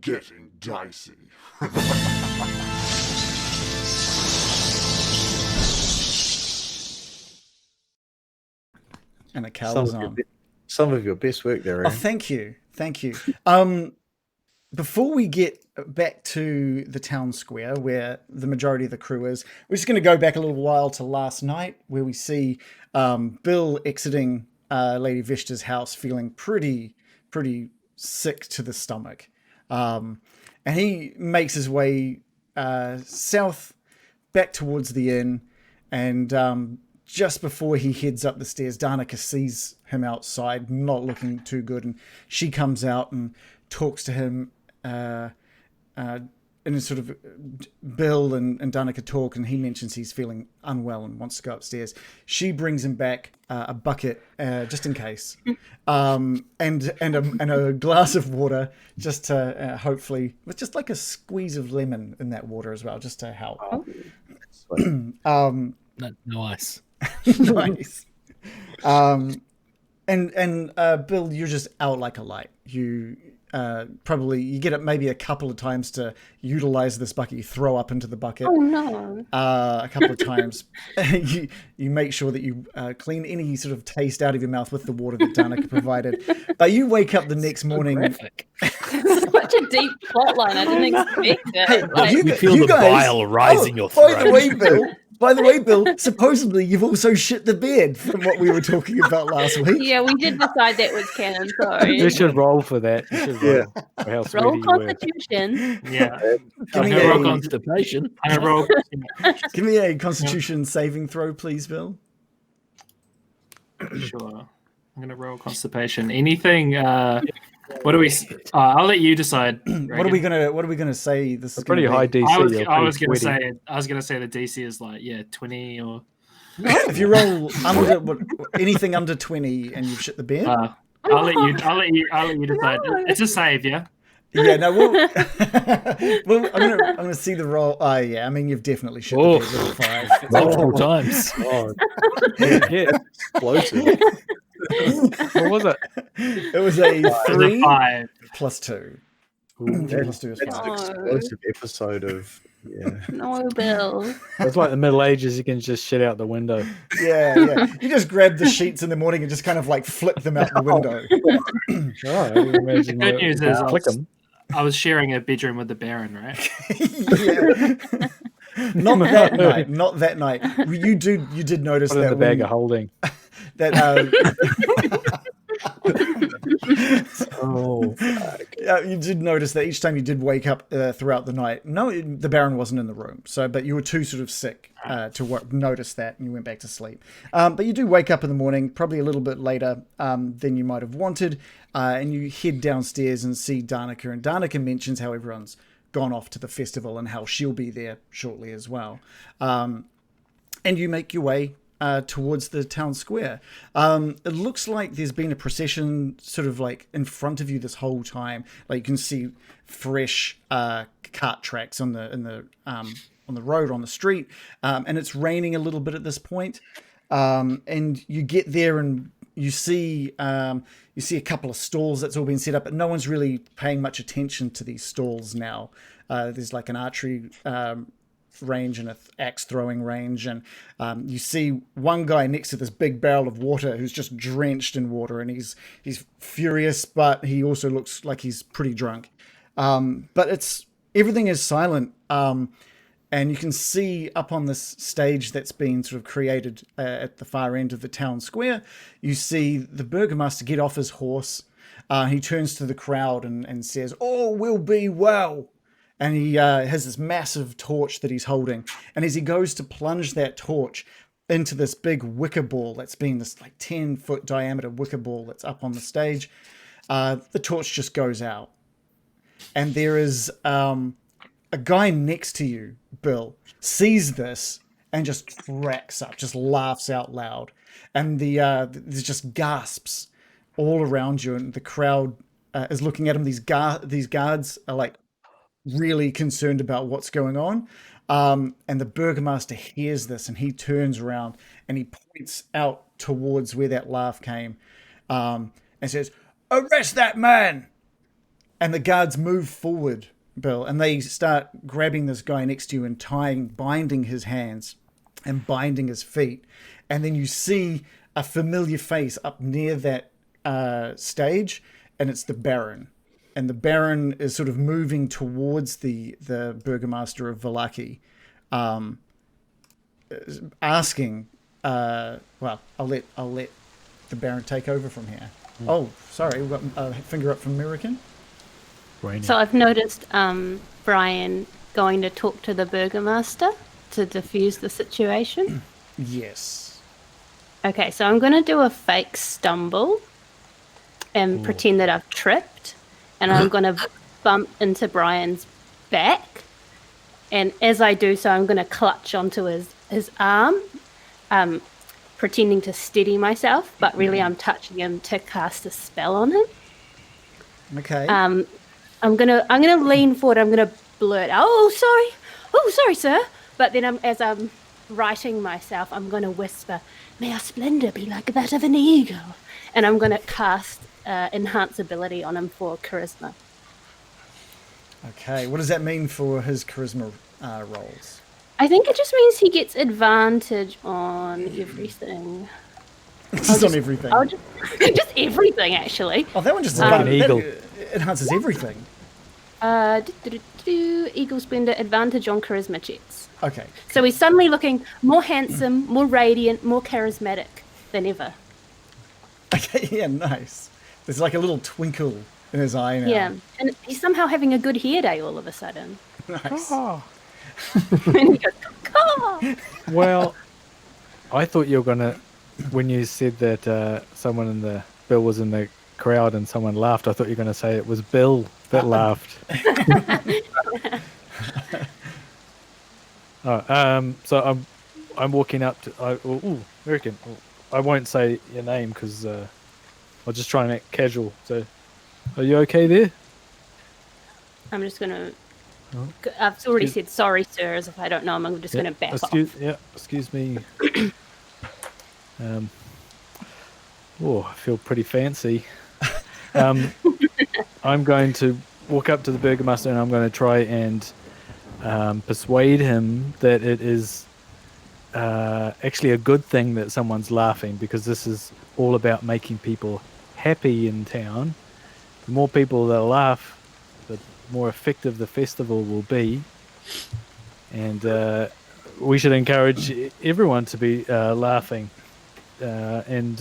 getting dicey. And the cowl is on. Some of your best work there, Oh, Aaron. thank you. Thank you. Before we get back to the town square where the majority of the crew is, we're just going to go back a little while to last night where we see Bill exiting Lady Vishta's house feeling pretty sick to the stomach. And he makes his way south back towards the inn, and just before he heads up the stairs, Danica sees him outside, not looking too good, and she comes out and talks to him. And it's sort of Bill and Danica talk, and he mentions he's feeling unwell and wants to go upstairs. She brings him back a bucket just in case, and a glass of water just to hopefully, with just like a squeeze of lemon in that water as well, just to help. Nice. Nice. And Bill, you're just out like a light. You probably you get it maybe a couple of times to utilize this bucket. You throw up into the bucket. Oh no! A couple of times. you make sure that you clean any sort of taste out of your mouth with the water that Danica provided. But you wake up the next morning. Such a deep plot line. I didn't expect it. Hey, Like, you feel the bile rising your throat. By the way, Bill, supposedly you've also shit the bed from what we were talking about last week. yeah, we did decide that was canon. Sorry. You should roll for that. You should roll for how sweaty Roll you were. Constitution. Yeah. Give me, roll a, constipation. I roll. give me a Constitution saving throw, please, Bill. Sure. I'm gonna roll constipation. Anything? What do we? I'll let you decide. What are we gonna say? This is Pretty gonna high be? DC. I was you're gonna pretty say the DC is like 20 or. If you roll anything under 20 and you've shit the bed. I'll let you decide. No. It's a save, yeah. Yeah, no, well, I'm gonna see the roll. Yeah, I mean you've definitely shit the bed with a 5. Multiple times. Oh, yeah, explosive. What was it? It was a 3 5. plus 2. Plus 2 is That's 5. an explosive episode of No, Bill. It's like the Middle Ages. You can just shit out the window. Yeah. You just grab the sheets in the morning and just kind of like flick them out the window. Oh, I imagine Good news is flick them. I was sharing a bedroom with the Baron, right? Yeah. Not that night. You did notice Put it that in the bag of holding. that Oh, you did notice that each time you did wake up throughout the night, the Baron wasn't in the room. But you were too sort of sick to notice that, and you went back to sleep. But you do wake up in the morning, probably a little bit later than you might have wanted, and you head downstairs and see Danica. And Danica mentions how everyone's gone off to the festival and how she'll be there shortly as well. And you make your way towards the town square. It looks like there's been a procession sort of like in front of you this whole time. Like you can see fresh cart tracks on the road, on the street, and it's raining a little bit at this point. And you get there and you see a couple of stalls that's all been set up, but no one's really paying much attention to these stalls now. There's like an archery range and an axe throwing range, and you see one guy next to this big barrel of water who's just drenched in water, and he's furious, but he also looks like he's pretty drunk. But everything is silent, and you can see up on this stage that's been sort of created at the far end of the town square, you see the burgomaster get off his horse. He turns to the crowd and says, "All will be well." And he has this massive torch that he's holding. And as he goes to plunge that torch into this big wicker ball that's been this like 10-foot diameter wicker ball that's up on the stage, the torch just goes out. And there is a guy next to you, Bill, sees this and just cracks up, just laughs out loud. And there's just gasps all around you. And the crowd is looking at him. These guards are like, really concerned about what's going on, and the burgomaster hears this and he turns around and he points out towards where that laugh came, and says, "Arrest that man!" And the guards move forward, Bill, and they start grabbing this guy next to you and binding his hands and binding his feet. And then you see a familiar face up near that stage, and it's the Baron. And the Baron is sort of moving towards the Burgomaster of Vallaki, asking. Well, I'll let the Baron take over from here. Oh, sorry, we've got a finger up from American. So I've noticed Brian going to talk to the Burgomaster to diffuse the situation. Yes. Okay, so I'm going to do a fake stumble and pretend that I've tripped, and I'm going to bump into Brian's back, and as I do so, I'm going to clutch onto his arm, pretending to steady myself, but really I'm touching him to cast a spell on him. Okay. I'm gonna lean forward. I'm gonna blurt, "Oh, sorry, sir." But then as I'm righting myself, I'm gonna whisper, "May our splendor be like that of an eagle," and I'm gonna cast enhance ability on him for charisma. Okay. What does that mean for his charisma rolls? I think it just means he gets advantage on everything. Just on everything. I'll just everything actually. Oh, that one just Like an eagle. that enhances everything. Eagle Splendor advantage on charisma checks. Okay. So he's suddenly looking more handsome, more radiant, more charismatic than ever. Okay. Yeah. Nice. There's like a little twinkle in his eye now. Yeah, and he's somehow having a good hair day all of a sudden. Nice. Oh. And he goes, "Caw!" Well, I thought you were gonna, when you said that Bill was in the crowd and someone laughed. I thought you were gonna say it was Bill that laughed. So I'm walking up to. American. I won't say your name because I'll just try and act casual. So, are you okay there? I'm just gonna. I've already said sorry, sir. As if I don't know him, I'm just gonna back off. Yeah, excuse me. I feel pretty fancy. I'm going to walk up to the Burgomaster and I'm going to try and persuade him that it is actually a good thing that someone's laughing, because this is all about making people happy in town. The more people that laugh, the more effective the festival will be, and we should encourage everyone to be laughing. And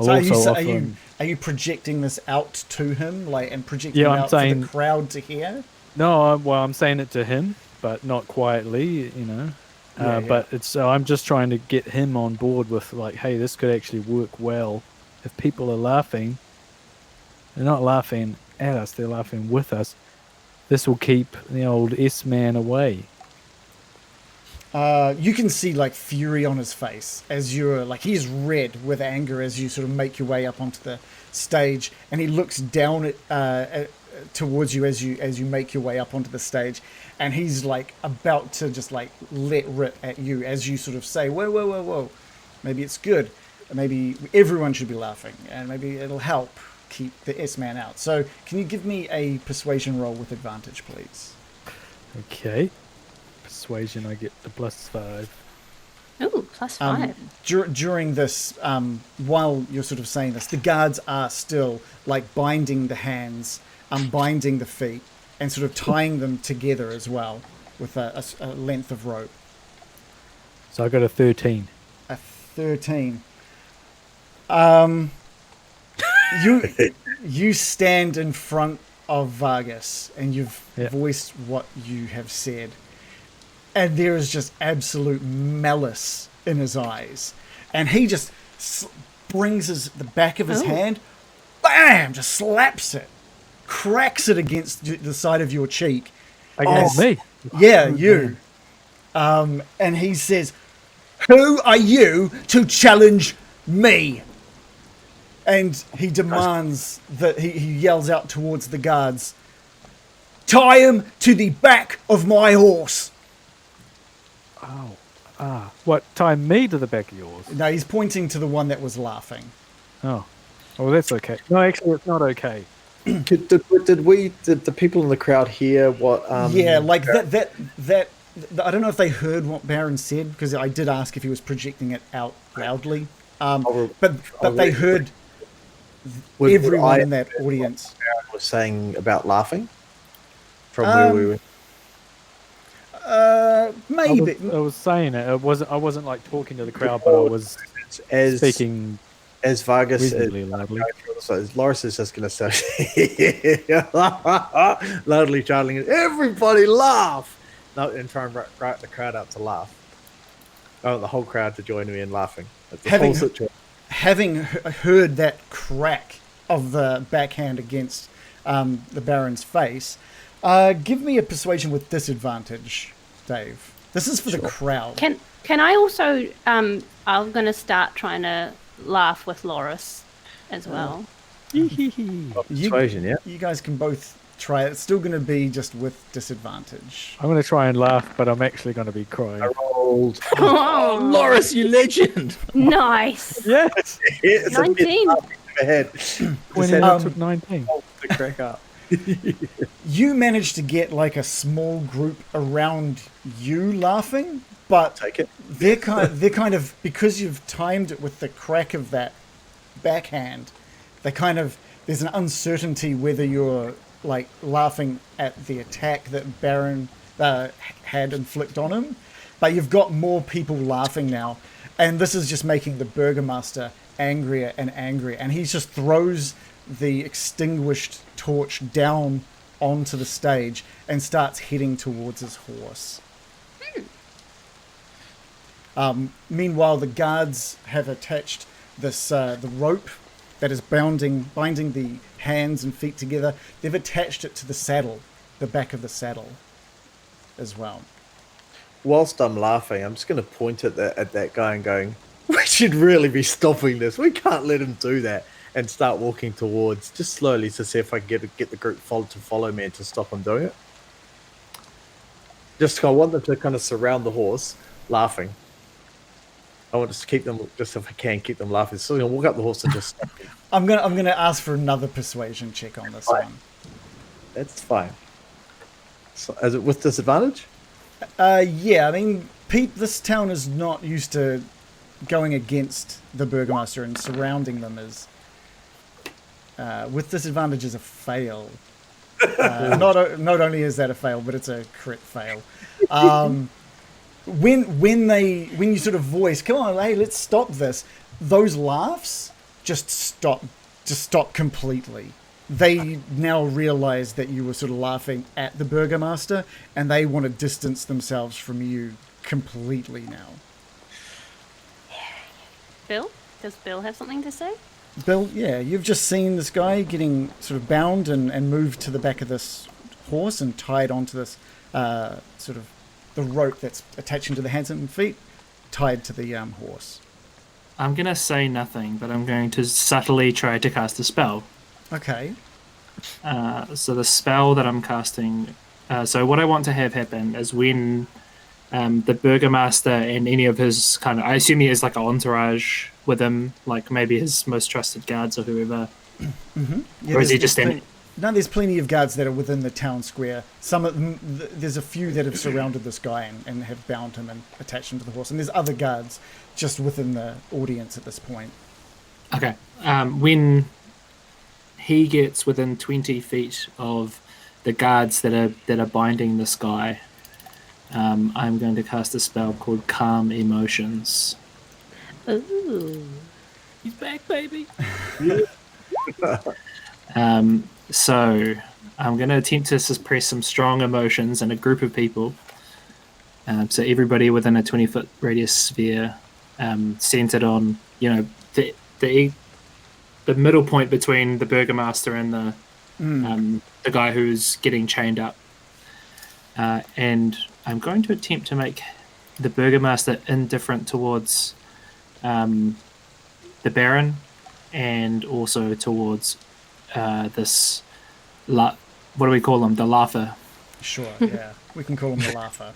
So I'll are you projecting this out to him, and projecting it I'm out saying, for the crowd to hear? No, I'm saying it to him, but not quietly, Yeah. But it's I'm just trying to get him on board with hey, this could actually work well if people are laughing. They're not laughing at us; they're laughing with us. This will keep the old S-man away. You can see fury on his face as you're he's red with anger as you sort of make your way up onto the stage, and he looks down towards you as you make your way up onto the stage, and he's about to just let rip at you as you sort of say, whoa, maybe it's good, maybe everyone should be laughing, and maybe it'll help keep the S-man out. So can you give me a persuasion roll with advantage, please? Okay. Persuasion, I get the +5. Ooh, +5. During this, while you're sort of saying this, the guards are still binding the hands, unbinding the feet, and sort of tying them together as well with a length of rope. So I got a 13. A 13. You stand in front of Vargas and you've voiced what you have said, and there is just absolute malice in his eyes, and he just brings the back of his hand, bam, just slaps it, cracks it against the side of your cheek. Against me? Yeah, you. And he says, "Who are you to challenge me?" And he demands that he yells out towards the guards, "Tie him to the back of my horse." Oh. What, tie me to the back of yours? No, he's pointing to the one that was laughing. Oh. Well, that's okay. No, actually, it's not okay. Did the people in the crowd hear what? Yeah, like that. I don't know if they heard what Baron said because I did ask if he was projecting it out loudly. But they heard everyone in that audience was saying about laughing from where we were. Maybe. I was saying it. I wasn't like talking to the crowd, but I was speaking as Vargas reasonably loudly. So Loris is just going to say loudly chanting, "Everybody laugh!" No, and try and write the crowd up to laugh. I want the whole crowd to join me in laughing. That's the whole situation. Having heard that crack of the backhand against the Baron's face, give me a persuasion with disadvantage, Dave. This is for the crowd. Can I also? I'm gonna start trying to laugh with Loris as well. Persuasion, yeah. You guys can both try it. It's still going to be just with disadvantage. I'm going to try and laugh, but I'm actually going to be crying. I rolled. Oh, Loris, you legend! Nice. Yes. It's 19. Ahead. When I took 19. To crack up. You managed to get like a small group around you laughing, but Take it. they're kind of because you've timed it with the crack of that backhand. There's an uncertainty whether you're like laughing at the attack that Baron had inflicted on him, but you've got more people laughing now, and this is just making the Burgomaster angrier and angrier, and he just throws the extinguished torch down onto the stage and starts heading towards his horse. Meanwhile, the guards have attached the rope that is binding the hands and feet together. They've attached it to the saddle, the back of the saddle, as well. Whilst I'm laughing, I'm just going to point at that guy and going, "We should really be stopping this. We can't let him do that." And start walking towards, just slowly, to see if I can get the group to follow me and to stop him doing it. I want them to kind of surround the horse, laughing. I want to keep them, just if I can, keep them laughing. So I'm gonna walk up the horse and just stop them. I'm gonna ask for another persuasion check on this one. That's fine. So, is it with disadvantage? Yeah, I mean, Pete, this town is not used to going against the Burgomaster and surrounding them as with disadvantage is a fail. Not only is that a fail, but it's a crit fail. When you sort of voice, "Come on, hey, let's stop this," those laughs just stop completely. They now realize that you were sort of laughing at the Burgomaster, and they want to distance themselves from you completely now. Bill, does Bill have something to say? Bill, yeah, you've just seen this guy getting sort of bound and moved to the back of this horse and tied onto this sort of the rope that's attaching to the hands and feet, tied to the horse. I'm going to say nothing, but I'm going to subtly try to cast a spell. Okay. So the spell that I'm casting... so what I want to have happen is when the Burgomaster and any of his kind of... I assume he has like an entourage with him, like maybe his most trusted guards or whoever. Mm-hmm. Yeah, or is he just standing... No, there's plenty of guards that are within the town square. Some of them, there's a few that have surrounded this guy and have bound him and attached him to the horse. And there's other guards just within the audience at this point. Okay. When he gets within 20 feet of the guards that are binding this guy, I'm going to cast a spell called Calm Emotions. Ooh. He's back, baby. So I'm going to attempt to suppress some strong emotions in a group of people. So everybody within a 20-foot radius sphere, centered on, the middle point between the Burgomaster and the guy who's getting chained up. And I'm going to attempt to make the Burgomaster indifferent towards the Baron and also towards this, what do we call him? The Laugher. Sure, yeah. We can call him the Laugher.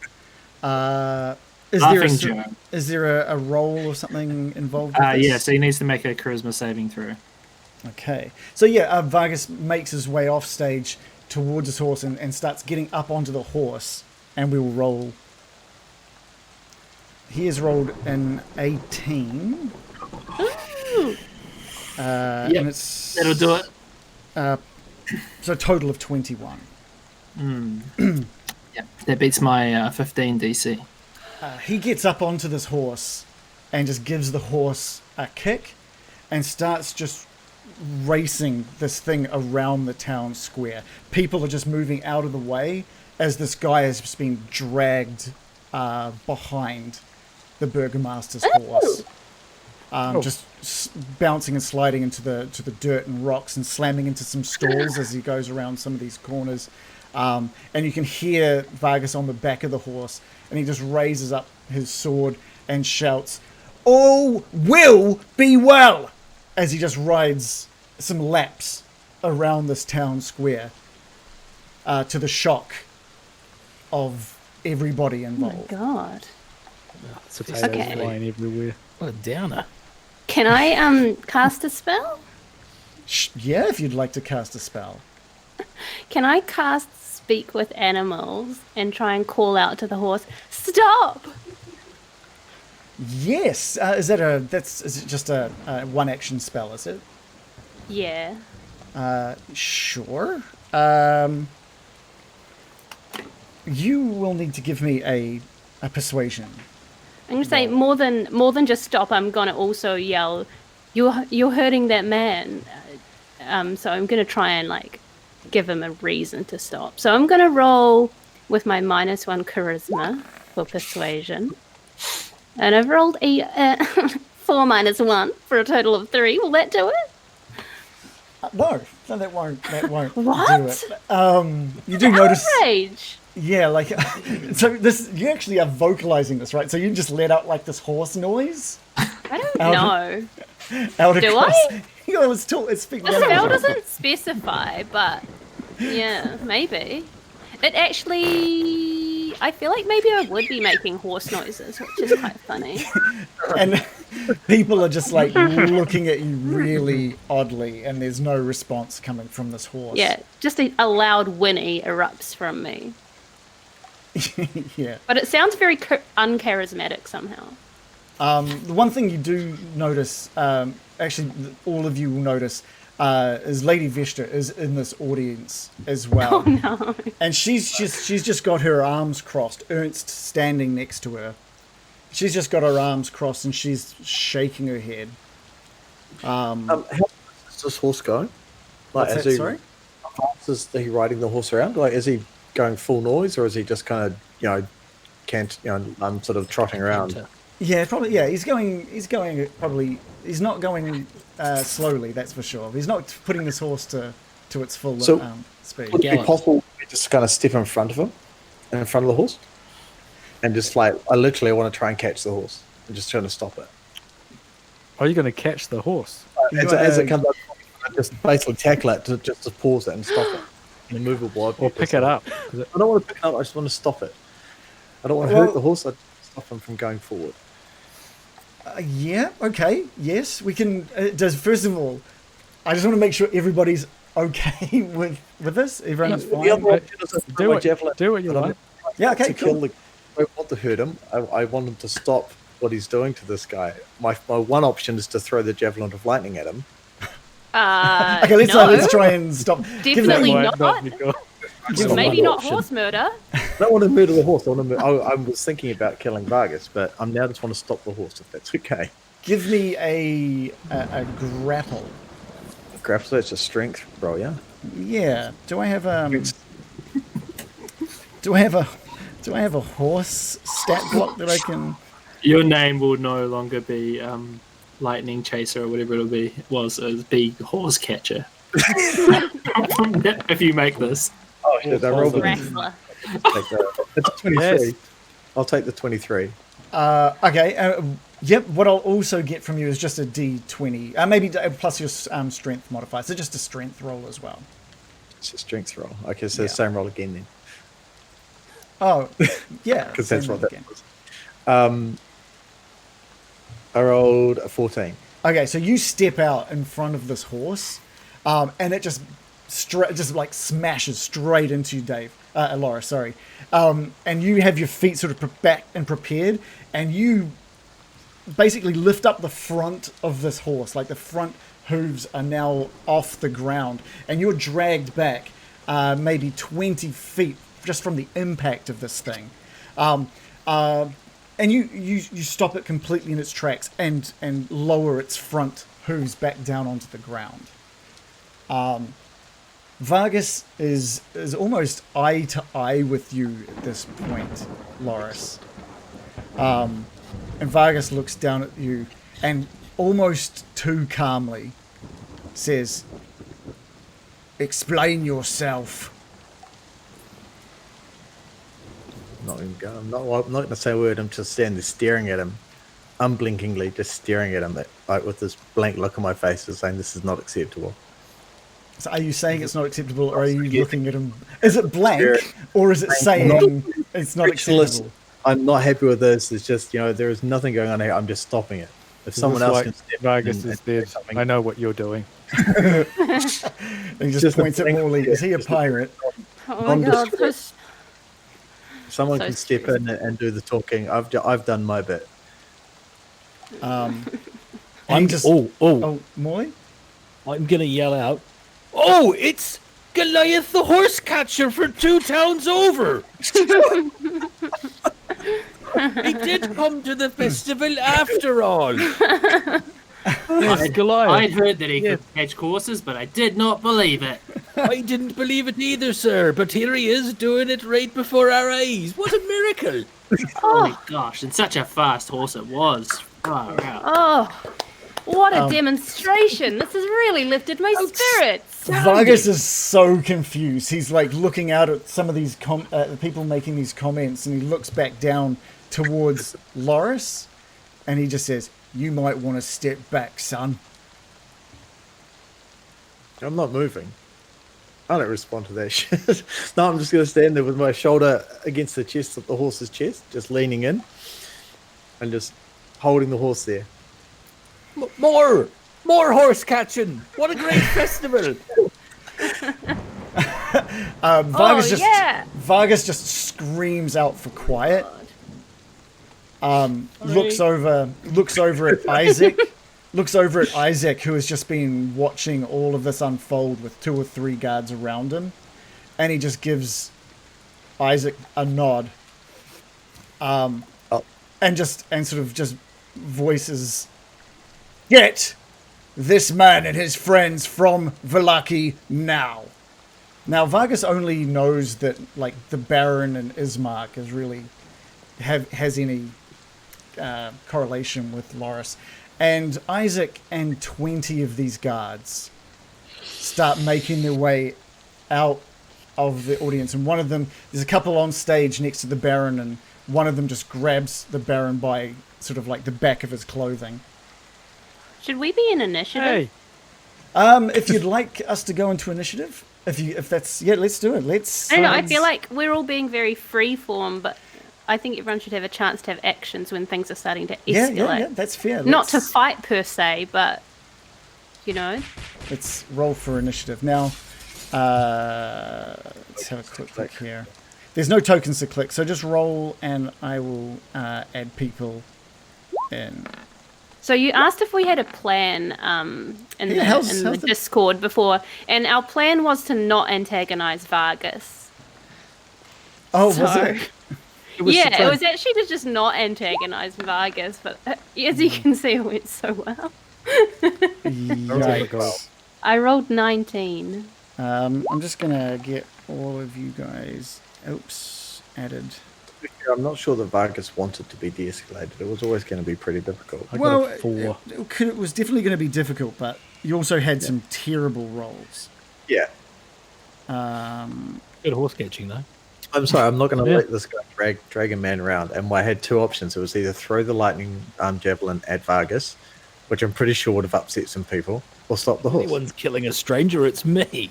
Is there a role or something involved with this? Yeah, so he needs to make a charisma saving throw. Okay. So yeah, Vargas makes his way off stage towards his horse and starts getting up onto the horse, and we will roll. He has rolled an 18. Ooh. And it's That'll do it. so a total of 21. Yep, that beats my 15 DC. He gets up onto this horse and just gives the horse a kick and starts just racing this thing around the town square. People are just moving out of the way as this guy has just been dragged behind the burgomaster's horse. Just bouncing and sliding into the dirt and rocks and slamming into some stalls as he goes around some of these corners. And you can hear Vargas on the back of the horse, and he just raises up his sword and shouts, "All will be well!" as he just rides some laps around this town square to the shock of everybody Oh my involved. god. Potatoes Okay. flying everywhere. What a downer. Can I cast a spell? Yeah, if you'd like to cast a spell. Can I cast Speak with Animals and try and call out to the horse, "Stop!" Yes. Is it just a one action spell, is it? Yeah. Sure. You will need to give me a persuasion. I'm gonna say more than just stop. I'm gonna also yell, "You're hurting that man." So I'm gonna try and like give him a reason to stop. So I'm gonna roll with my -1 charisma for persuasion, and I've rolled a 4 -1 for a total of 3. Will that do it? No, that won't What? do it. You do notice. Outrage! Yeah, like so. This you actually are vocalizing this, right? So you just let out like this horse noise I don't Out- know. out Do across. I? You know, it's speaking. The spell doesn't specify, but yeah, maybe. It actually, I feel like maybe I would be making horse noises, which is quite funny. And people are just like looking at you really oddly, and there's no response coming from this horse. Yeah, just a loud whinny erupts from me. Yeah. But it sounds very uncharismatic somehow. The one thing you do notice, actually, all of you will notice, is Lady Vesta is in this audience as well. Oh no. And she's just got her arms crossed. Ernst standing next to her. She's just got her arms crossed and she's shaking her head. How is this horse going? Like, What's that, sorry? How fast is he riding the horse around? Like, is he going full noise, or is he just kind of, sort of trotting around? Yeah, probably. Yeah, he's going probably. He's not going slowly. That's for sure. He's not putting this horse to its full So, speed. Would it be Gallant. possible to just kind of step in front of him, in front of the horse, and just like I literally want to try and catch the horse and just trying to stop it Are you going to catch the horse? as it comes up? Just basically tackle it to pause it and stop it. In a movable object. Or pick it up? I don't want to pick it up. I just want to stop it. I don't want to hurt the horse. I just stop him from going forward. Yeah. Okay. Yes, we can. Does first of all, I just want to make sure everybody's okay with this. Everyone is The fine. other option is to throw Do my it. javelin. Do what you But I'm like. Yeah. Okay. to Cool. kill the. I don't want to hurt him. I want him to stop what he's doing to this guy. My one option is to throw the javelin of lightning at him. Okay. No, Let's try and stop. definitely That might not. be good. Give Maybe me- not option. horse murder. I don't want to murder the horse. I was thinking about killing Vargas, but I'm now just want to stop the horse if that's okay. Give me a grapple. Grapple, it's a strength roll, yeah. Yeah. Do I have Do I have a horse stat block that I can? Your name will no longer be Lightning Chaser or whatever it'll be. It'll be Horse Catcher. If you make this. Oh shit, I rolled it. Wrestler. It's a 23. Yes. I'll take the 23. Okay. Yep. What I'll also get from you is just a D20, maybe plus your strength modifier. So just a strength roll as well. It's a strength roll. Okay, so Yeah. the same roll again then. Oh, yeah. Because that's same what that again. was. I rolled a 14. Okay, so you step out in front of this horse, and it just like smashes straight into you, Dave. Laura, sorry. And you have your feet sort of back and prepared, and you basically lift up the front of this horse, like the front hooves are now off the ground, and you're dragged back maybe 20 feet just from the impact of this thing. And you stop it completely in its tracks and lower its front hooves back down onto the ground. Vargas is almost eye to eye with you at this point, Loris. And Vargas looks down at you and almost too calmly says, "Explain yourself." I'm not going to say a word. I'm just standing there staring at him, unblinkingly, just staring at him, like with this blank look on my face, and saying, "This is not acceptable." So are you saying it's not acceptable, or are you looking at him? Is it blank, or is it saying it's not acceptable? I'm not happy with this. It's just, there is nothing going on here. I'm just stopping it. If someone else can step Vargas in is dead. I know what you're doing. He just points at Morley. Is he a pirate? Oh my god. Someone So can step in and do the talking. I've done my bit. I'm just. oh Oh, Morley? I'm gonna yell out. Oh, it's Goliath the horse catcher from 2 towns over. He did come to the festival after all. I'd heard that he could catch horses, but I did not believe it. I didn't believe it either, sir, but here he is doing it right before our eyes. What a miracle! Oh my gosh, and such a fast horse it was. Far out. Oh, what a demonstration. This has really lifted my spirits. Vargas is so confused. He's like looking out at some of these people making these comments, and he looks back down towards Loris, and he just says, "You might want to step back, son." I'm not moving. I don't respond to that shit. No, I'm just going to stand there with my shoulder against the chest of the horse's chest, just leaning in, and just holding the horse there. More horse catching. What a great festival. Vargas just screams out for quiet. Looks over at Isaac. Looks over at Isaac, who has just been watching all of this unfold with 2 or 3 guards around him, and he just gives Isaac a nod, and sort of just voices, "Get this man and his friends from Vallaki now." Now Vargas only knows that like the Baron and Ismark is really has any correlation with Loris. And Isaac and 20 of these guards start making their way out of the audience. And one of them, there's a couple on stage next to the Baron, and one of them just grabs the Baron by sort of like the back of his clothing. Should we be in initiative? Hey, If you'd like us to go into initiative, if that's, let's do it. Let's. I don't know, I feel like we're all being very freeform, but I think everyone should have a chance to have actions when things are starting to escalate. Yeah, that's fair. Not to fight per se, but, Let's roll for initiative. Now, let's have a quick look here. There's no tokens to click, so just roll and I will add people in. So you asked if we had a plan in the Discord before, and our plan was to not antagonize Vargas. Oh, was it? It was actually to just not antagonize Vargas, but as you can see, it went so well. Yikes. I rolled 19. I'm just going to get all of you guys, added. I'm not sure that Vargas wanted to be de-escalated. It was always going to be pretty difficult. Well, it was definitely going to be difficult, but you also had some terrible rolls. Yeah. Good horse catching, though. I'm sorry, I'm not going to let this guy drag a man around. And I had 2 options. It was either throw the lightning javelin at Vargas, which I'm pretty sure would have upset some people, or stop the horse. Anyone's killing a stranger, it's me.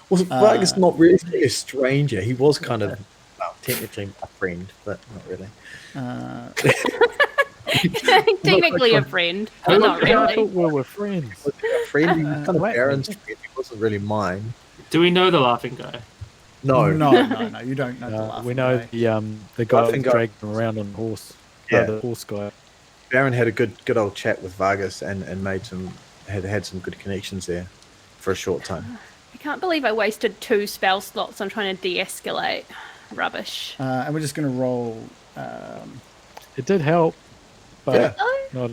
Was Vargas not really a stranger? He was kind of, technically a friend, but not really. Technically a friend, but not I really. thought we were friends. Was he a friend? He was kind of wait. Baron's friend. He wasn't really mine. Do we know the laughing guy? No. No, you don't know the laughing We know guy. the guy Laughing that guy. dragged him around on the horse. Yeah. The horse guy. Baron had a good old chat with Vargas and made had some good connections there for a short time. I can't believe I wasted 2 spell slots on trying to de-escalate. Rubbish. And we're just going to roll. It did help, but Yeah. not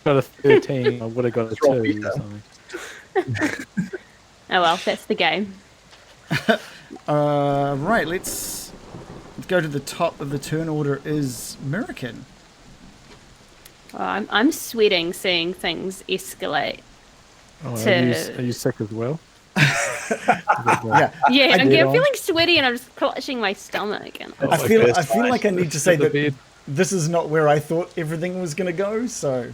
got a 13. I would have got a Let's roll 2 beta. or something. Oh well, that's the game. Right, let's go to the top of the turn order. Is Mirakin? Oh, I'm sweating seeing things escalate. Oh, To- are you sick as well? Yeah, Yeah, I I'm did. feeling sweaty and I'm just clutching my stomach. And I feel first like I need to say The that bed. this is not where I thought everything was going to go. So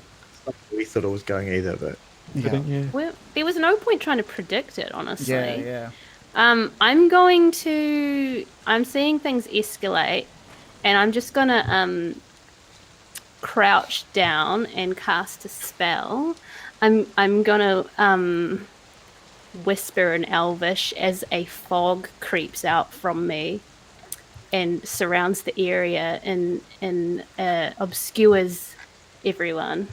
We thought it was going either, but yeah, Didn't you? well, there was no point trying to predict it, honestly. yeah. I'm seeing things escalate, and I'm just gonna crouch down and cast a spell. I'm gonna whisper in Elvish as a fog creeps out from me and surrounds the area and obscures everyone.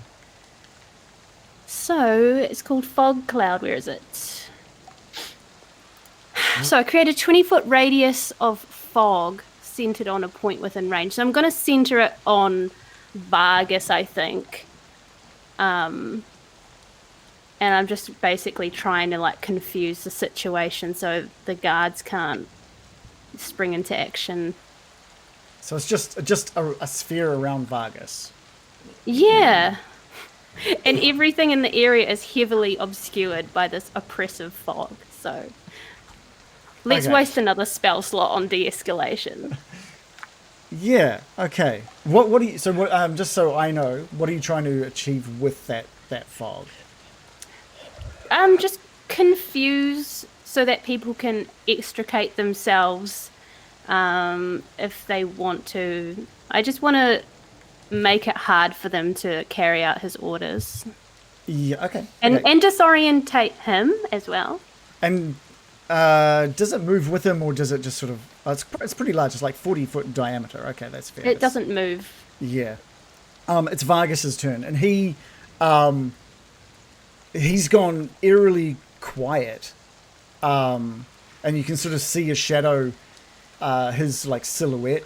So it's called Fog Cloud. Where is it? So I create a 20-foot radius of fog centered on a point within range. So I'm going to center it on Vargas, I think. And I'm just basically trying to like confuse the situation so the guards can't spring into action. So it's just a sphere around Vargas. Yeah. And everything in the area is heavily obscured by this oppressive fog. So let's Okay. waste another spell slot on de-escalation. Yeah. Okay. What do you? So what? Just so I know, what are you trying to achieve with that fog? Just confuse so that people can extricate themselves if they want to. I just want to make it hard for them to carry out his orders. Yeah. Okay. And okay. and disorientate him as well. And does it move with him, or does it just sort of? It's pretty large. It's like 40-foot diameter. Okay, that's fair. It doesn't move. Yeah. It's Vargas's turn, and he's gone eerily quiet. And you can sort of see a shadow, his like silhouette,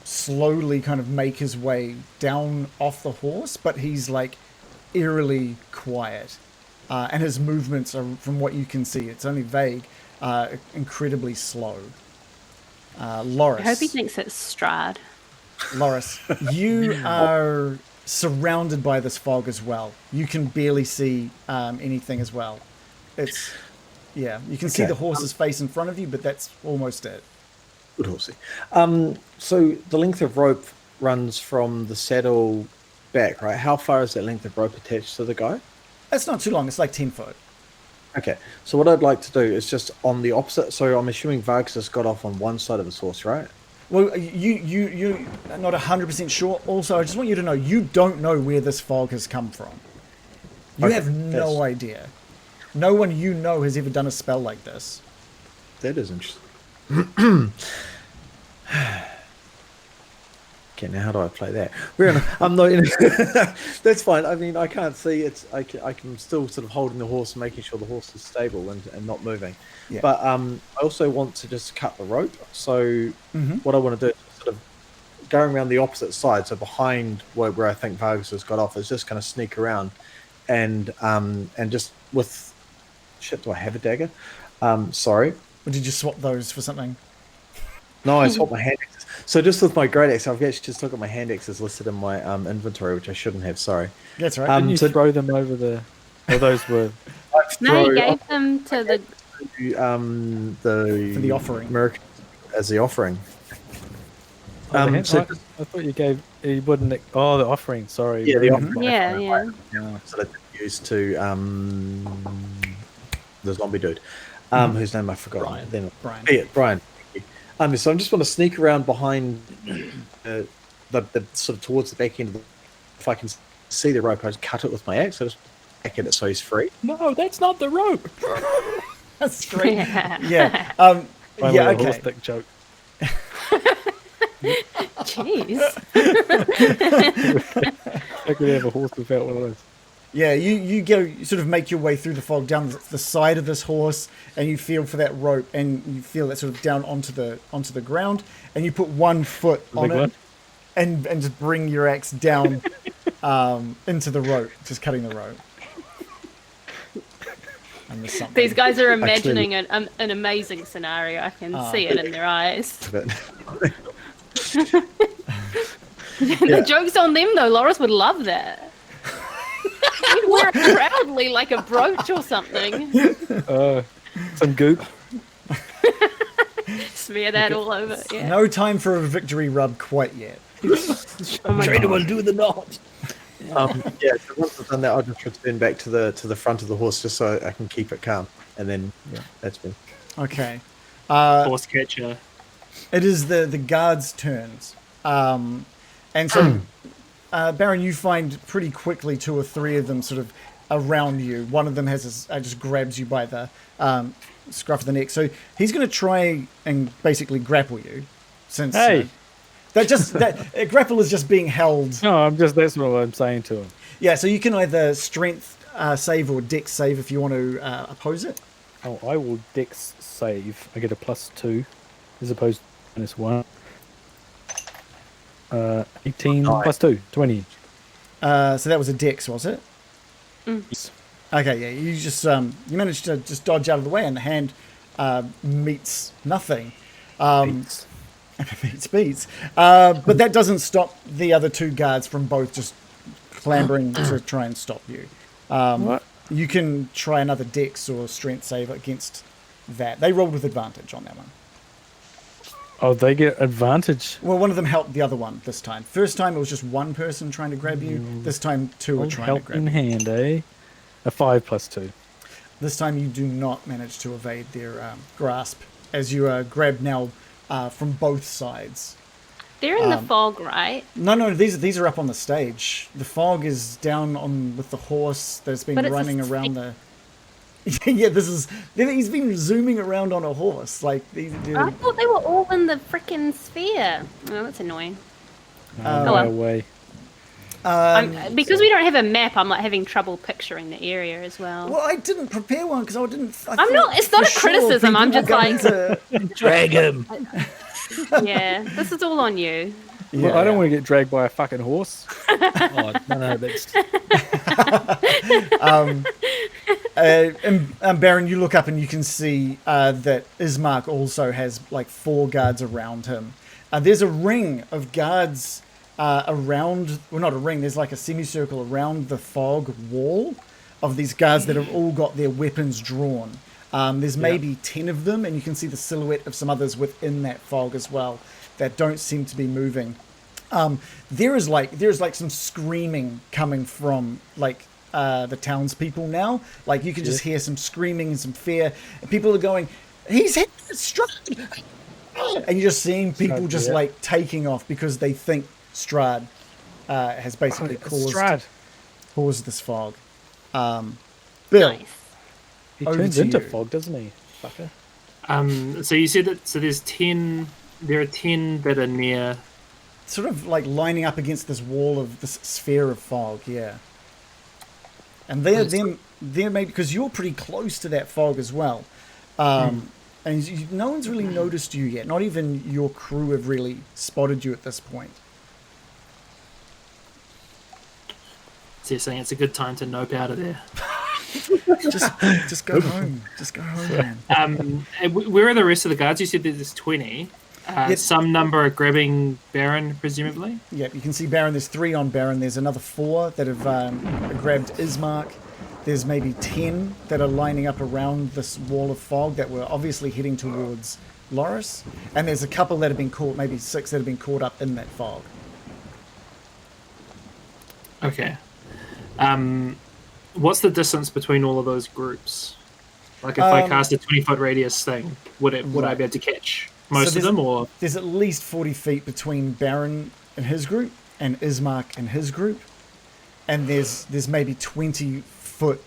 slowly kind of make his way down off the horse, but he's like eerily quiet. And his movements are, from what you can see, it's only vague, incredibly slow. Loris. I hope he thinks it's Strahd. Loris, you are surrounded by this fog as well. You can barely see anything as well. It's, yeah, you can see Okay. the horse's face in front of you, but that's almost it. good horsey. So the length of rope runs from the saddle back, right? How far is that length of rope attached to the guy? It's not too long. It's like 10 foot. Okay, so what I'd like to do is just on the opposite. So I'm assuming Vargas has got off on one side of his horse, right? Well, you're not 100% sure. Also, I just want you to know, you don't know where this fog has come from. You Okay, have no that's- idea. No one you know has ever done a spell like this. That is interesting. Okay, now how do I play that? I'm not. That's fine. I mean, I can't see. I'm still sort of holding the horse and making sure the horse is stable and not moving. Yeah. But I also want to just cut the rope. So what I want to do is sort of going around the opposite side. So behind where I think Vargas has got off is just kind of sneak around and just with shit. Do I have a dagger? Sorry. Or did you swap those for something? No, I swapped my hand axes. So just with my great axe, I've actually just got my hand axes listed in my inventory, which I shouldn't have. Sorry. That's right. Didn't you so- throw them over the... Oh, those were... No, you gave them to the. The For the offering. American as the offering. Oh, the hand- so I thought you gave... You wouldn't... Oh, the offering. Sorry. Yeah, the offering. Yeah, yeah. So that they used to the zombie dude, whose name I forgot. Brian. Then Brian. Yeah, Brian. So I'm just want to sneak around behind the sort of towards the back end of the if I can see the rope, I just cut it with my axe. I just back at it so he's free. No, that's not the rope. That's great. Yeah. Finally, Yeah. a horse Okay. dick joke. Jeez. I could have a horse without one of those. Yeah. You sort of make your way through the fog down the side of this horse, and you feel for that rope, and you feel that sort of down onto the ground, and you put one foot on big it, one? and just bring your axe down into the rope, just cutting the rope. And there's something. These guys are imagining an amazing scenario. I can see it in their eyes. But The joke's on them, though. Loris would love that. He'd wear it proudly like a brooch or something. Some goop. Smear that all over. Yeah. No time for a victory rub quite yet. Oh my Trader God. will do the knot. yeah, so once I've done that, I'll just return back to the front of the horse just so I can keep it calm. And then that's me. Okay. Horse catcher. It is the guards' turns. And so, Baron, you find pretty quickly 2 or 3 of them sort of around you. One of them just grabs you by the scruff of the neck. So he's going to try and basically grapple you. Since Hey. that grapple is just being held. No, that's what I'm saying to him. Yeah, so you can either strength save or dex save if you want to oppose it. Oh, I will dex save. I get a +2 as opposed to -1. 18 +2, 20. So that was a dex, was it? Yes. Okay, yeah, you just you managed to just dodge out of the way, and the hand meets nothing. Beats. Beats beats. But that doesn't stop the other 2 guards from both just clambering to try and stop you. What? You can try another dex or strength save against that. They rolled with advantage on that one. Oh, they get advantage. Well, one of them helped the other one this time. First time it was just one person trying to grab you. This time 2 are Old trying to help grab in you. hand, eh? A 5 +2. This time you do not manage to evade their grasp as you are grabbed now from both sides. They're in the fog, right? No, these are up on the stage. The fog is down on with the horse that's been But it's a running around the. Yeah, he's been zooming around on a horse. Like these. I thought they were all in the frickin' sphere. Oh, that's annoying. No well. way. Because we don't have a map, I'm like having trouble picturing the area as well. Well, I didn't prepare one because I didn't. I'm not- it's not a criticism, I'm just like- Drag him. Yeah, this is all on you. Well, I don't want to get dragged by a fucking horse. Oh, no, that's And Baron, you look up and you can see that Ismark also has like 4 guards around him. There's a ring of guards around. Well, not a ring. There's like a semicircle around the fog wall of these guards that have all got their weapons drawn. There's maybe 10 of them, and you can see the silhouette of some others within that fog as well that don't seem to be moving. There's like some screaming coming from like the townspeople now. Like you can just hear some screaming and some fear. And people are going, "He's hit Strahd!" And you're just seeing people just like taking off because they think Strahd has basically caused this fog. Bill. Nice. He Over turns to into you. fog, doesn't he? Fucker. So you said that. So there's 10. There are 10 that are near. Sort of like lining up against this wall of this sphere of fog, yeah. And they're maybe because you're pretty close to that fog as well, and no one's really noticed you yet. Not even your crew have really spotted you at this point. So you're saying it's a good time to nope out of there. Just go home. Just go home, man. Where are the rest of the guards? You said that there's 20. Some number are grabbing Baron, presumably. Yep, you can see Baron. There's 3 on Baron. There's another 4 that have grabbed Ismark. There's maybe 10 that are lining up around this wall of fog that were obviously heading towards Loris. And there's a couple that have been caught, maybe 6 that have been caught up in that fog. Okay. What's the distance between all of those groups? Like if I cast a 20-foot radius thing, would I be able to catch most of them, or there's at least 40 feet between Baron and his group and Ismark and his group. and there's maybe 20 foot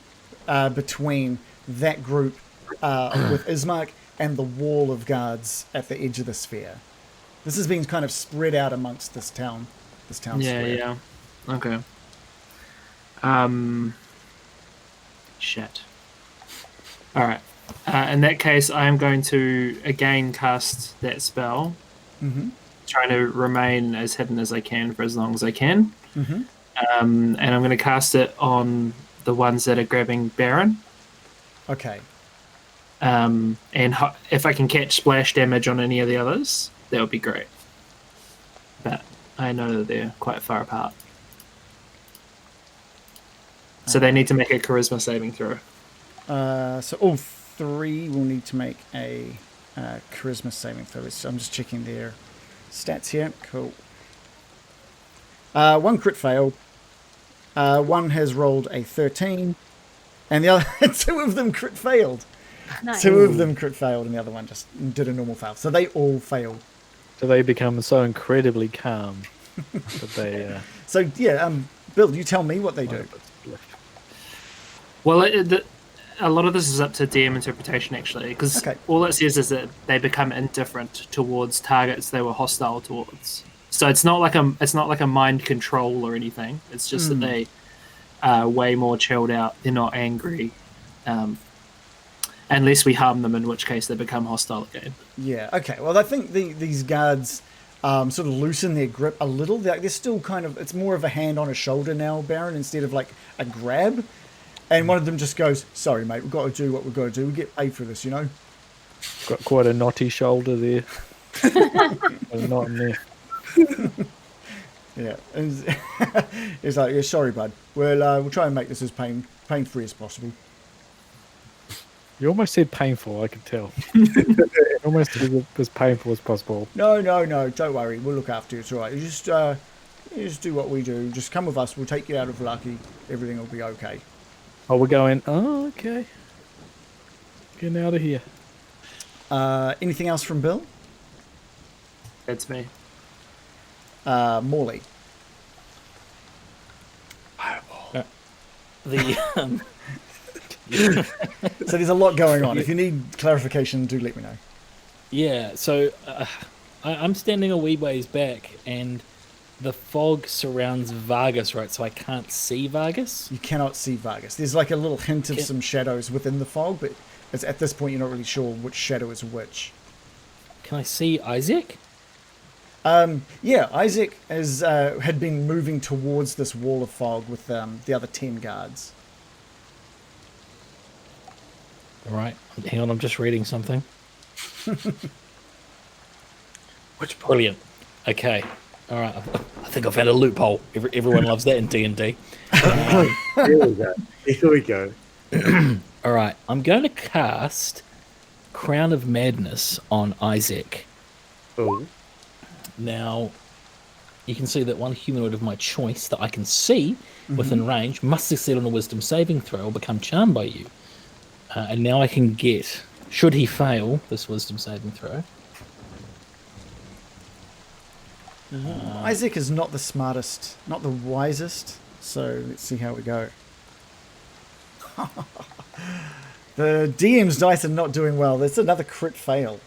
between that group with Ismark and the wall of guards at the edge of the sphere. This has been kind of spread out amongst this town square. Yeah. Okay. Shit. All right. In that case, I am going to again cast that spell, trying to remain as hidden as I can for as long as I can. And I'm going to cast it on the ones that are grabbing Baron. Okay. And if I can catch splash damage on any of the others, that would be great. But I know that they're quite far apart. So they need to make a charisma saving throw. So all three will need to make a charisma saving throw. So I'm just checking their stats here. Cool. One crit failed. One has rolled a 13. And the other, two of them crit failed. Nice. Two of them crit failed, and the other one just did a normal fail. So they all failed. So they become so incredibly calm that they. So yeah, Bill, you tell me what they do. Well, a lot of this is up to DM interpretation, actually, because all it says is that they become indifferent towards targets they were hostile towards. So it's not like a mind control or anything. It's just that they are way more chilled out. They're not angry, unless we harm them, in which case they become hostile again. Yeah. Okay. Well, I think these guards sort of loosen their grip a little. They're still kind of. It's more of a hand on a shoulder now, Baron, instead of like a grab. And one of them just goes, "Sorry, mate, we've got to do what we've got to do. We get paid for this, you know." Got quite a knotty shoulder there. A knot in there. Yeah. And it's like, "Yeah, sorry, bud. We'll try and make this as pain-free as possible." You almost said painful, I could tell. Almost as painful as possible. No. Don't worry. We'll look after you. It's all right. You just do what we do. Just come with us. We'll take you out of Lucky. Everything will be okay. Oh, we're going. Oh, okay. Getting out of here. Anything else from Bill? That's me. Morley. So there's a lot going on. If you need clarification, do let me know. Yeah, so I'm standing a wee ways back, and the fog surrounds Vargas, right? So I can't see Vargas. You cannot see Vargas. There's like a little hint of some shadows within the fog, but at this point you're not really sure which shadow is which. Can I see Isaac? Yeah, Isaac had been moving towards this wall of fog with the other 10 guards. All right, hang on, I'm just reading something. Which part? Brilliant. Okay. All right. I think I've had a loophole. Everyone loves that in D&D. Here we go. All right. I'm going to cast Crown of Madness on Isaac. Oh. Now, you can see that one humanoid of my choice that I can see within range must succeed on a wisdom saving throw or become charmed by you. And now I can get, should he fail this wisdom saving throw. Isaac is not the smartest, not the wisest, so let's see how we go. The DM's dice are not doing well. There's another crit fail.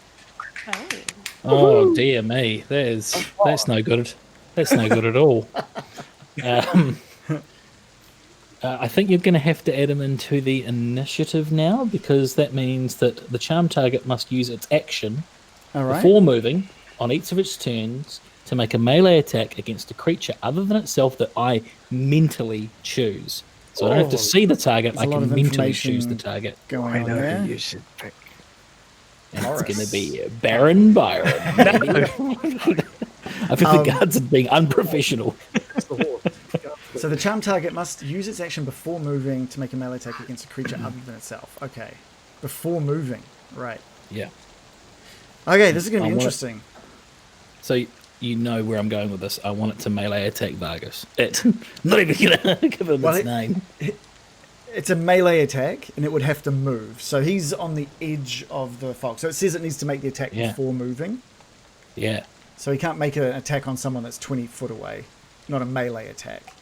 Oh dear me, that's no good. That's no good at all. I think you're going to have to add him into the initiative now, because that means that the charm target must use its action before moving on each of its turns to make a melee attack against a creature other than itself that I mentally choose. So I don't have to see the target, I can mentally choose the target. Going on there. You should pick. And it's going to be Baron Byron. I think the guards are being unprofessional. So the charm target must use its action before moving to make a melee attack against a creature other than itself. Okay. Before moving. Right. Yeah. Okay, this is going to be interesting. So you know where I'm going with this. I want it to melee attack Vargas. Not even going to give him its name. It's a melee attack, and it would have to move. So he's on the edge of the fog. So it says it needs to make the attack before moving. Yeah. So he can't make an attack on someone that's 20 foot away. Not a melee attack.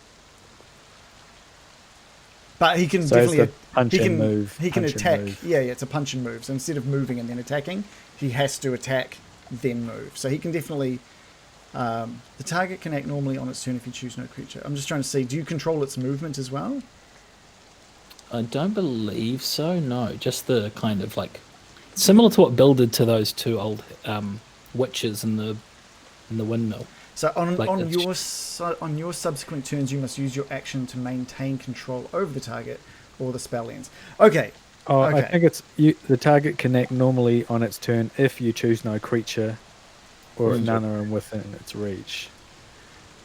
But he can So it's definitely the punch he and can move, he can punch and attack. move. Yeah, it's a punch and move. So instead of moving and then attacking, he has to attack then move. So he can definitely. The target can act normally on its turn if you choose no creature. I'm just trying to see. Do you control its movement as well? I don't believe so. No, just the kind of like similar to what Bill did to those two old witches in the windmill. So on Like on it's- your subsequent turns, you must use your action to maintain control over the target or the spell ends. Okay. Oh, I Okay. think it's the target can act normally on its turn if you choose no creature, or if none are within its reach.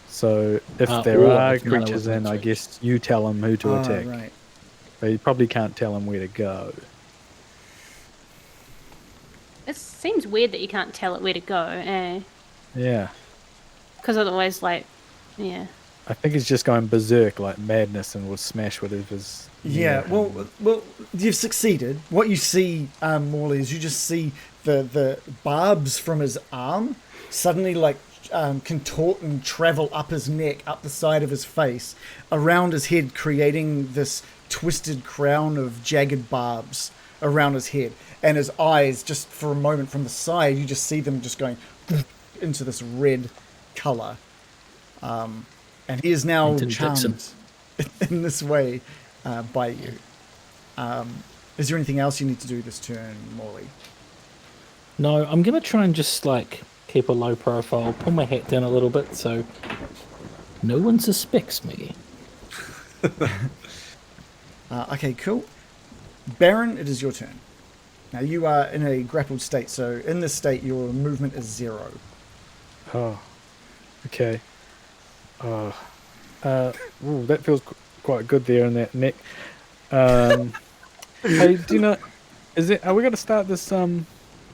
So if there or are if none are creatures within in, its I reach. guess you tell them who to attack. Right. But you probably can't tell them where to go. It seems weird that you can't tell it where to go, eh? Yeah. Because otherwise, like, yeah. I think he's just going berserk like madness and will smash whatever's. Yeah, near him. well, you've succeeded. What you see, Morley, is you just see the barbs from his arm suddenly like contort and travel up his neck, up the side of his face, around his head, creating this twisted crown of jagged barbs around his head. And his eyes, just for a moment from the side, you just see them just going into this red colour. And he is now Anthony Dixon. charmed in this way by you. Is there anything else you need to do this turn, Morley? No, I'm gonna try and just like keep a low profile, pull my hat down a little bit so no one suspects me. Okay, cool. Baron, it is your turn. Now you are in a grappled state, so in this state your movement is 0. Oh. Okay. Ooh, that feels quite good there in that neck. Hey, do you know? Are we going to start this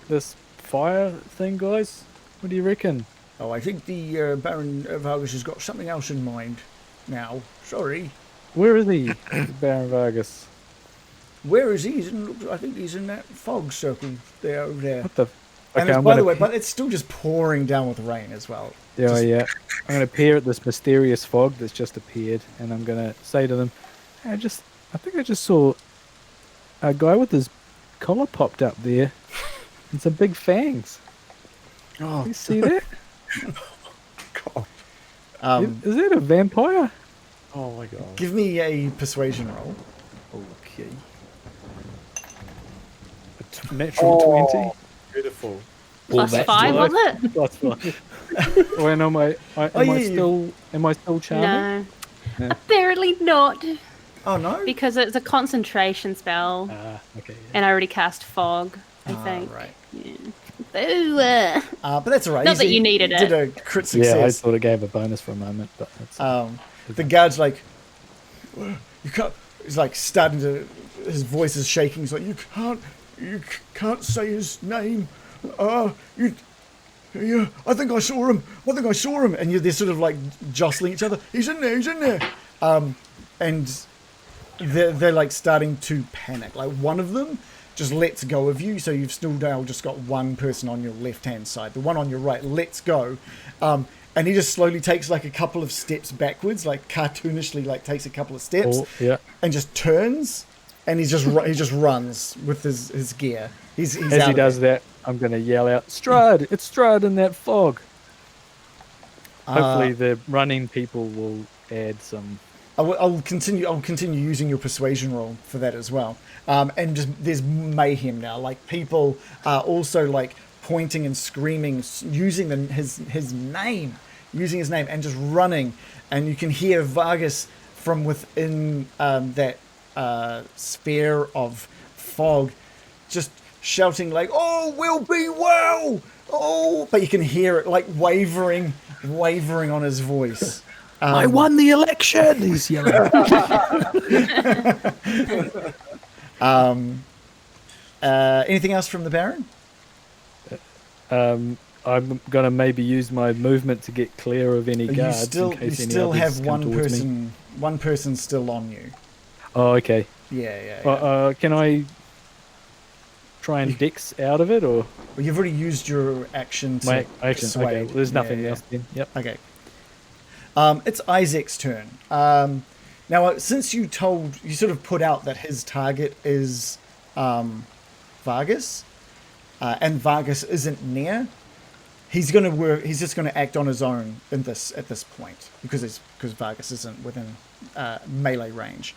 this fire thing, guys? What do you reckon? Oh, I think the Baron Vargas has got something else in mind now. Sorry. Where is he, Baron Vargas? Where is he? I think he's in that fog circle there over there. What the? And it's, by the way, but it's still just pouring down with rain as well. Yeah, yeah. I'm going to peer at this mysterious fog that's just appeared, and I'm going to say to them, I think I just saw a guy with his collar popped up there and some big fangs. Oh, You see that? God. Is that a vampire? Oh my god. Give me a persuasion roll. Okay. Natural 20. Beautiful. Plus that's 5, life. was it? Plus 5. When am I still charming? No. Yeah. Apparently not. Oh no! Because it's a concentration spell. Okay. Yeah. And I already cast fog, I think. Right. Yeah. Boo! But that's all right. Not that you needed did it. a crit Yeah, I success. thought it gave a bonus for a moment, but that's The guard's like, you can't. He's like starting to. His voice is shaking. He's like, you can't say his name. Yeah, I think I saw him. And they're sort of like jostling each other. He's in there. And they're like starting to panic. Like one of them just lets go of you, so you've still now just got one person on your left hand side. The one on your right lets go, and he just slowly takes like a couple of steps backwards, like cartoonishly, like takes a couple of steps, yeah. and just turns, and he just runs with his gear. He's As out he of does there. that, I'm going to yell out, Strahd! It's Strahd in that fog. Hopefully the running people will add some... I'll continue using your persuasion roll for that as well. And just there's mayhem now. Like people are also like pointing and screaming, using his name, and just running. And you can hear Vargas from within that sphere of fog, just shouting like, "Oh, we'll be well!" Oh, but you can hear it like wavering on his voice. I won the election! He's yelling. Anything else from the Baron? I'm going to maybe use my movement to get clear of any guards. You in case any still others have come towards me. one person still on you. Oh, okay. Yeah. Can I try and dex out of it, or Well, you've already used your action to my action? persuade. Okay, well, there's nothing Yeah. else then. Yep. Okay. It's Isaac's turn. Now, since you sort of put out that his target is Vargas, and Vargas isn't near, he's just going to act on his own at this point because Vargas isn't within melee range.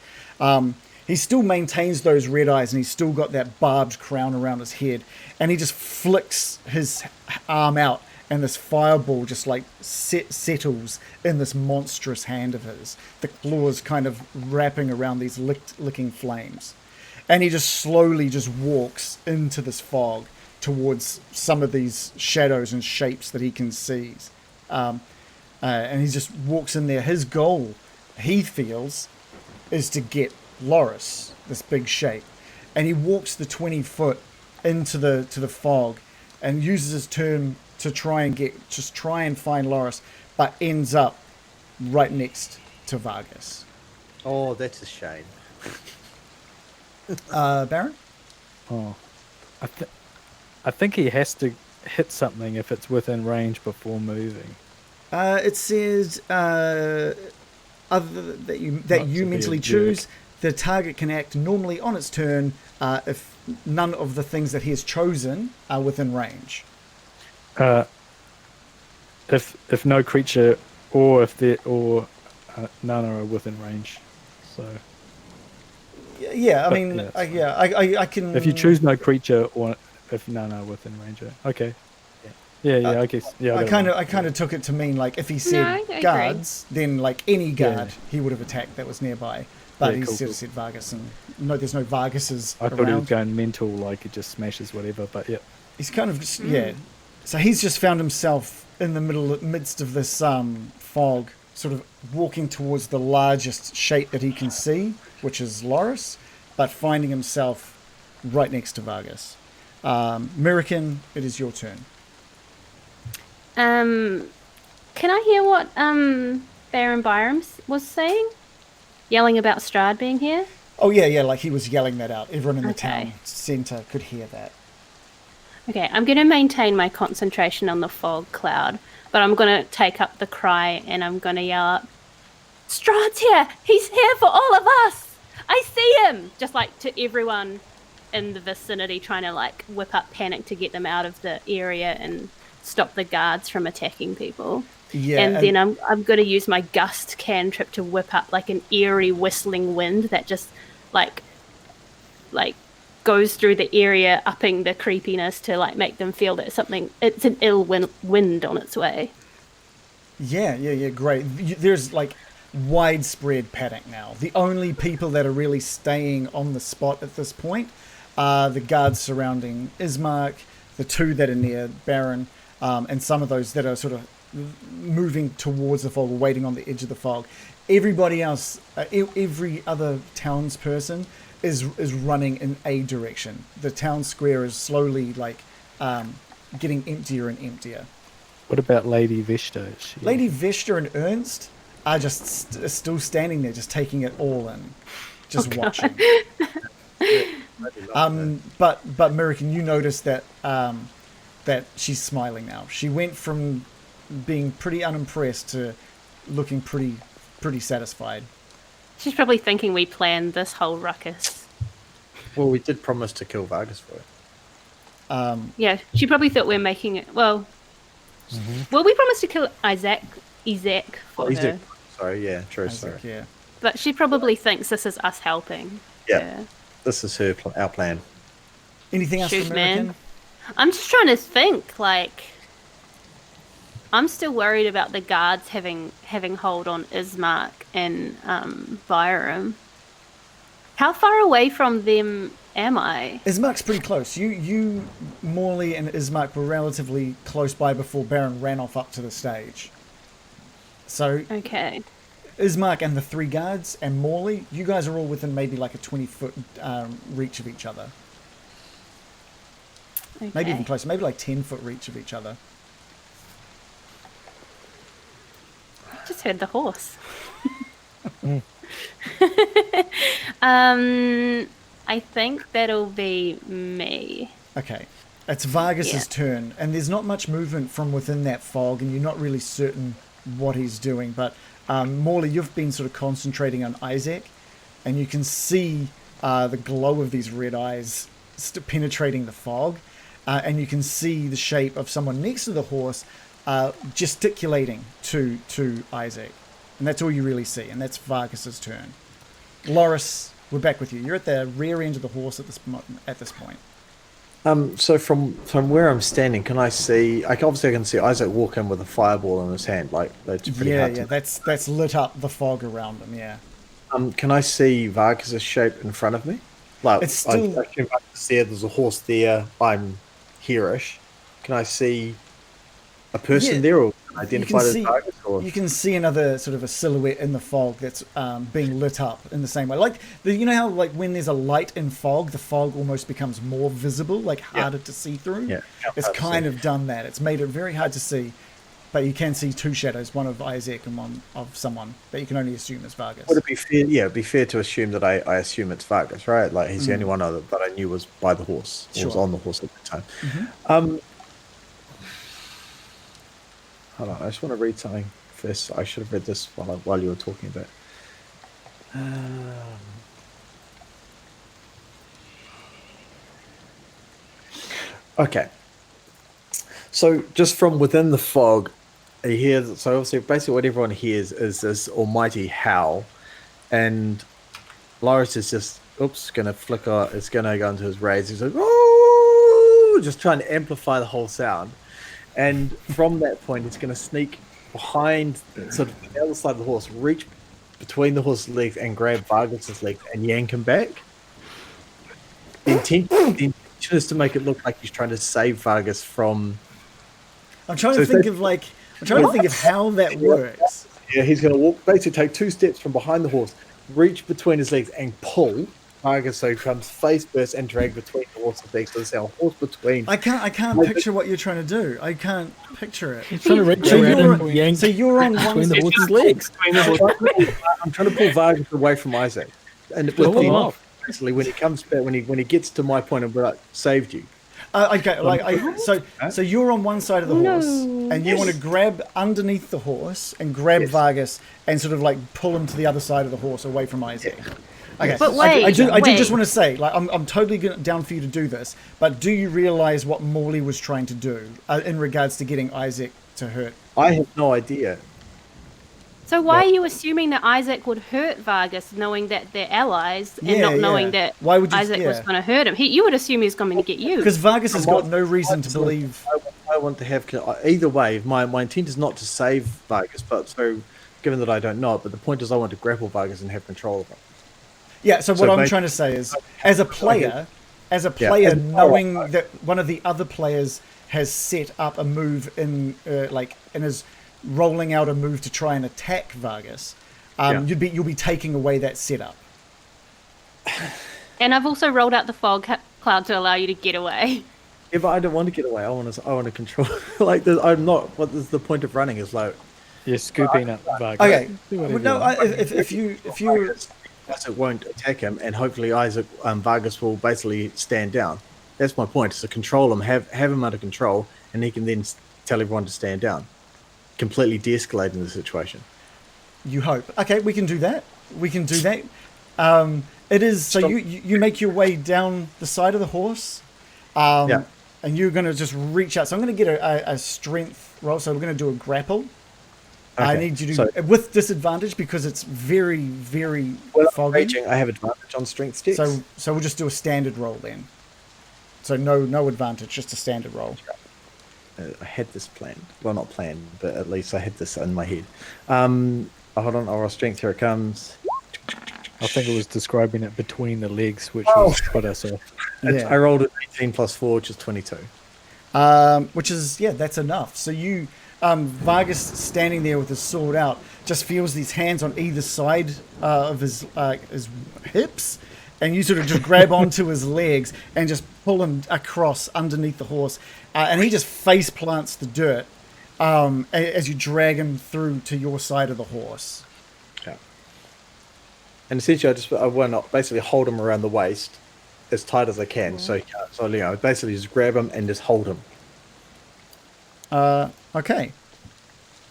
He still maintains those red eyes, and he's still got that barbed crown around his head, and he just flicks his arm out, and this fireball just like settles in this monstrous hand of his. The claws kind of wrapping around these licking flames, and he just slowly just walks into this fog towards some of these shadows and shapes that he can see. And he just walks in there. His goal, he feels, is to get Loris, this big shape. And he walks the 20 foot into the fog and uses his turn to try and find Loris, but ends up right next to Vargas. Oh, that's a shame. Baron? Oh, I think he has to hit something if it's within range before moving. It says other that you mentally choose. The target can act normally on its turn if none of the things that he has chosen are within range. If no creature or none are within range, so. Yeah, I But, mean, yeah, I can. If you choose no creature or if none are within range, okay. Yeah, I guess. Yeah, I kind of took it to mean like if he said I agree. guards, then like any guard Yeah. he would have attacked that was nearby. But Yeah, he cool. said Vargas, and no, there's no Vargases I thought he was around. going mental, like it just smashes whatever. But yeah, He's kind of just, yeah. So he's just found himself in the midst of this fog, sort of walking towards the largest shape that he can see, which is Loris, but finding himself right next to Vargas. Mirakin, it is your turn. Can I hear what Baron Byram was saying? Yelling about Strahd being here? Oh yeah, like he was yelling that out. Everyone in the Okay. town centre could hear that. Okay, I'm going to maintain my concentration on the fog cloud, but I'm going to take up the cry and I'm going to yell out, Strahd's here! He's here for all of us! I see him! Just like to everyone in the vicinity, trying to like whip up panic to get them out of the area and stop the guards from attacking people. Yeah, and then I'm going to use my gust cantrip to whip up like an eerie whistling wind that just like goes through the area, upping the creepiness to like make them feel that it's an ill wind on its way. Yeah, great. There's like widespread panic now. The only people that are really staying on the spot at this point are the guards surrounding Ismark, the two that are near Baron, and some of those that are sort of moving towards the fog or waiting on the edge of the fog. Everybody else, every other townsperson is running in a direction. The town square is slowly getting emptier and emptier. what about Lady Vesta? Lady Vesta and Ernst are just still standing there, just taking it all in, just watching. But Mirakin, you notice that that she's smiling now. She went from being pretty unimpressed to looking pretty satisfied. She's probably thinking we planned this whole ruckus. Well, we did promise to kill Vargas for it. Yeah, she probably thought we're making it. Well, we promised to kill Isaac for her. Sorry, yeah, true, Isaac, sorry. yeah. But she probably thinks this is us helping. Yeah. her. This is our plan. Anything else Shoot, for man. Mirakin? I'm just trying to think, like, I'm still worried about the guards having hold on Ismark and Byram. How far away from them am I? Ismark's pretty close. You, Morley, and Ismark were relatively close by before Baron ran off up to the stage. So Okay. Ismark and the three guards and Morley, you guys are all within maybe like a 20-foot reach of each other. Okay. Maybe even closer. Maybe like 10-foot reach of each other. Just heard the horse. I think that'll be me. Okay. It's Vargas's turn, and there's not much movement from within that fog, and you're not really certain what he's doing, but Morley, you've been sort of concentrating on Isaac, and you can see the glow of these red eyes penetrating the fog, and you can see the shape of someone next to the horse gesticulating to Isaac. And that's all you really see, and that's Vargas's turn. Loris, we're back with you. You're at the rear end of the horse at this point. So from where I'm standing, can I see? Obviously, I can see Isaac walk in with a fireball in his hand. Like that's pretty hard. Yeah, that's lit up the fog around him. Yeah. Can I see Vargas' shape in front of me? Like It's still. I can see there's a horse there. I'm here-ish. Can I see a person there, or identified as Vargas? Or? You can see another sort of a silhouette in the fog that's being lit up in the same way. Like you know how like when there's a light in fog, the fog almost becomes more visible, like harder to see through. Yeah, it's kind of done that. It's made it very hard to see, but you can see two shadows, one of Isaac and one of someone that you can only assume is Vargas. Would it be fair? Yeah, it'd be fair to assume that I assume it's Vargas, right? Like he's the only one that I knew was by the horse, or was on the horse at the time. Mm-hmm. Hold on, I just want to read something first. I should have read this while you were talking about. Okay. So just from within the fog, you hear. So obviously, basically, what everyone hears is this almighty howl, and Loris is just gonna flicker. It's gonna go into his rage. He's like, oh, just trying to amplify the whole sound. And from that point, it's going to sneak behind, sort of the other side of the horse, reach between the horse's legs and grab Vargas's legs and yank him back. The intention is to make it look like he's trying to save Vargas from. I'm trying to think of how that works. Yeah, he's going to basically take 2 steps from behind the horse, reach between his legs, and pull Vargas so he comes face first and drag between the horse's legs. So there's a horse between. I can't picture what you're trying to do. I can't picture it. He's trying to reach around and yank so you're on between the horse's legs. I'm trying to pull Vargas away from Isaac, and basically when he comes back, when he gets to my point of like saved you. Okay, so you're on one side of the horse, and you want to grab underneath the horse and grab Vargas and sort of like pull him to the other side of the horse away from Isaac. Okay, but wait, I do just want to say, like, I'm totally down for you to do this, but do you realize what Morley was trying to do in regards to getting Isaac to hurt? I have no idea. So why are you assuming that Isaac would hurt Vargas, knowing that they're allies, and not knowing that Isaac was going to hurt him? You would assume he's coming to get you. Because Vargas has got no reason to believe. I want to have either way. My intent is not to save Vargas, but so given that I don't know it, but the point is I want to grapple Vargas and have control of him. Yeah, so what I'm trying to say is, as a player, knowing that one of the other players has set up a move and is rolling out a move to try and attack Vargas, you'll be taking away that setup. And I've also rolled out the fog cloud to allow you to get away. Yeah, but I don't want to get away. I want to control. I'm not. What is the point of running? Is like you're scooping up Vargas. Okay, if you Isaac won't attack him, and hopefully Vargas will basically stand down. That's my point, is to control him, have him under control, and he can then tell everyone to stand down. Completely de-escalating the situation. You hope. Okay, we can do that. It is, so you make your way down the side of the horse, and you're going to just reach out. So I'm going to get a strength roll, so we're going to do a grapple. Okay. I need you to with disadvantage because it's very, very foggy. I have advantage on strength checks. So we'll just do a standard roll then. So no advantage, just a standard roll. I had this planned. Well, not planned, but at least I had this in my head. Hold on, I'll roll strength. Here it comes. I think it was describing it between the legs, which was what I saw. I rolled an 18 plus 4, which is 22. Which is, that's enough. So you... Vargas standing there with his sword out just feels these hands on either side of his hips, and you sort of just grab onto his legs and just pull him across underneath the horse, and he just face plants the dirt as you drag him through to your side of the horse. Yeah. And essentially, I want to basically hold him around the waist as tight as I can, so basically just grab him and just hold him. Okay.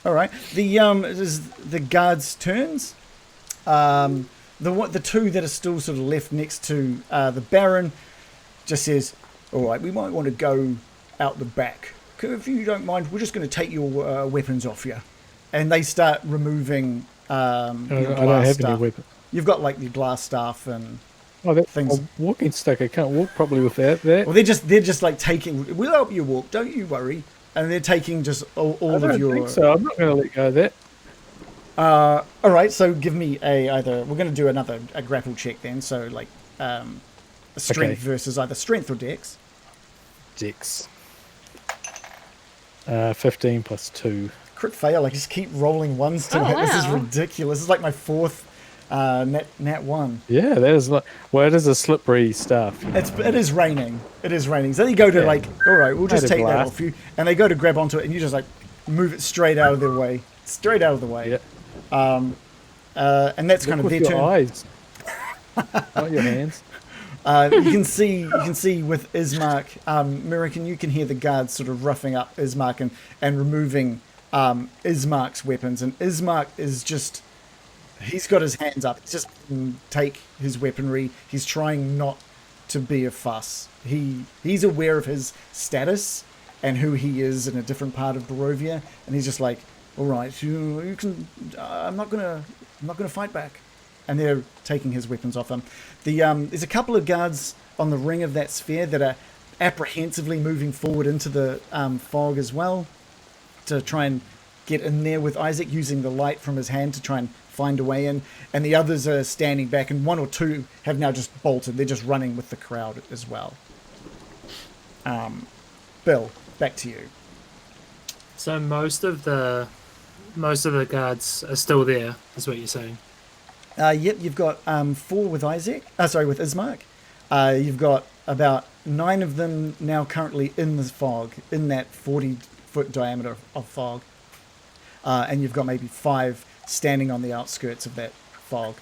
All right. The it is the guards' turns. The two that are still sort of left next to the Baron just says, "All right, we might want to go out the back. If you don't mind, we're just going to take your weapons off you." And they start removing. I don't have any weapon. You've got like your glass staff and things. A walking stick. I can't walk properly without that. Well, they're just like taking. We'll help you walk. Don't you worry. And they're taking just all of your. Think so I'm not going to let go of that. All right. So give me either. We're going to do a grapple check then. So like a strength versus either strength or dex. Dex. 15 plus 2. Crit fail. I just keep rolling ones to it. Wow. This is ridiculous. This is like my fourth nat one. Yeah, that is like. Well, it is a slippery stuff. It is raining. It is raining. So you go to like, all right, we'll just Made of take that glass. off you, and they go to grab onto it, and you just like move it straight out of their way, straight out of the way. Yeah. And that's kind of Look their with your turn. eyes, not your hands. You can see with Ismark, American, you can hear the guards sort of roughing up Ismark and removing Ismark's weapons, and Ismark is just. He's got his hands up. He's just take his weaponry. He's trying not to be a fuss. He's aware of his status and who he is in a different part of Barovia, and he's just like, all right, you can. I'm not gonna fight back. And they're taking his weapons off him. There's a couple of guards on the ring of that sphere that are apprehensively moving forward into the fog as well to try and get in there with Isaac, using the light from his hand to try and find a way in, and the others are standing back, and one or two have now just bolted. They're just running with the crowd as well. Bill, back to you. So most of the guards are still there, is what you're saying. Yep, you've got 4 with Isaac. With Ismark. You've got about 9 of them now currently in the fog, in that 40-foot diameter of fog. And you've got maybe 5 standing on the outskirts of that fog,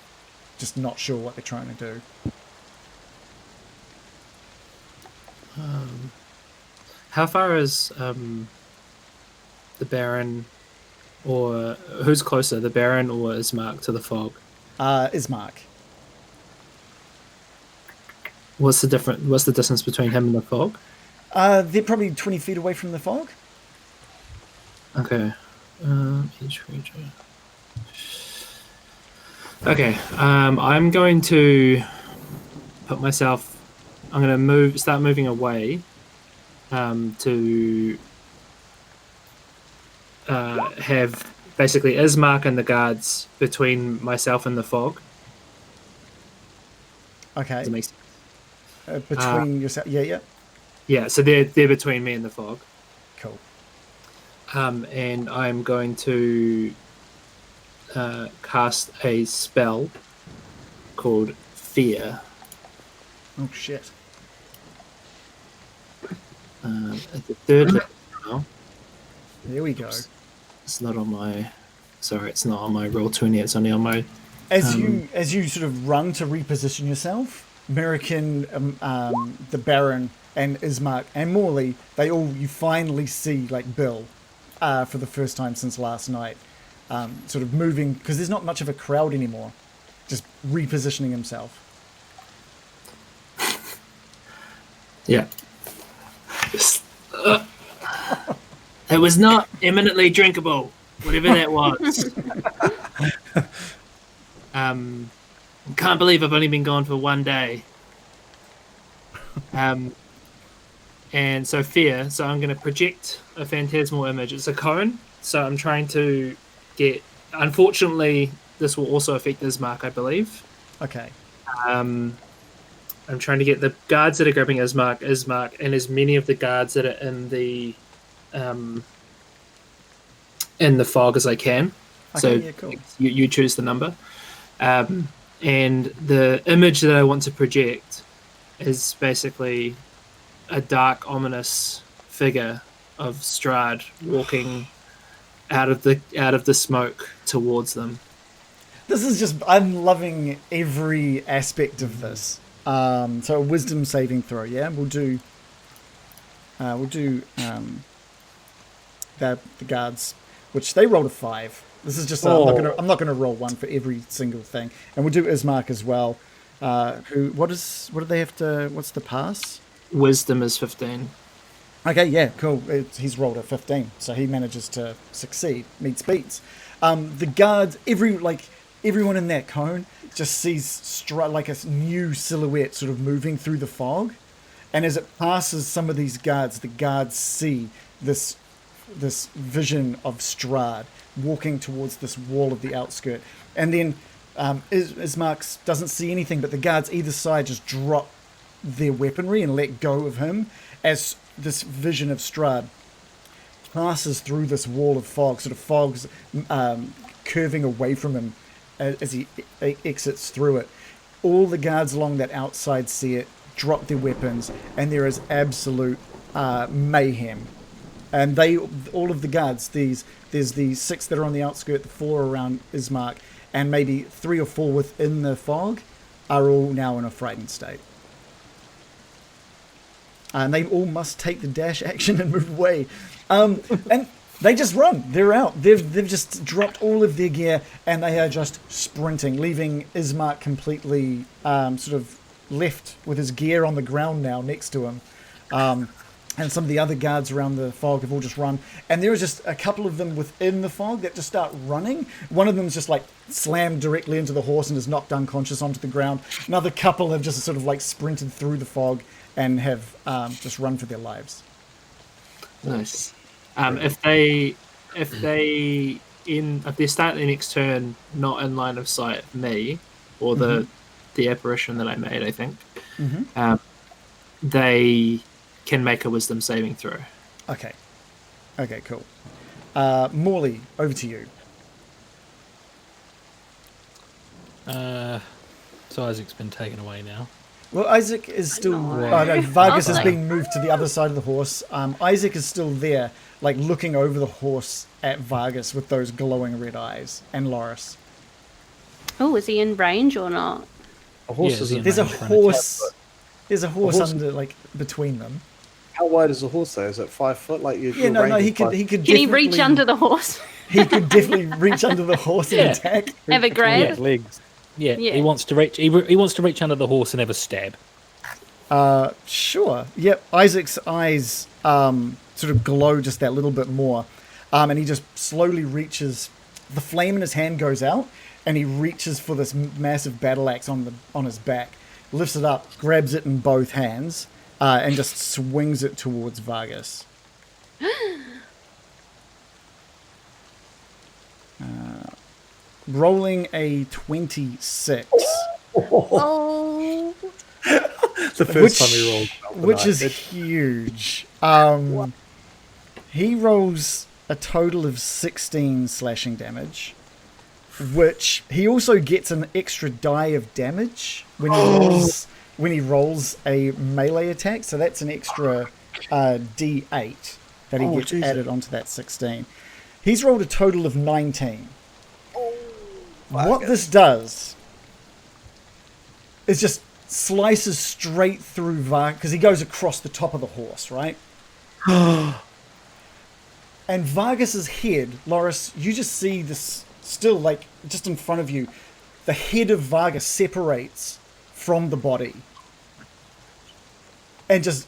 just not sure what they're trying to do. How far is the Baron, or who's closer, the Baron or Ismark to the fog? Ismark. What's the distance between him and the fog? They're probably 20 feet away from the fog. Okay. Each region. Okay. I'm going to put myself. I'm going to start moving away. To have basically Ismark and the guards between myself and the fog. Okay. Does it make sense? Between yourself. Yeah. Yeah. So they're between me and the fog. Cool. And I'm going to cast a spell called Fear. Oh shit. At the third level now. There we go. It's not on my. Sorry, it's not on my Roll20. It's only on my. As you sort of run to reposition yourself, American, the Baron, and Ismark and Morley, you finally see like Bill, for the first time since last night, sort of moving because there's not much of a crowd anymore, just repositioning himself. Yeah. It was not imminently drinkable, whatever that was. Can't believe I've only been gone for 1 day. And so Fear. So I'm going to project a phantasmal image. It's a cone. So I'm trying to get. Unfortunately, this will also affect Ismark, I believe. Okay. I'm trying to get the guards that are grabbing Ismark, and as many of the guards that are in the fog as I can. Okay, So yeah, cool. you choose the number. And the image that I want to project is basically a dark, ominous figure of Strahd walking out of the smoke towards them. This is just, I'm loving every aspect of this. So a wisdom saving throw, yeah? We'll do the guards. which they rolled a 5. This is just I'm not gonna roll one for every single thing, and we'll do Ismark as well. What do they have to? What's the pass? Wisdom is 15. Okay, yeah, cool. He's rolled a 15, so he manages to succeed. Meets beats. The guards, everyone in that cone just sees Strahd like a new silhouette sort of moving through the fog, and as it passes some of these guards, the guards see this vision of Strahd walking towards this wall of the outskirt, and then Ismark doesn't see anything, but the guards either side just drop their weaponry and let go of him as this vision of Strahd passes through this wall of fog, sort of fog's curving away from him as he exits through it. All the guards along that outside see it, drop their weapons, and there is absolute mayhem. And all of the guards, there's the 6 that are on the outskirt, the 4 around Ismark, and maybe 3 or 4 within the fog, are all now in a frightened state. And they all must take the dash action and move away. And they just run. They're out. They've just dropped all of their gear, and they are just sprinting, leaving Ismark completely sort of left with his gear on the ground now next to him. And some of the other guards around the fog have all just run. And there is just a couple of them within the fog that just start running. One of them's just like slammed directly into the horse and is knocked unconscious onto the ground. Another couple have just sort of like sprinted through the fog and have just run for their lives. Nice. If they start the next turn not in line of sight of me or the apparition that I made, I think, they can make a wisdom saving throw. Okay, cool. Morley, over to you. So Isaac's been taken away now. Well, Isaac is still... Vargas has been moved to the other side of the horse. Isaac is still there, like looking over the horse at Vargas with those glowing red eyes. And Loris. Oh, is he in range or not? There's a horse under, like, between them. How wide is the horse though? Is it 5 foot? Like you? Yeah, no. He could. Can he reach under the horse? He could definitely reach under the horse and attack. Have a grab. Legs. Yeah, he wants to reach. He wants to reach under the horse and have a stab. Sure. Yep. Isaac's eyes sort of glow just that little bit more, and he just slowly reaches. The flame in his hand goes out, and he reaches for this massive battle axe on his back, lifts it up, grabs it in both hands, and just swings it towards Vargas. Rolling a 26. Oh. The first time he rolled. Which is huge. He rolls a total of 16 slashing damage, which he also gets an extra die of damage when he rolls a melee attack. So that's an extra D8 that he gets added onto that 16. He's rolled a total of 19. What this does is just slices straight through Vargas, because he goes across the top of the horse, right? And Vargas's head, Loris, you just see this still, like, just in front of you. The head of Vargas separates from the body and just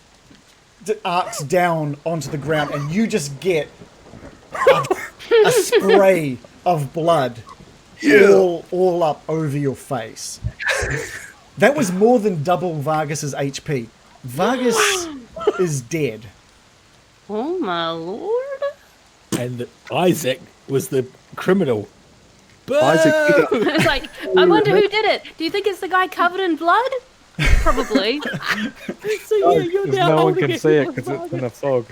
arcs down onto the ground, and you just get a spray of blood all up over your face. That was more than double Vargas's HP. Vargas is dead. Oh my lord! And Isaac was the criminal. Isaac, It's like, I wonder who did it. Do you think it's the guy covered in blood? Probably. So you're Because now no one holding can it see it with because it's Vargas. in a fog.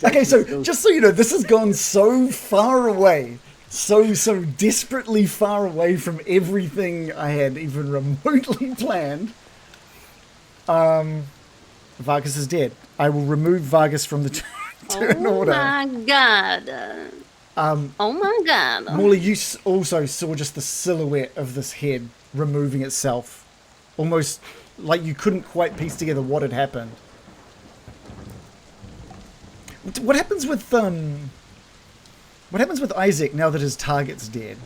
Okay, so just so you know, this has gone so far away, so desperately far away from everything I had even remotely planned. Vargas is dead. I will remove Vargas from the turn order. My god. Oh my god. Morley, you also saw just the silhouette of this head removing itself. Almost like you couldn't quite piece together what had happened. What happens with What happens with Isaac now that his target's dead?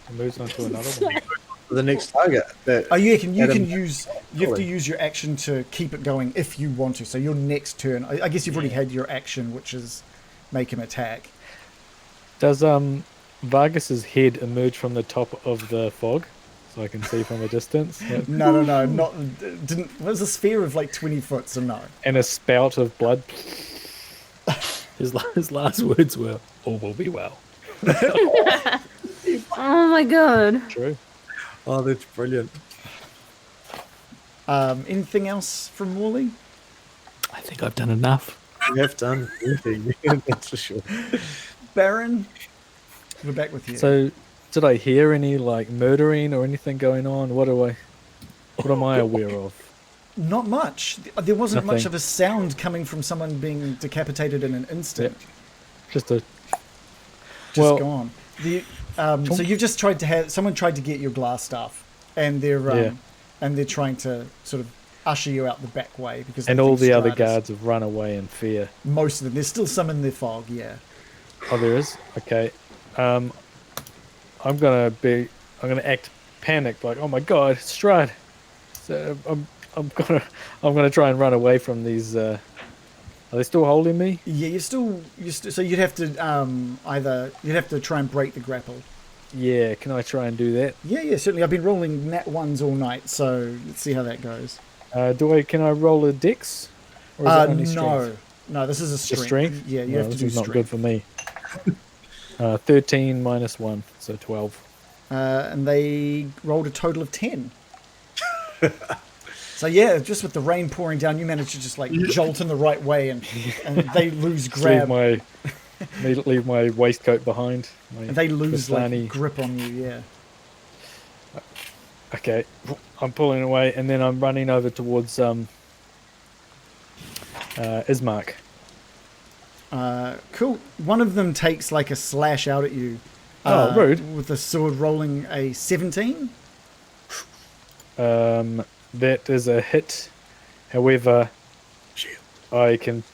It moves on to another one. For the next target. Oh, you can Adam- use. You have to use your action to keep it going if you want to. So your next turn, I guess you've already had your action, which is make him attack. Does Vargas's head emerge from the top of the fog, so I can see from a distance? No, not. Didn't. It was a sphere of like 20 foot, so no. And a spout of blood. His last words were, "All will be well." Oh my god. True. Oh, that's brilliant. Anything else from Morley? I think I've done enough. You have done everything, that's for sure. Baron, we're back with you. So, did I hear any like murdering or anything going on? What am I aware of? Not much. There wasn't much Nothing. of a sound coming from someone being decapitated in an instant. Just a Just gone. So you've just tried to have someone tried to get your glass staff, and they're trying to sort of usher you out the back way because they and all think the other Strahd is- guards have run away in fear. Most of them. There's still some in the fog. Yeah. Oh, there is. Okay. I'm gonna act panicked, like, oh my god, Strahd. So I'm gonna try and run away from these. Are they still holding me? Yeah. You're still. So you'd have to try and break the grapple. Yeah. Can I try and do that? Yeah. Certainly. I've been rolling nat ones all night, so let's see how that goes. Can I roll a dex? Or is it only strength? No. This is a strength. Just strength? Yeah. You No, have to this do is not good strength. for me. 13 minus 1, so 12. And they rolled a total of 10. So yeah, just with the rain pouring down, you managed to just like jolt in the right way, and they lose Just grab. leave my waistcoat behind. And they lose Vistani. like grip on you. Yeah. Okay, I'm pulling away, and then I'm running over towards Ismark. Cool. One of them takes like a slash out at you. Oh, rude. With the sword rolling a 17. That is a hit. However, I can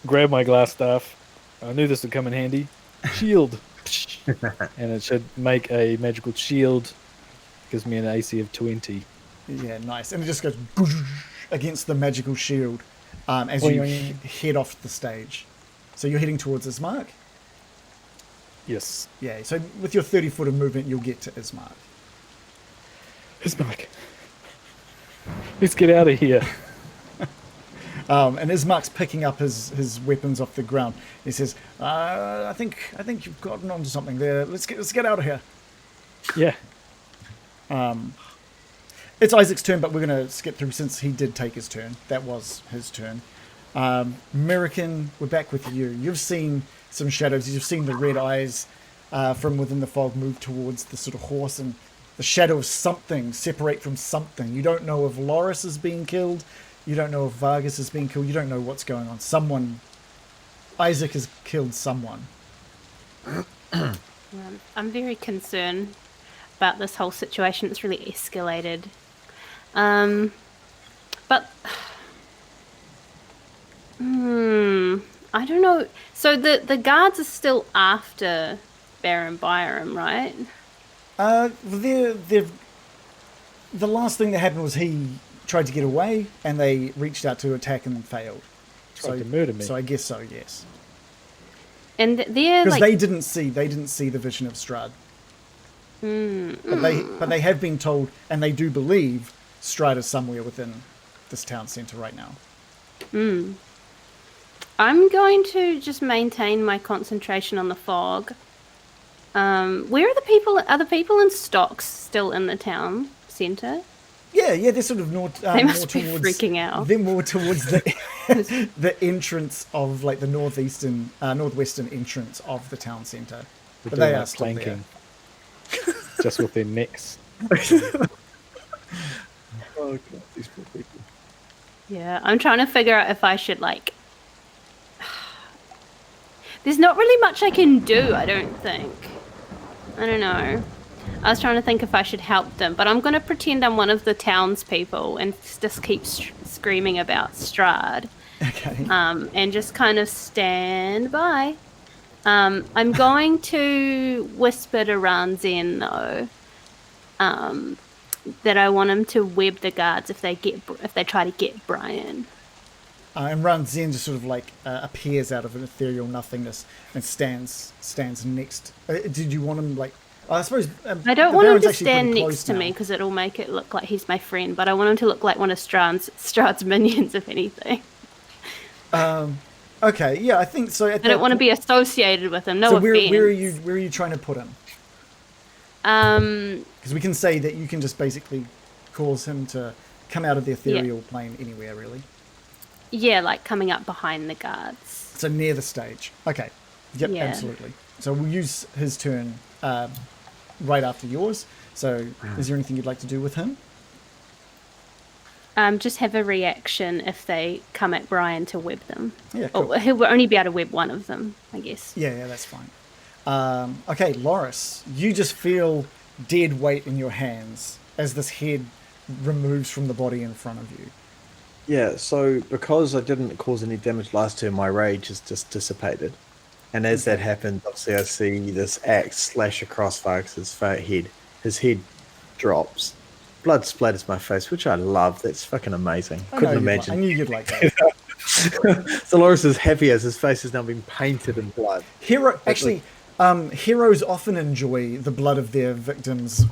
grab my glass staff. I knew this would come in handy. Shield. And it should make a magical shield. Gives me an AC of 20. Yeah, nice. And it just goes against the magical shield as Boing, you boing. head off the stage. So you're heading towards Ismark? Yes. Yeah, so with your 30 foot of movement, you'll get to Ismark. Ismark. Let's get out of here. And Ismark's picking up his weapons off the ground. He says, I think you've gotten onto something there. Let's get out of here. Yeah. It's Isaac's turn, but we're going to skip through since he did take his turn. That was his turn. American, we're back with you. You've seen some shadows. You've seen the red eyes from within the fog move towards the sort of horse, and the shadow of something separate from something. You don't know if Loris is being killed. You don't know if Vargas is being killed. You don't know what's going on. Isaac has killed someone. I'm very concerned about this whole situation. It's really escalated. But I don't know. So the guards are still after Baron Byram, right? The last thing that happened was he tried to get away, and they reached out to attack and failed. Tried to murder me. So I guess so, yes. And they're Because like they didn't see the vision of Strahd. But they have been told, and they do believe Strahd is somewhere within this town centre right now. I'm going to just maintain my concentration on the fog. Where are the people? Are the people in stocks still in the town centre? Yeah, they're sort of They must more be towards, freaking out. They're more towards the the entrance of like the northwestern entrance of the town centre. We're But doing they are like still there. planking. Just with their necks. Oh god, these poor people. Yeah, I'm trying to figure out if I should like. There's not really much I can do, I don't think. I don't know. I was trying to think if I should help them, but I'm going to pretend I'm one of the townspeople and just keep screaming about Strahd. Okay. And just kind of stand by. I'm going to whisper to Ranzen though, that I want him to web the guards if they try to get Brian. And Ranzen just sort of like appears out of an ethereal nothingness and stands next. Did you want him like? I suppose I don't want him to stand next to me because it'll make it look like he's my friend. But I want him to look like one of Strahd's minions, if anything. Okay, yeah, I think so. I don't want to be associated with him. No offense. Where are you trying to put him? Because we can say that you can just basically cause him to come out of the ethereal plane anywhere, really. Yeah, like coming up behind the guards. So near the stage. Okay. Yep, Yeah. absolutely. So we'll use his turn right after yours. So is there anything you'd like to do with him? Just have a reaction if they come at Brian to web them. Yeah, cool. Oh, he'll only be able to web one of them, I guess. Yeah, that's fine. Okay, Loris, you just feel dead weight in your hands as this head removes from the body in front of you. Yeah, so because I didn't cause any damage last turn, my rage has just dissipated. And as that happens, obviously I see this axe slash across Vargas' head. His head drops. Blood splatters my face, which I love. That's fucking amazing. Couldn't imagine. I knew you'd like that. So Loris is happy as his face has now been painted in blood. Heroes often enjoy the blood of their victims.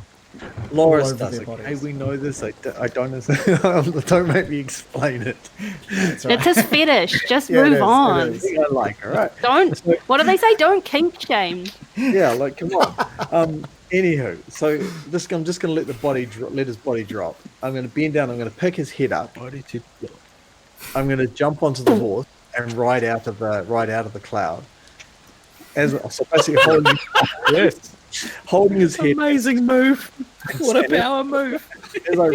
Loris over does their it. bodies. Hey, we know this. I don't. Don't make me explain it. That's all It's right. his fetish. Just Yeah, it move is, it on. is. I like, all right. Don't. What do they say? Don't kink shame. Yeah, like come on. Anywho, so I'm just gonna let let his body drop. I'm gonna bend down. I'm gonna pick his head up. I'm gonna jump onto the horse and ride out of the cloud. So basically holding his head. Amazing move. What a power move. As I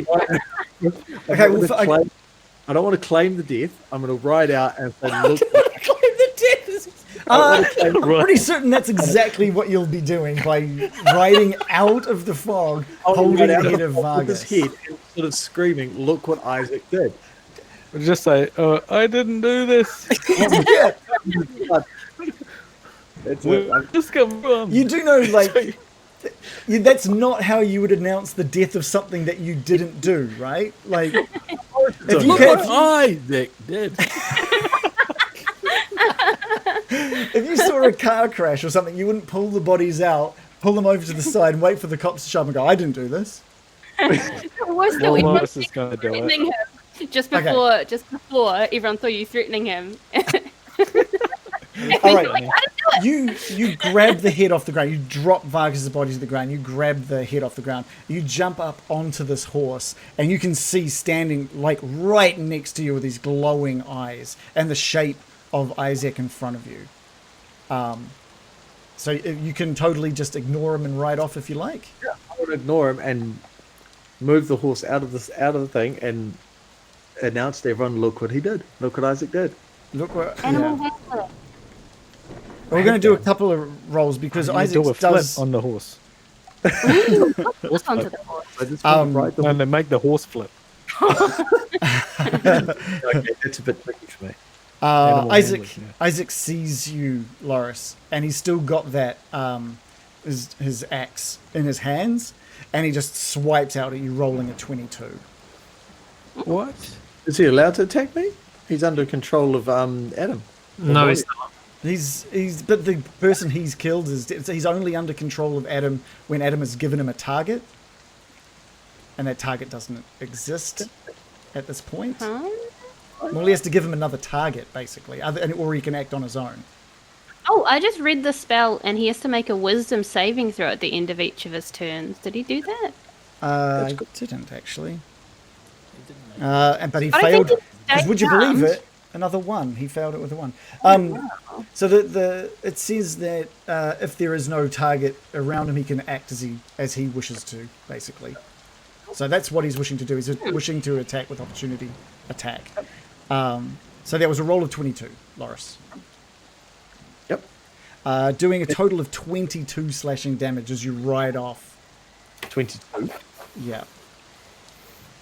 ride, I don't want to claim the death. I'm going to ride out and say, look. I'm pretty certain that's exactly what you'll be doing by riding out of the fog, holding the head of with Vargas. his head and sort of screaming, look what Isaac did. Just say, I didn't do this. Yeah. That's Where it. did this come from? You do know, like, that's not how you would announce the death of something that you didn't do, right? Like, if you Look had, what Isaac did. if you saw a car crash or something, you wouldn't pull the bodies out, pull them over to the side, and wait for the cops to show up and go, "I didn't do this." Worse than Well, we Loris is going to do threatening it. him just before everyone saw you threatening him. All right, you grab the head off the ground. You drop Vargas' body to the ground. You grab the head off the ground. You jump up onto this horse, and you can see standing like right next to you with these glowing eyes and the shape of Isaac in front of you. So you can totally just ignore him and ride off if you like. Yeah, I would ignore him and move the horse out of the thing and announce to everyone, look what he did. Look what Isaac did. Look what. Animal Yeah. handler. We're going to do a couple of rolls because You Isaac do a flip does. on the horse. What's onto the horse? I just want to ride the And they make the horse flip. Okay, that's a bit tricky for me. Animal Isaac handling, yeah. Isaac sees you, Loris, and he's still got that his axe in his hands, and he just swipes out at you, rolling a 22. What? Is he allowed to attack me? He's under control of Adam. No, he's not. But the person he's killed he's only under control of Adam when Adam has given him a target, and that target doesn't exist at this point. Huh? Well, he has to give him another target, basically, or he can act on his own. Oh, I just read the spell, and he has to make a wisdom saving throw at the end of each of his turns. Did he do that? I didn't actually. But he I don't failed. think it's Because would you believe unarmed. it? Another one. He failed it with a one. Wow. So it says that if there is no target around him, he can act as he wishes to, basically. So that's what he's wishing to do. He's wishing to attack with opportunity attack. So there was a roll of 22, Loris. Yep. Doing a total of 22 slashing damage as you ride off. 22. Yeah.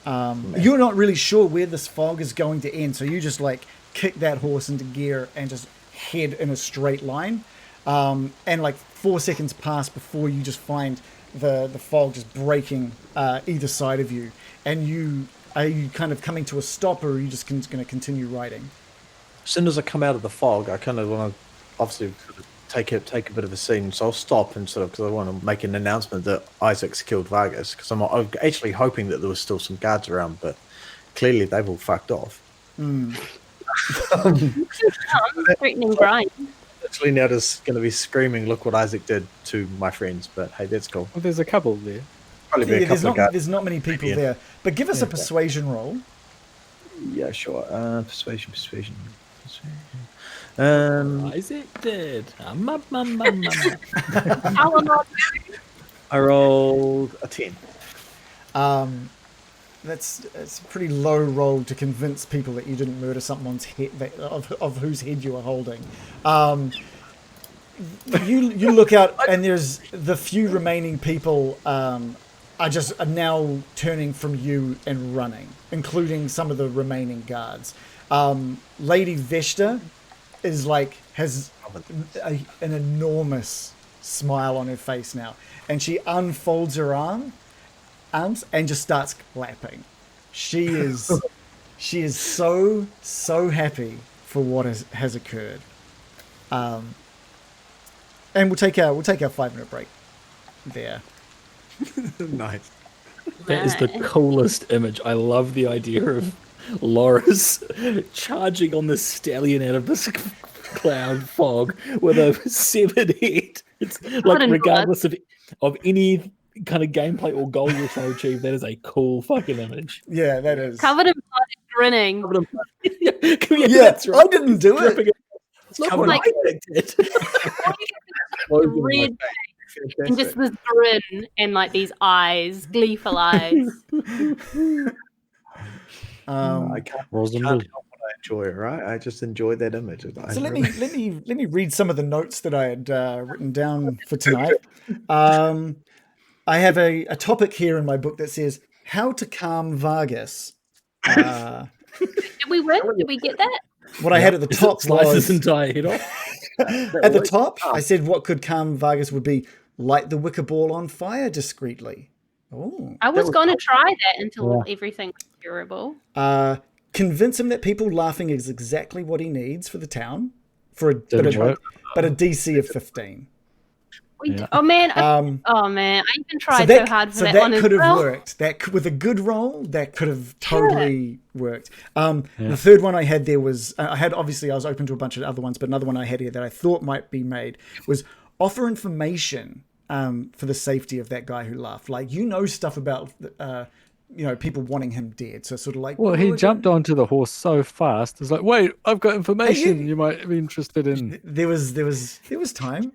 You're not really sure where this fog is going to end, so you just like kick that horse into gear and just head in a straight line. and like 4 seconds pass before you just find the fog just breaking either side of you. And are you kind of coming to a stop, or are you just going to continue riding? As soon as I come out of the fog, I kind of want to obviously sort of take a bit of a scene. So I'll stop and sort of, because I want to make an announcement that Isaac's killed Vargas, because I'm actually hoping that there was still some guards around, but clearly they've all fucked off. Threatening Brian. Actually, now just going to be screaming, "Look what Isaac did to my friends!" But hey, that's cool. Well, there's a couple there. Probably be a couple of guards. There's not many people there, but give us a persuasion roll. Yeah, sure. Persuasion. Isaac did. I rolled a 10. It's a pretty low roll to convince people that you didn't murder someone's head, of whose head you were holding. You look out, and there's the few remaining people are now turning from you and running, including some of the remaining guards. Lady Vesta is has an enormous smile on her face now, and she unfolds her arms and just starts clapping. She is so happy for what has occurred. And we'll take our 5-minute break there. Nice. That is the coolest image. I love the idea of Loris charging on this stallion out of this cloud fog with a severed head. It's like, regardless of any kind of gameplay or goal you're trying to achieve, that is a cool fucking image. Yeah, that is. Covered in blood and grinning. That's right. I didn't do it. It's not what I did. Red and just this grin and like these eyes, gleeful eyes. I can't help what I enjoy, right? I just enjoy that image. So let me read some of the notes that I had written down for tonight. I have a topic here in my book that says how to calm Vargas. Did we win? Did we get that? What I had at the top slice was his entire head off. At the top, I said what could calm Vargas would be light the wicker ball on fire discreetly. Oh, I was going to try that until everything was curable. Convince him that people laughing is exactly what he needs for the town, but a DC of 15. Oh man! I even tried so hard for that one as well. So that could have worked. With a good roll, that could have totally worked. The third one I had there was I was open to a bunch of other ones, but another one I had here that I thought might be made was offer information for the safety of that guy who laughed. Like stuff about people wanting him dead. So sort of like he jumped onto the horse so fast. It's like, wait, I've got information you might be interested in. There was time.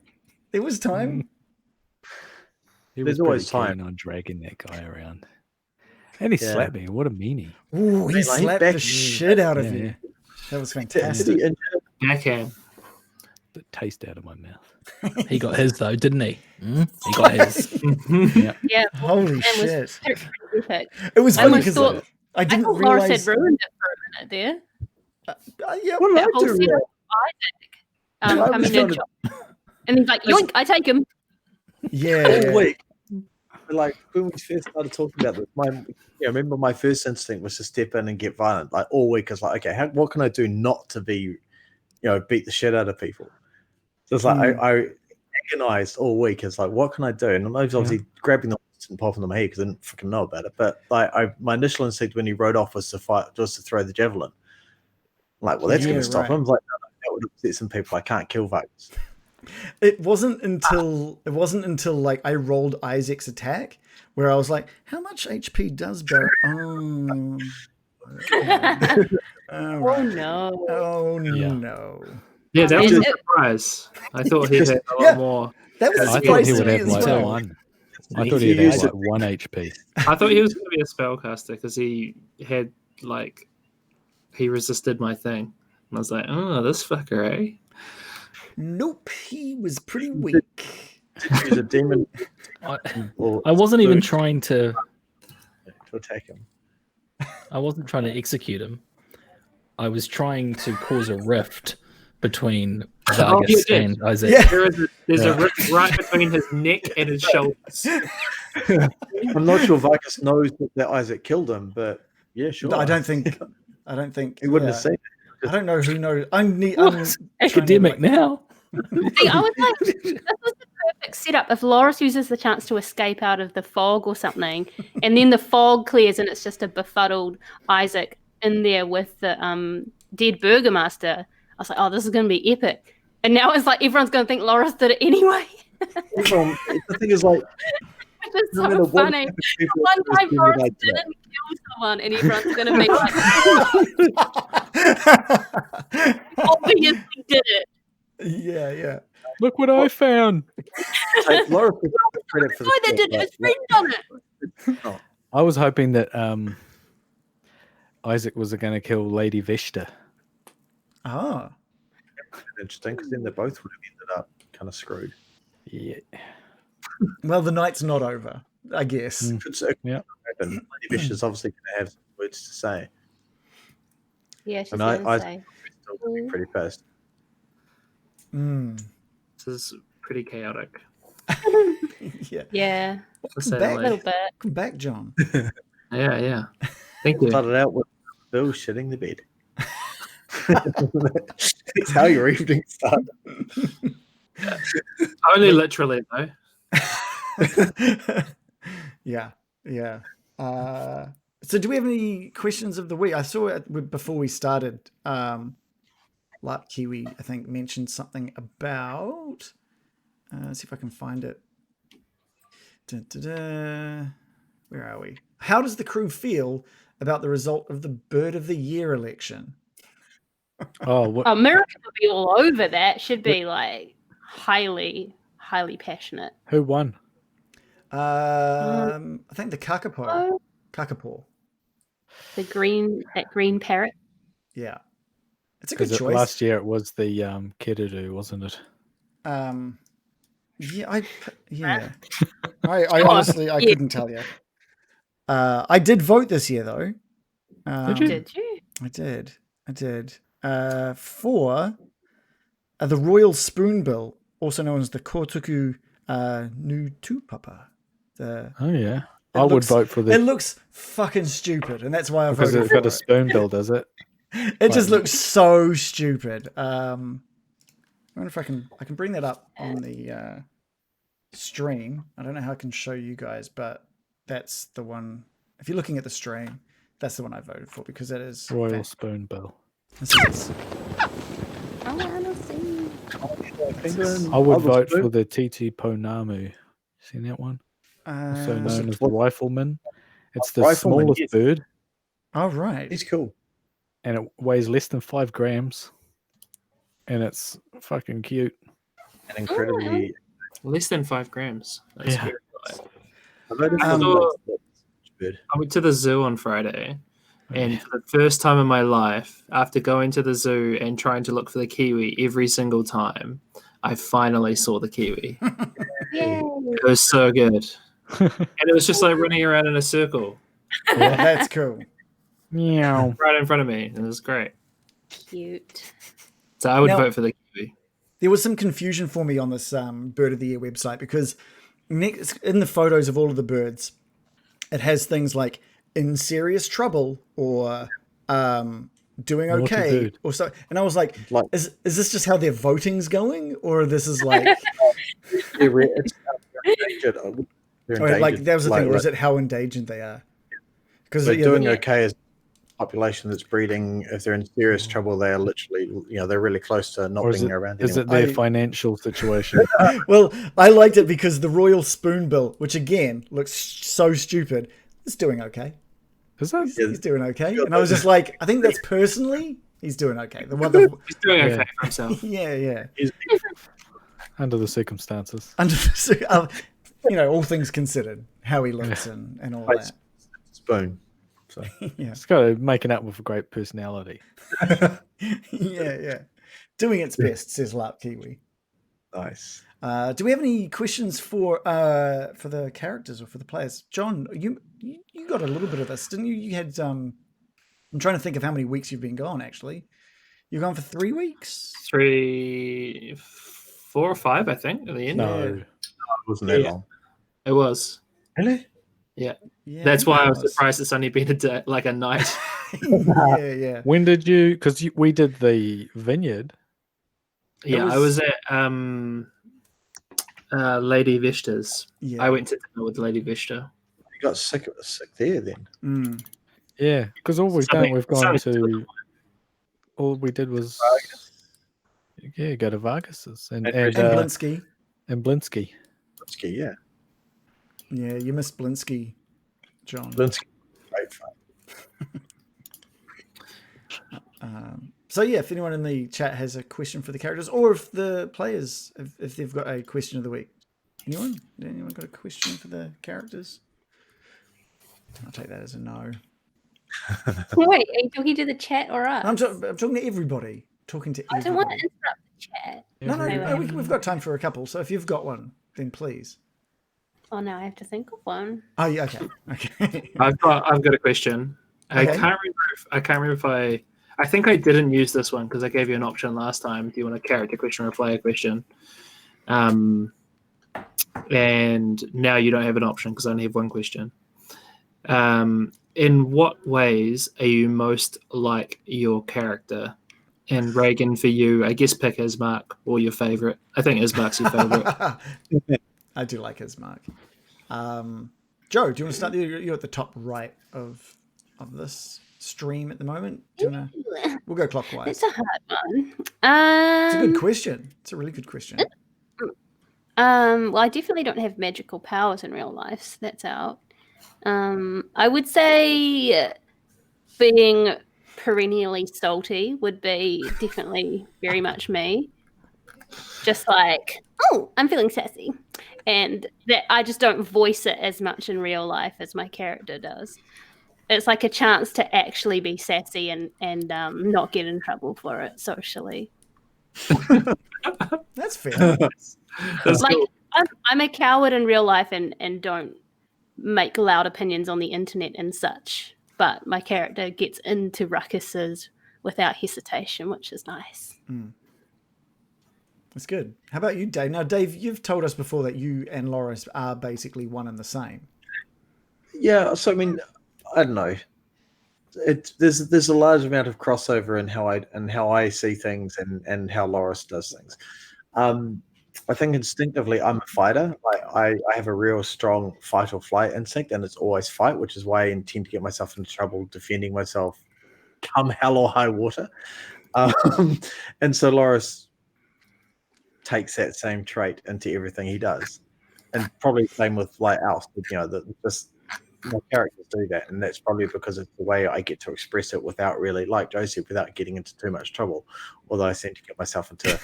There was time. There's always time on dragging that guy around. And he slapped me. What a meanie. Ooh, he slapped the shit out of you. That was fantastic. Backhand. The taste out of my mouth. He got his though, didn't he? He got his. Yeah. Holy shit. It was funny because I didn't realize. Loris had ruined it for a minute there. What did I do? Isaac coming in. And he's like, yoink, I take him. Yeah. All week. Like, when we first started talking about this, remember my first instinct was to step in and get violent. Like, all week, I was like, okay, what can I do not to be, beat the shit out of people? So it's like, I agonized all week. It's like, what can I do? And I was obviously grabbing them and popping them here because I didn't freaking know about it. But my initial instinct when he rode off was to throw the javelin. I'm like, well, that's going to stop him. I was like, no, that would upset some people. I can't kill Vargas. It wasn't until like I rolled Isaac's attack where I was like, how much HP does Barrett? Oh no. Oh no. Yeah, that was a surprise. I thought he had a lot more. That was a surprise to me as well. I thought he had 1 HP. I thought he was going to be a spellcaster because he had he resisted my thing. And I was like, oh, this fucker, eh? Nope, he was pretty weak. He's a demon. I wasn't even trying to attack him. I wasn't trying to execute him. I was trying to cause a rift between you Vargas did. and Isaac. Yeah. There's a rip right between his neck and his shoulders. I'm not sure Vargas knows that Isaac killed him, but yeah, sure. I don't think he wouldn't have yeah. seen it. I don't know who knows. I'm What? Academic now. See, I was like, this was the perfect setup. If Loris uses the chance to escape out of the fog or something, and then the fog clears and it's just a befuddled Isaac in there with the dead burgomaster, I was like, oh, this is going to be epic. And now it's like everyone's going to think Loris did it anyway. The thing is, like, It's no so matter what funny. happens, people One always time do Loris like that. didn't kill someone, and everyone's going to be like, obviously did it. Yeah. Look what I found. Like, Laura gets credit for Why they the did it? His friend done it. I was hoping that Isaac was going to kill Lady Vesta. Ah. Interesting, because then they both would have ended up kind of screwed. Yeah. Well, the night's not over, I guess. Yeah. Lady Vish's obviously going to have some words to say. Yeah, she's And going to I say. still be pretty pissed. Mm. This is pretty chaotic. Yeah. Yeah, to say the Back- a least. little bit. Welcome back, John. Yeah. Thank you. Started out with Bill shitting the bed. That's how your evening started. Only literally though. Yeah. So do we have any questions of the week? I saw it before we started. Lap Kiwi, I think, mentioned something about. Let's see if I can find it. Where are we? How does the crew feel about the result of the Bird of the Year election? Oh, what? America would be all over that. Should be like highly passionate. Who won? I think the Kakapo. That green parrot. Yeah. It's a good Because choice. last year it was the Kiridu, wasn't it? I honestly couldn't tell you. I did vote this year though. Did you? Did you? I did. For the Royal Spoonbill, also known as the Kotuku Nu Tupapa. Oh yeah. It I would looks- vote for It the looks fucking stupid, and that's why I because voted it's for got a it. spoon bill, does it? It just looks so stupid. I wonder if I can bring that up on the stream. I don't know how I can show you guys, but that's the one. If you're looking at the stream, that's the one I voted for because it is Royal Spoon Bill. This is- I want to see. I would vote for the Titi Ponamu. Seen that one? Also known as the Rifleman. It's the Rifleman, smallest yes. bird, all right. He's cool. and it weighs less than 5 grams, and it's fucking cute. And incredibly. Less than 5 grams. That's Yeah. very nice. I voted for Um, the bird. I went to the zoo on Friday, and for the first time in my life, after going to the zoo and trying to look for the kiwi every single time, I finally saw the kiwi. Yay. It was so good. And it was just like running around in a circle That's cool. Meow. right in front of me. It was great. Cute. So I would Now- vote for the kiwi. There was some confusion for me on this Bird of the Year website because in the photos of all of the birds, it has things like in serious trouble or doing Naughty okay bird. or so. And I was like, Like- is this just how their voting's going, or this is like, They're endangered. They're or like endangered. that was the thing, or Like, is it how endangered they are? Because they're doing Yeah. okay as a population that's breeding. If they're in serious trouble, they are literally, they're really close to not Or is being it, around is anymore. it their I- financial situation? well, I liked it because the Royal Spoonbill, which again looks so stupid, is doing okay. Is that? He's doing okay, and I was just like, I think that's personally, he's doing okay. The one, the, He's doing Yeah. okay for himself. yeah. Under the circumstances. Under, all things considered, how he looks and all that. Spoon. So Yeah, It's got to making up with a great personality. yeah. Doing its best, says Larp Kiwi. nice. Do we have any questions for the characters or for the players? John, you got a little bit of this, didn't you? You had I'm trying to think of how many weeks you've been gone. Actually, You're gone for 3 weeks? 3, 4 or 5, I think, at the end. No, it wasn't that long. It was. Really? Yeah, That's why I was it surprised it's only been a day, like a night. yeah. When did you? Because we did the vineyard. I was at Lady Vista's. Yeah. I went to dinner with Lady Vista. You got sick there then. Yeah, because all we've Something- done, we've gone something to. All we did was. Go to Vargas's and And Blinsky. Blinsky. Blinsky, yeah. Yeah, you missed Blinsky, John. Blinsky, great fun. So yeah, if anyone in the chat has a question for the characters, or if the players, if they've got a question of the week, anyone got a question for the characters? I'll take that as a no. Wait, are you talking to the chat or us? I'm talking to everybody. Talking to I everybody. don't want to interrupt the chat. No, we've got time for a couple. So if you've got one, then please. Oh, now I have to think of one. Oh yeah, okay. I've got a question. Okay. I can't remember if I think I didn't use this one because I gave you an option last time. Do you want a character question or a player question? And now you don't have an option because I only have one question. In what ways are you most like your character? And Reagan, for you, I guess pick Ismark or your favorite. I think Ismark's your favorite. I do like Ismark. Joe, do you want to start? You're at the top right of this stream at the moment. Do you want to? We'll go clockwise. It's a hard one. It's a good question. It's a really good question. Well, I definitely don't have magical powers in real life, so that's out. I would say being perennially salty would be definitely very much me. Just like, oh, I'm feeling sassy. And that I just don't voice it as much in real life as my character does. It's like a chance to actually be sassy and not get in trouble for it socially. That's fair. That's Like, cool. I'm a coward in real life and don't make loud opinions on the internet and such. But my character gets into ruckuses without hesitation, which is nice. That's good. How about you, Dave? Now, Dave, you've told us before that you and Loris are basically one and the same. Yeah, so I mean, I don't know. There's a large amount of crossover in how I see things and how Loris does things. I think instinctively I'm a fighter. I have a real strong fight or flight instinct, and it's always fight, which is why I intend to get myself into trouble defending myself, come hell or high water. And so Loris takes that same trait into everything he does, and probably same with like Alf. Just my characters do that, and that's probably because it's the way I get to express it without really, like Joseph, without getting into too much trouble. Although I seem to get myself into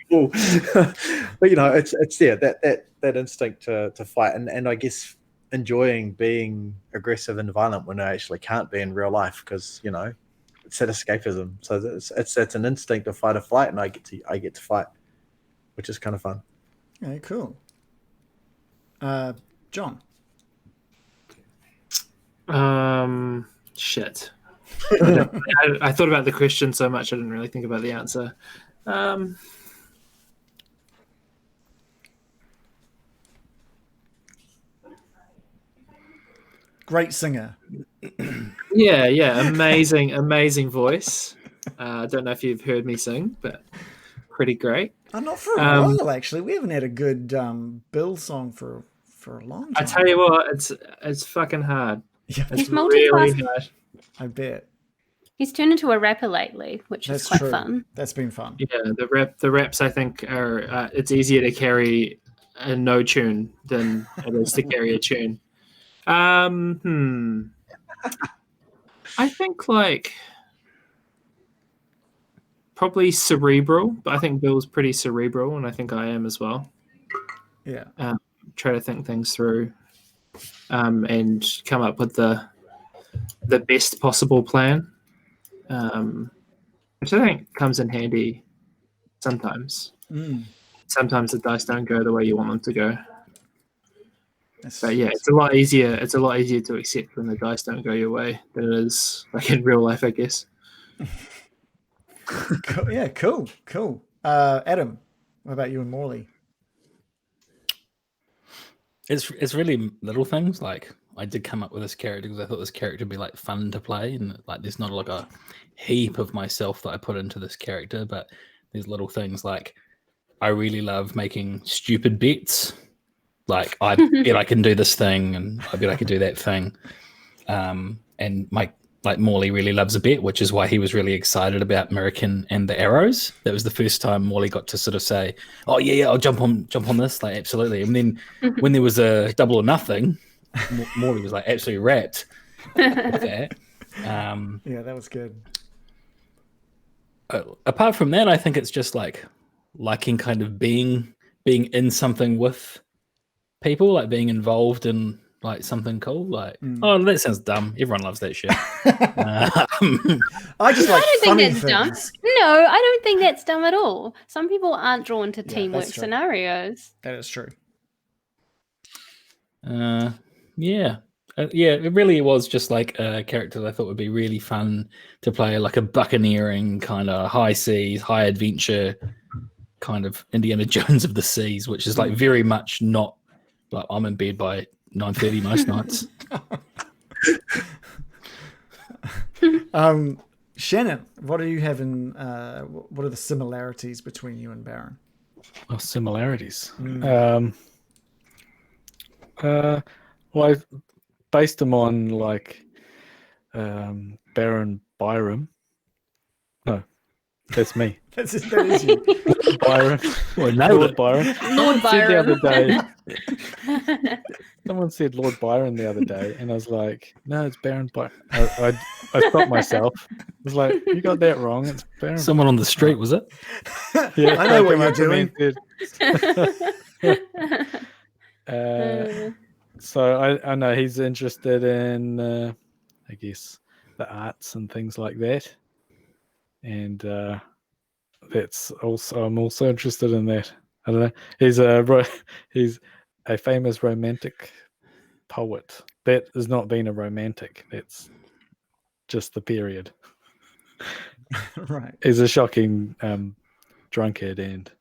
but it's there that instinct to fight, and I guess enjoying being aggressive and violent when I actually can't be in real life, because it's that escapism. So it's an instinct of fight or flight, and I get to fight, which is kind of fun. Okay, cool. John. Shit. I thought about the question so much I didn't really think about the answer. Great singer. Yeah, amazing voice. I don't know if you've heard me sing, but pretty great. Not for a while, actually. We haven't had a good Bill song for a long time. I tell you what, it's fucking hard. Yeah, It's He's really multitasking. hard. I bet. He's turned into a rapper lately, which is quite fun. That's been fun. Yeah, the raps I think are it's easier to carry a no tune than it is to carry a tune. I think like probably cerebral, but I think Bill's pretty cerebral, and I think I am as well. Yeah. Try to think things through, and come up with the best possible plan, which I think comes in handy sometimes. Sometimes the dice don't go the way you want them to go. But yeah, it's a lot easier. It's a lot easier to accept when the dice don't go your way than it is like in real life, I guess. Cool. Yeah, cool. Adam, what about you and Morley? It's really little things. Like I did come up with this character because I thought this character would be like fun to play, and like there's not like a heap of myself that I put into this character, but there's little things like I really love making stupid bets. Like I bet I can do this thing, and I bet I could do that thing. And Morley really loves a bet, which is why he was really excited about American and the arrows. That was the first time Morley got to sort of say, "Oh yeah, I'll jump on this." Like absolutely. And then when there was a double or nothing, Morley was like absolutely wrapped with that. Yeah, that was good. Apart from that, I think it's just like liking kind of being in something with people, like being involved in like something cool. Like, oh, that sounds dumb. Everyone loves that shit. I just like I don't funny think that's dumb. things. No, I don't think that's dumb at all. Some people aren't drawn to teamwork that's true. scenarios. That is true. Yeah. It really was just like a character that I thought would be really fun to play, like a buccaneering kind of high seas, high adventure kind of Indiana Jones of the seas, which is like very much not like I'm in bed by 9:30 most nights. Shannon, what do you have in? What are the similarities between you and Baron? Oh, similarities. Well, I've based them on like Baron Byram. No, that's me. That is you. Byron. Well, Lord Byron. Lord Byron. Said the other day. Someone said Lord Byron the other day, and I was like, "No, it's Baron Byron." I stopped myself. I was like, "You got that wrong. It's Baron." Someone on the street, was it? Yeah, I know what you're doing. So I know he's interested in, I guess, the arts and things like that, and that's also I'm also interested in that. I don't know. He's a famous romantic poet. That has not been a romantic. That's just the period. Right. He's a shocking drunkard and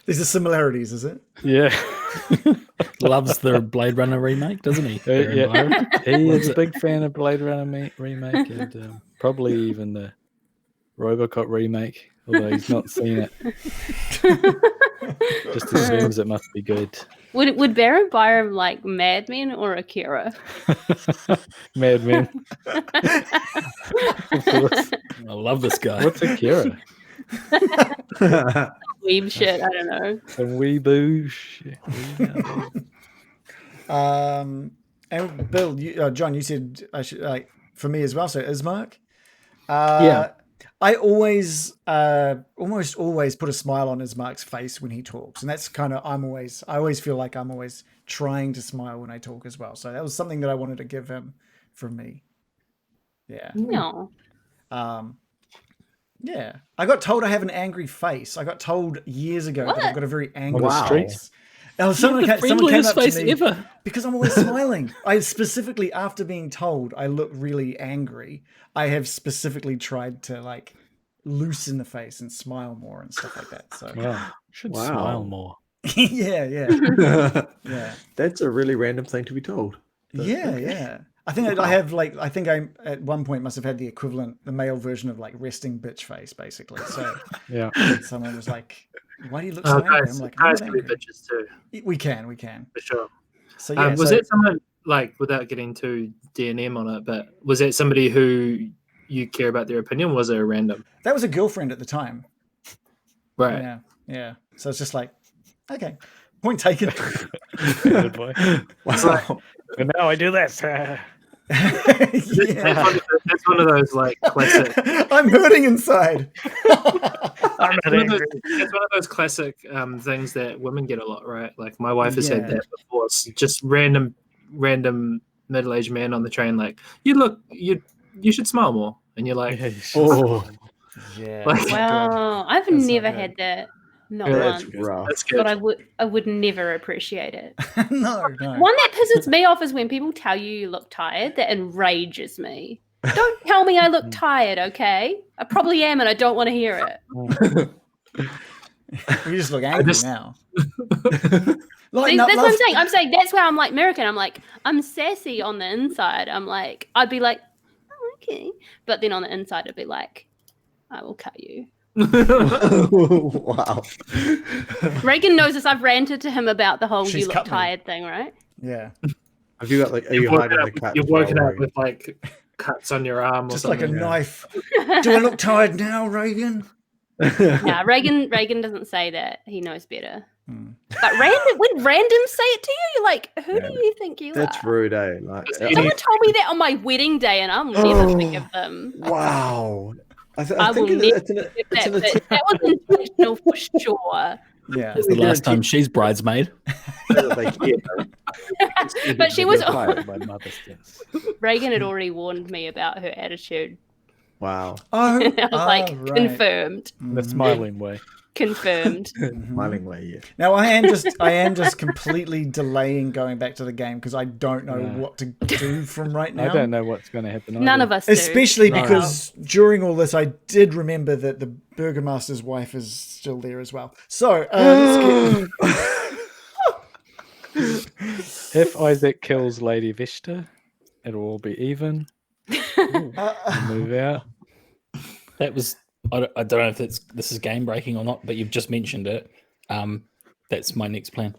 These are similarities, is it? yeah. Loves the Blade Runner remake, doesn't he? Yeah. He is a big fan of Blade Runner remake and probably even the RoboCop remake, although he's not seen it. Just assumes it must be good. Would Baron Byron like Mad Men or Akira? Mad Men. I love this guy. What's Akira? Weeb shit, I don't know. Some weeboo shit. And Bill, John, you said I should like for me as well. So Ismark. Yeah. I always, almost always put a smile on Ismark's face when he talks. And that's kind of, I always feel like I'm always trying to smile when I talk as well. So that was something that I wanted to give him from me. Yeah. No. Yeah. I got told I have an angry face. I got told years ago that I've got a very angry face. Someone came up to me ever. because I'm always smiling. I specifically, after being told I look really angry, I have specifically tried to like loosen the face and smile more and stuff like that. So Should smile more. yeah. That's a really random thing to be told. But, Yeah. I think I have like I at one point must have had the equivalent, the male version of like resting bitch face, basically. So yeah, someone was like, "Why do you look so angry?" I'm like, guys can be bitches too. We can for sure. So yeah, was it someone like without getting too D&M on it? But was it somebody who you care about their opinion? Or was it a random? That was a girlfriend at the time. Right. Yeah. So it's just like, okay, point taken. Good boy. Wow. And now I do this. That's one of those like classic. I'm hurting inside. It's one of those classic things that women get a lot, right? Like my wife has had that before. It's just random middle-aged man on the train, like you should smile more, and you're like, Wow, I've never had that. Not once. That's good. But I would never appreciate it. No. One that pisses me off is when people tell you look tired. That enrages me. Don't tell me I look tired, okay? I probably am, and I don't want to hear it. You just look angry now. Like, See, no, that's love- what I'm saying. I'm saying that's where I'm like American. I'm like, I'm sassy on the inside. I'm like, I'd be like, oh, okay. But then on the inside, I'd be like, I will cut you. Wow. Reagan knows this. I've ranted to him about the whole She's you look cut me. tired thing, right? Yeah. Have you got like? Are you hiding the cut? You're woken up with like cuts on your arm or Just like something. a knife. Do I look tired now, Reagan? Yeah, Reagan doesn't say that. He knows better. But when random say it to you, you're like, who do you think you That's are? rude, eh? Like, Someone told me that on my wedding day, and I'll never think of them. wow. I will think never it's an forget that, but that was intentional for sure. Yeah. It's the last time she's bridesmaid. But she was. My mother's death. Reagan had already warned me about her attitude. Wow. Oh, I was like, right. confirmed. In a smiling way. Confirmed. Smiling way, yeah. Now I am just completely delaying going back to the game because I don't know what to do from right now. I don't know what's going to happen. None either. of us do. Especially No. because during all this, I did remember that the Burgomaster's wife is still there as well. So, let's get... If Isaac kills Lady Vista, it'll all be even. Move out. That was. I don't know if this is game breaking or not, but you've just mentioned it. That's my next plan.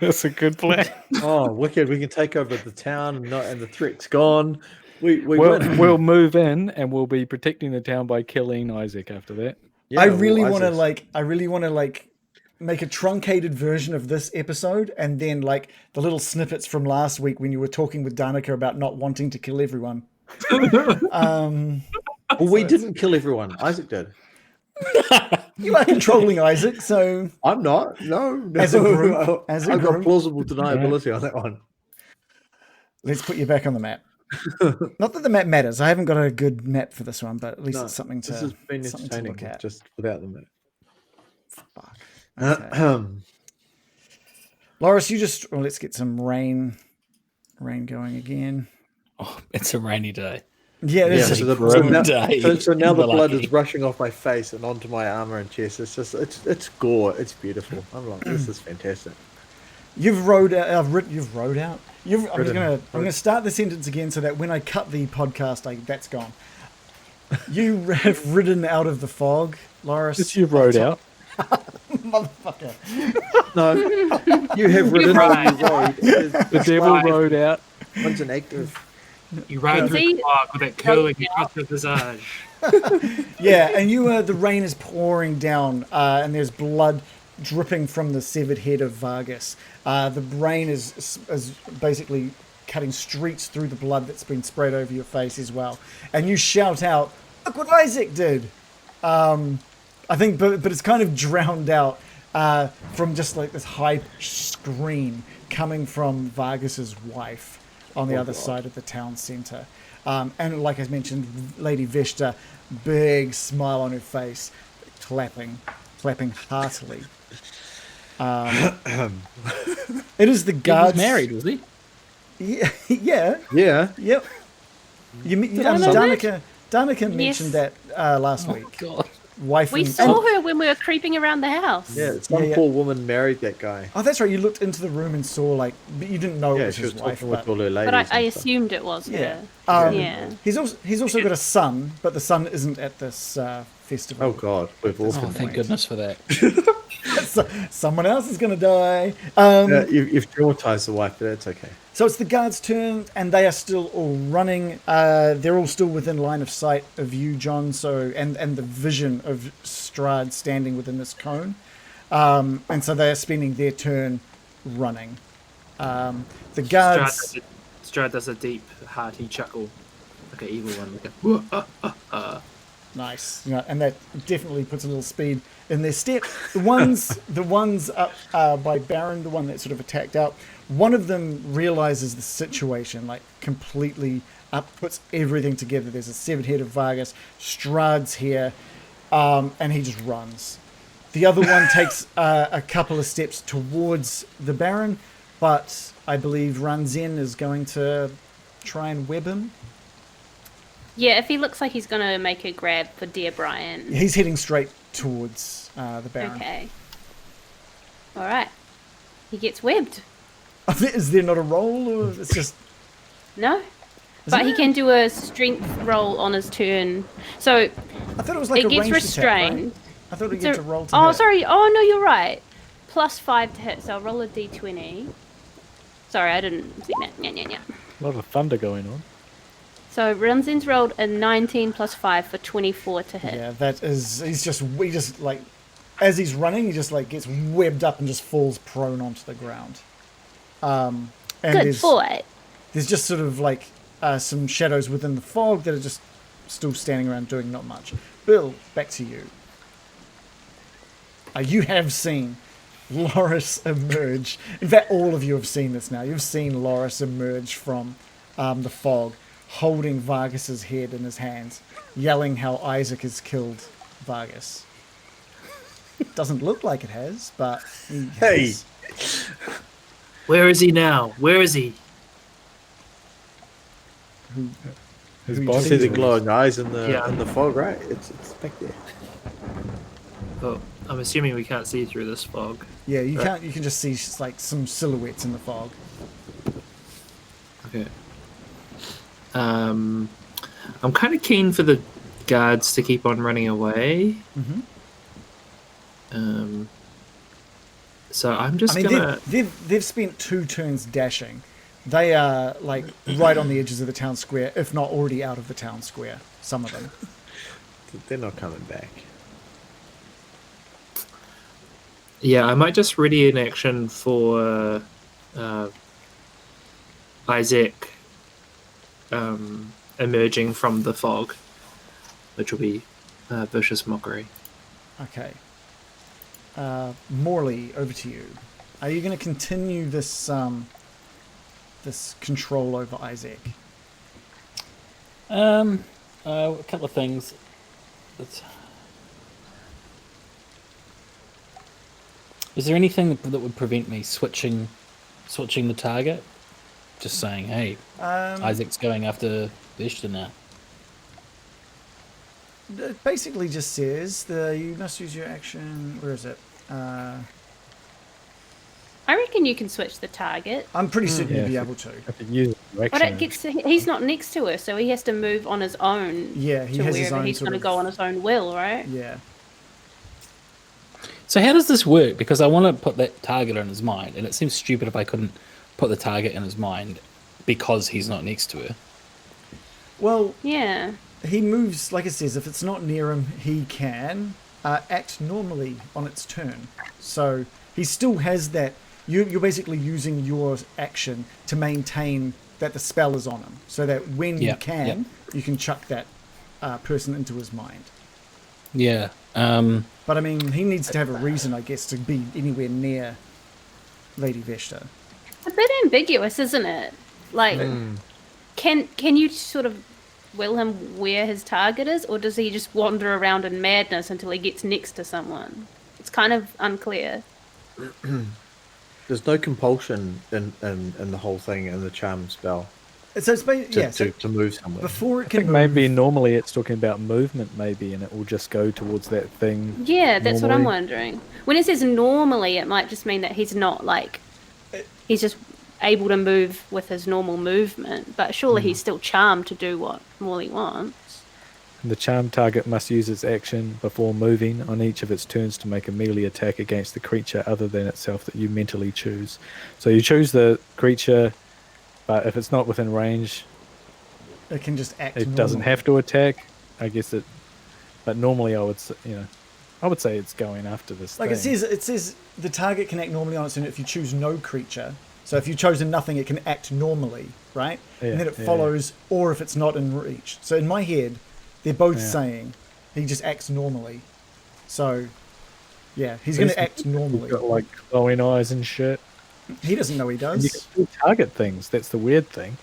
That's a good plan. Oh, wicked! We can take over the town, and the threat's gone. We'll move in, and we'll be protecting the town by killing Isaac after that. Yeah, I really well, want to Isaac's- make a truncated version of this episode, and then like the little snippets from last week when you were talking with Danica about not wanting to kill everyone. Well, we didn't kill everyone. Isaac did. You are controlling Isaac, so I'm not. No. As a group. As a I've got group. plausible deniability on that one. let's put you back on the map. Not that the map matters. I haven't got a good map for this one, but at least No, it's something to This has been something to entertaining, look at. just without the map. Fuck. Okay. Okay. Loris, let's get some rain going again. Oh, it's a rainy day. Yeah, it Yeah, is. so, Grim now, day. so now the blood Lucky. is rushing off my face and onto my armor and chest. It's just it's gore. It's beautiful. I'm like, this is fantastic. You've rode out. You've rode out. I'm Ridden. gonna start the sentence again so that when I cut the podcast, that's gone. You have ridden out of the fog, Loris. Just you rode out. Motherfucker. No, you have ridden on the road. The devil rode out. One's an active. You ride through See? the fog with that curling across your visage. Yeah, and the rain is pouring down, and there's blood dripping from the severed head of Vargas. The rain is basically cutting streaks through the blood that's been spread over your face as well. And you shout out, "Look what Isaac did!" I think, but it's kind of drowned out from just like this high scream coming from Vargas's wife on the other side of the town centre. And like I mentioned, Lady Vesta, big smile on her face, clapping heartily. It is the He guards. was married, was he? Yeah, yeah, Yeah. yep. Danica mentioned that last week. God. Wife We and, saw her when we were creeping around the house. Yeah, some poor woman married that guy. Oh, that's right. You looked into the room and saw but you didn't know it Yeah, was she his was wife. talking with But, all her ladies. But I and stuff. assumed it was yeah, her. Yeah. He's also got a son, but the son isn't at this festival. Oh God, we've all Oh, been thank goodness for that. So, someone else is going to die. You've traumatized the wife, but that's okay. So it's the guards' turn, and they are still all running. They're all still within line of sight of you, John. So and the vision of Strahd standing within this cone, and so they are spending their turn running. The guards. Strahd does a deep, hearty chuckle, like an evil one. Like Nice, and that definitely puts a little speed in their step. The ones up by Baron, the one that sort of attacked out. One of them realizes the situation, like completely puts everything together. There's a severed head of Vargas, Strahd's here, and he just runs. The other one takes a couple of steps towards the Baron, but I believe Ranzen is going to try and web him. Yeah, if he looks like he's gonna make a grab for dear Brian. He's heading straight towards the Baron. Okay. All right. He gets webbed. Is there not a roll, or it's just... No. But he can do a strength roll on his turn. So I thought it was like it a gets ranged restrained. attack, right? I thought it gets a roll to Oh, hit. sorry. Oh, no, you're right. +5 to hit, so I'll roll a d20. Sorry, I didn't see that. Yeah. A lot of thunder going on. So Runzin's rolled a 19 + 5 for 24 to hit. Yeah, that is... He just like... As he's running, he just like gets webbed up and just falls prone onto the ground. And Good boy. There's just sort of like some shadows within the fog that are just still standing around doing not much. Bill, back to you. You have seen Loris emerge. In fact, all of you have seen this now. You've seen Loris emerge from the fog, holding Vargas's head in his hands, yelling how Isaac has killed Vargas. Doesn't look like it has, but he has. Where is he now? Where is he? His Who body See the Jesus. glowing eyes in the Yeah. in the fog, right? It's back there. Oh, I'm assuming we can't see through this fog. Yeah, you can't. You can just see like some silhouettes in the fog. Okay. I'm kind of keen for the guards to keep on running away. Mm-hmm. So I'm just I mean, gonna. they've spent 2 turns dashing. They are like right on the edges of the town square, if not already out of the town square. Some of them. They're not coming back. Yeah, I might just ready an action for Isaac emerging from the fog, which will be vicious mockery. Okay. Morley, over to you. Are you going to continue this this control over Isaac? A couple of things. Is there anything that would prevent me switching the target? Just saying, hey, Isaac's going after Veshta now. It basically just says you must use your action. Where is it? I reckon you can switch the target. I'm pretty certain you'd be Yeah. able to. If you use But direction, he's not next to her, so he has to move on his own. Yeah, he to has his wherever own he's sort going to of- go on his own will, right? Yeah. So how does this work? Because I want to put that target in his mind, and it seems stupid if I couldn't put the target in his mind because he's not next to her. Well, Yeah. he moves, like it says, if it's not near him, he can act normally on its turn. So he still has that. You're basically using your action to maintain that the spell is on him, so that when you can, you can chuck that person into his mind. Yeah. But I mean, he needs to have a reason, I guess, to be anywhere near Lady Veshta. It's a bit ambiguous, isn't it? Like, can you sort of will him where his target is, or does he just wander around in madness until he gets next to someone? It's kind of unclear. There's no compulsion in the whole thing in the charm spell So it's to move somewhere. before it I can think move, maybe normally it's talking about movement, maybe, and it will just go towards that thing. Yeah, that's what I'm normally. wondering. When it says normally, it might just mean that he's not like he's just able to move with his normal movement, but surely he's still charmed to do what Morley wants. The charm target must use its action before moving on each of its turns to make a melee attack against the creature other than itself that you mentally choose. So you choose the creature, but if it's not within range, it can just act. it doesn't have to attack. I guess it. But normally, I would say it's going after this. Like thing. it says the target can act normally on its own if you choose no creature. So if you've chosen nothing, it can act normally, right? Yeah, and then it yeah. follows, or if it's not in reach. So in my head, they're both saying he just acts normally. So, yeah, he's going to act normally. Got like glowing eyes and shit. He doesn't know he And you does. can still target things. That's the weird thing.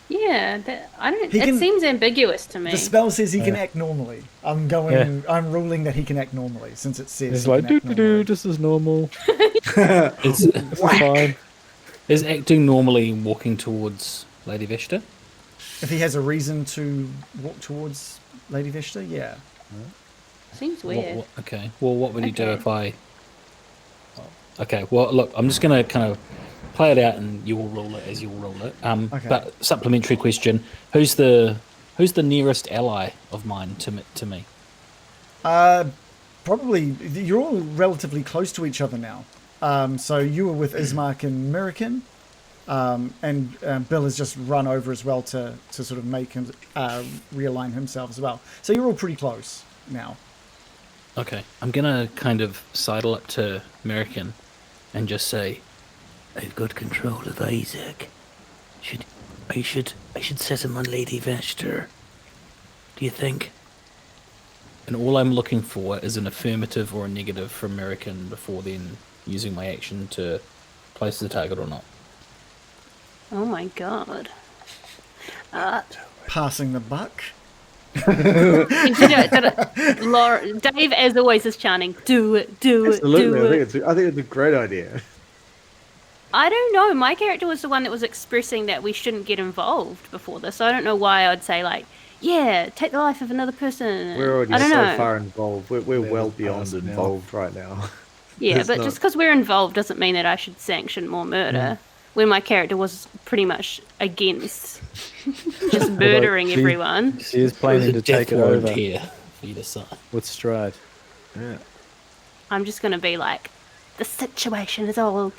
Yeah, I don't. He It can- seems ambiguous to me. The spell says he can Yeah. act normally. I'm ruling that he can act normally since it says It's he like can doo act doo normally. doo. This is normal. Is, This is fine. is acting normally walking towards Lady Veshta? If he has a reason to walk towards Lady Vesta, yeah. Seems weird. Okay. Well, what would he do if I? Okay. Well, look, I'm just going to kind of play it out, and you will rule it as you will rule it. Okay. But supplementary question: Who's the nearest ally of mine to me? Probably you're all relatively close to each other now. So you were with Ismark and Mirakin, and Bill has just run over as well to sort of make him realign himself as well. So you're all pretty close now. Okay, I'm gonna kind of sidle up to Mirakin and just say, "I've got control of Isaac. I should set him on Lady Vester. Do you think?" And all I'm looking for is an affirmative or a negative from Mirakin before then using my action to place the target or not. Oh my god. Passing the buck. Laura, Dave, as always, is chanting, "Do it, do it, Absolutely, do it." I think it's a great idea. I don't know. My character was the one that was expressing that we shouldn't get involved before this. So I don't know why I'd say like, yeah, take the life of another person. We're already I don't so know. far involved. We're well beyond past now. involved right now. Yeah, There's but not- just because we're involved doesn't mean that I should sanction more murder. When my character was pretty much against just murdering she- everyone. She is planning to take it over here for you to sign. with Strahd. Yeah. I'm just gonna be like, the situation is all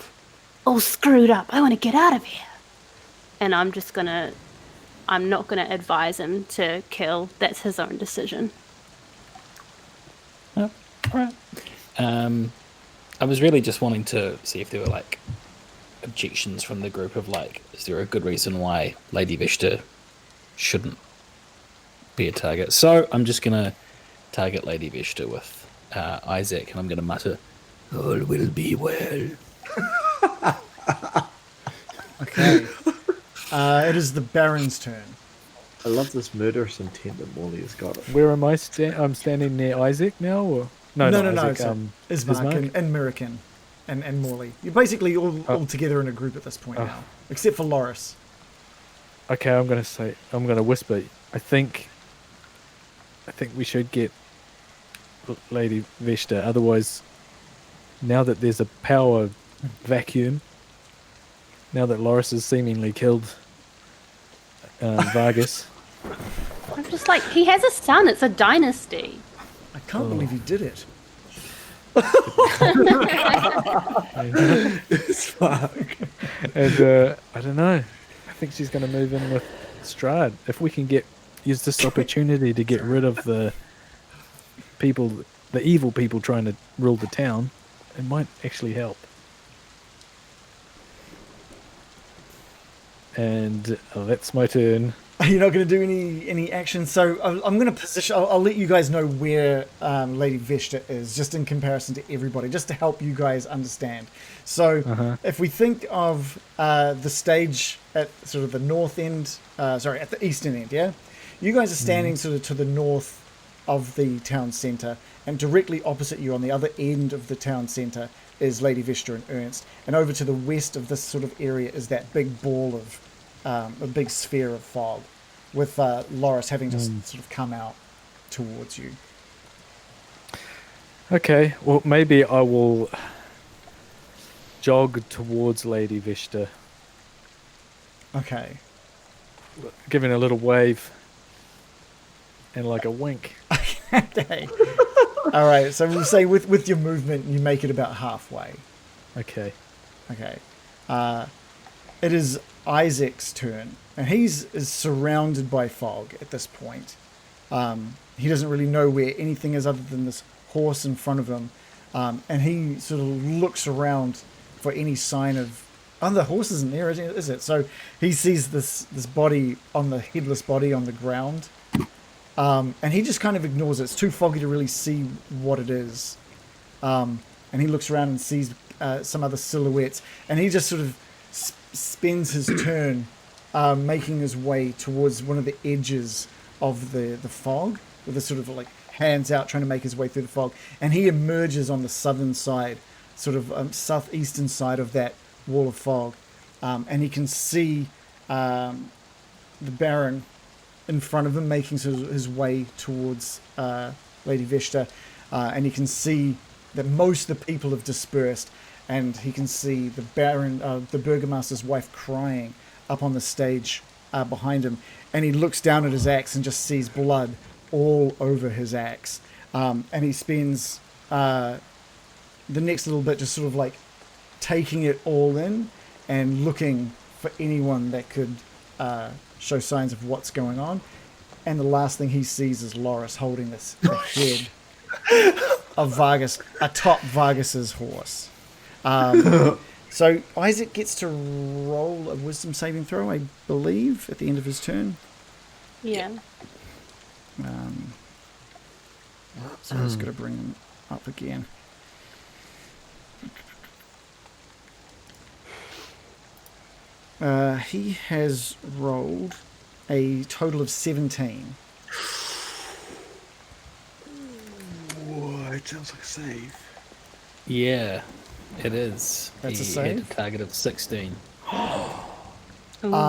screwed up. I want to get out of here. And I'm not gonna advise him to kill. That's his own decision. Oh, all right. I was really just wanting to see if there were like objections from the group of like, is there a good reason why Lady Vesta shouldn't be a target? So I'm just gonna target Lady Vesta with Isaac, and I'm gonna mutter, "All will be well." Okay. It is the Baron's turn. I love this murderous intent that Morley has got. Where am I? I'm standing near Isaac now, or no, Isaac, so Ismark and Mirakin and Morley. You're basically all together in a group at this point now, except for Loris. Okay, I'm gonna whisper. I think we should get Lady Vesta. Otherwise, now that there's a power vacuum, now that Loris has seemingly killed Vargas, I'm just like, he has a son. It's a dynasty. I can't believe you did it. and I don't know. I think she's going to move in with Strahd. If we can use this opportunity to get rid of the evil people trying to rule the town, it might actually help. And that's my turn. You're not going to do any action, so I'm going to position. I'll let you guys know where Lady Vesta is, just in comparison to everybody, just to help you guys understand. So, if we think of the stage at sort of the north end, at the eastern end, yeah, you guys are standing sort of to the north of the town centre, and directly opposite you on the other end of the town centre is Lady Vesta and Ernst, and over to the west of this sort of area is that big ball of a big sphere of fog, with Loris having just sort of come out towards you. Okay, well, maybe I will jog towards Lady Vesta, Okay. giving a little wave and like a wink. Okay. All right. So we'll say with your movement, you make it about halfway. Okay. Okay. It is Isaac's turn, and is surrounded by fog at this point. He doesn't really know where anything is other than this horse in front of him, and he sort of looks around for any sign of. Oh, the horse isn't there, is it? So he sees this body the headless body on the ground, and he just kind of ignores it. It's too foggy to really see what it is, and he looks around and sees some other silhouettes, and he just sort of spends his turn making his way towards one of the edges of the fog, with a sort of like hands out trying to make his way through the fog, and he emerges on the southern side, sort of southeastern side of that wall of fog, and he can see the Baron in front of him, making sort of his way towards Lady Vesta, and you can see that most of the people have dispersed, and he can see the Baron, the Burgomaster's wife, crying up on the stage behind him, and he looks down at his axe and just sees blood all over his axe, and he spends the next little bit just sort of like taking it all in and looking for anyone that could show signs of what's going on. And the last thing he sees is Loris holding the head of Vargas atop Vargas's horse. So Isaac gets to roll a wisdom saving throw, I believe, at the end of his turn. Yeah. So I just got to bring him up again. He has rolled a total of 17. Whoa, it sounds like a save. Yeah, it is. That's a He save? had a target of 16.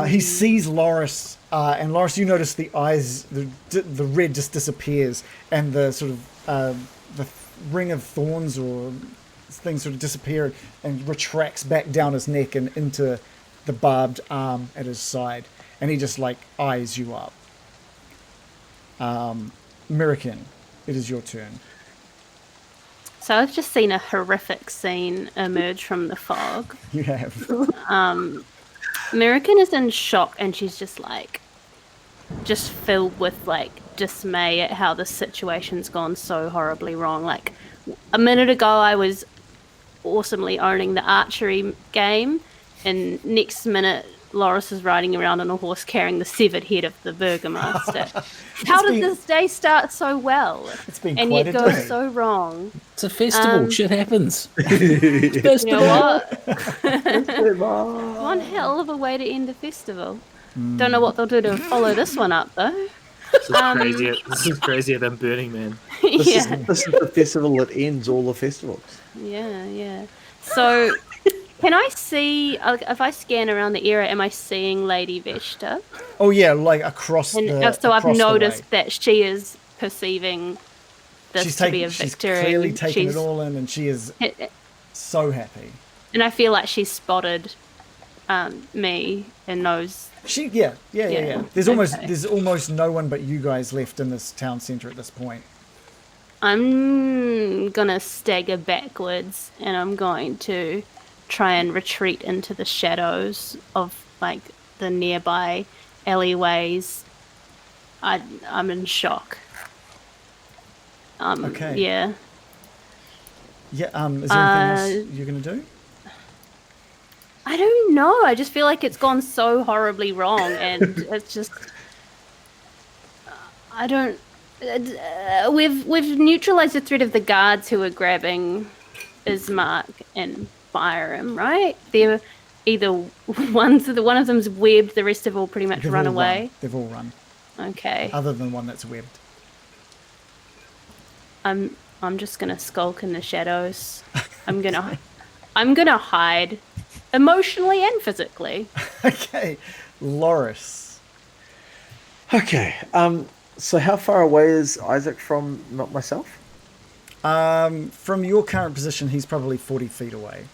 He sees Loris, and Loris, you notice the eyes, the red just disappears, and the sort of the ring of thorns or things sort of disappear and retracts back down his neck and into the barbed arm at his side, and he just like eyes you up. American, it is your turn. So I've just seen a horrific scene emerge from the fog. You have. American is in shock, and she's just filled with like dismay at how the situation's gone so horribly wrong. Like a minute ago, I was awesomely owning the archery game, and next minute, Loris is riding around on a horse carrying the severed head of the Burgomaster. How did this day start so well? It's been and quite yet a go day. so wrong. It's a festival. Shit happens. You know what? One hell of a way to end the festival. Don't know what they'll do to follow this one up, though. This is crazier. This is crazier than Burning Man. This Yeah. is the festival that ends all the festivals. Yeah. So, can I see, if I scan around the area, am I seeing Lady Vesta? Oh yeah, like across And the. so I've across the noticed way. that she is perceiving this She's to be a she's victory. clearly taking it all in, and she is so happy. And I feel like she's spotted me and knows. Yeah. There's Okay. almost no one but you guys left in this town centre at this point. I'm gonna stagger backwards, and I'm going to try and retreat into the shadows of like the nearby alleyways. I'm in shock. Okay. Yeah. Yeah. Is there anything else you're gonna do? I don't know. I just feel like it's gone so horribly wrong, and it's just. I don't. We've neutralized the threat of the guards who are grabbing Ismark and Byram, right? They're either one of them's webbed, the rest have all pretty much They've run all away. They've all run, Okay. other than one that's webbed. I'm just gonna skulk in the shadows. I'm gonna hide, emotionally and physically. Okay, Loris. Okay. So how far away is Isaac from not myself? From your current position, he's probably 40 feet away.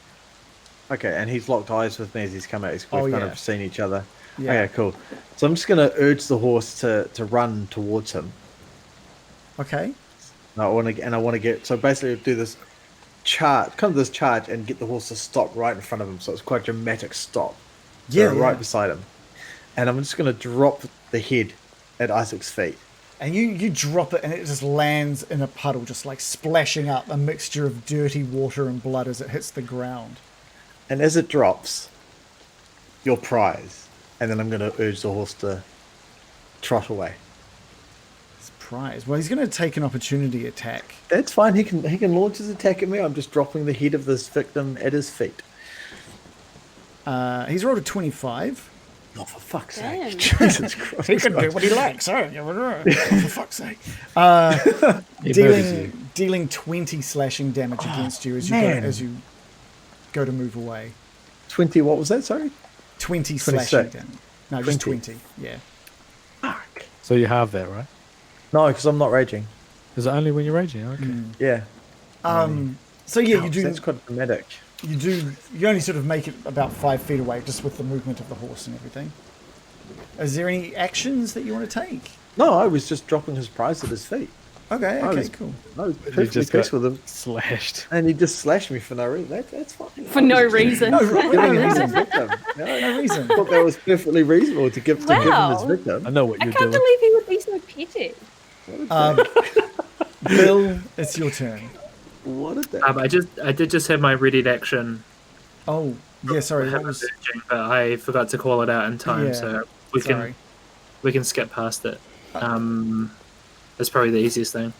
Okay, and he's locked eyes with me as he's come out. We've kind yeah. of seen each other. Yeah. Okay, cool. So I'm just going to urge the horse to run towards him. Okay. And I want to get, so basically do this charge, and get the horse to stop right in front of him. So it's quite a dramatic stop. So Yeah, right yeah. beside him. And I'm just going to drop the head at Isaac's feet. And you drop it, and it just lands in a puddle, just like splashing up a mixture of dirty water and blood as it hits the ground. And as it drops, your prize. And then I'm going to urge the horse to trot away. Surprise. Well, he's going to take an opportunity attack. That's fine. He can launch his attack at me. I'm just dropping the head of this victim at his feet. He's rolled a 25. Oh, for fuck's Damn. sake. Jesus Christ. He can do what he likes, oh, for fuck's sake. He murders you. Dealing 20 slashing damage against you man. as you go to move away. 20, what was that, sorry? 20 26. slashing damage. No, just 20. 20. Yeah. So you have that, right? No, because I'm not raging. Is it only when you're raging? Okay. Yeah. So yeah, you Ouch, do. That's quite dramatic. You only sort of make it about 5 feet away, just with the movement of the horse and everything. Is there any actions that you want to take? No, I was just dropping his prize at his feet. Okay, I okay, was- cool. I was You perfectly just peace got with him, slashed. and he just slashed me for no reason. That's fine. For no reason. No, Giving no him his reason. victim. No, No reason. I thought that was perfectly reasonable to give him his Wow. victim. I know what I you're can't doing. believe he would be so petty. Bill, it's your turn. What a day. I did just have my readied action, Oh, yeah, sorry, what was... but I forgot to call it out in time, Yeah, so sorry. we can skip past it. That's probably the easiest thing.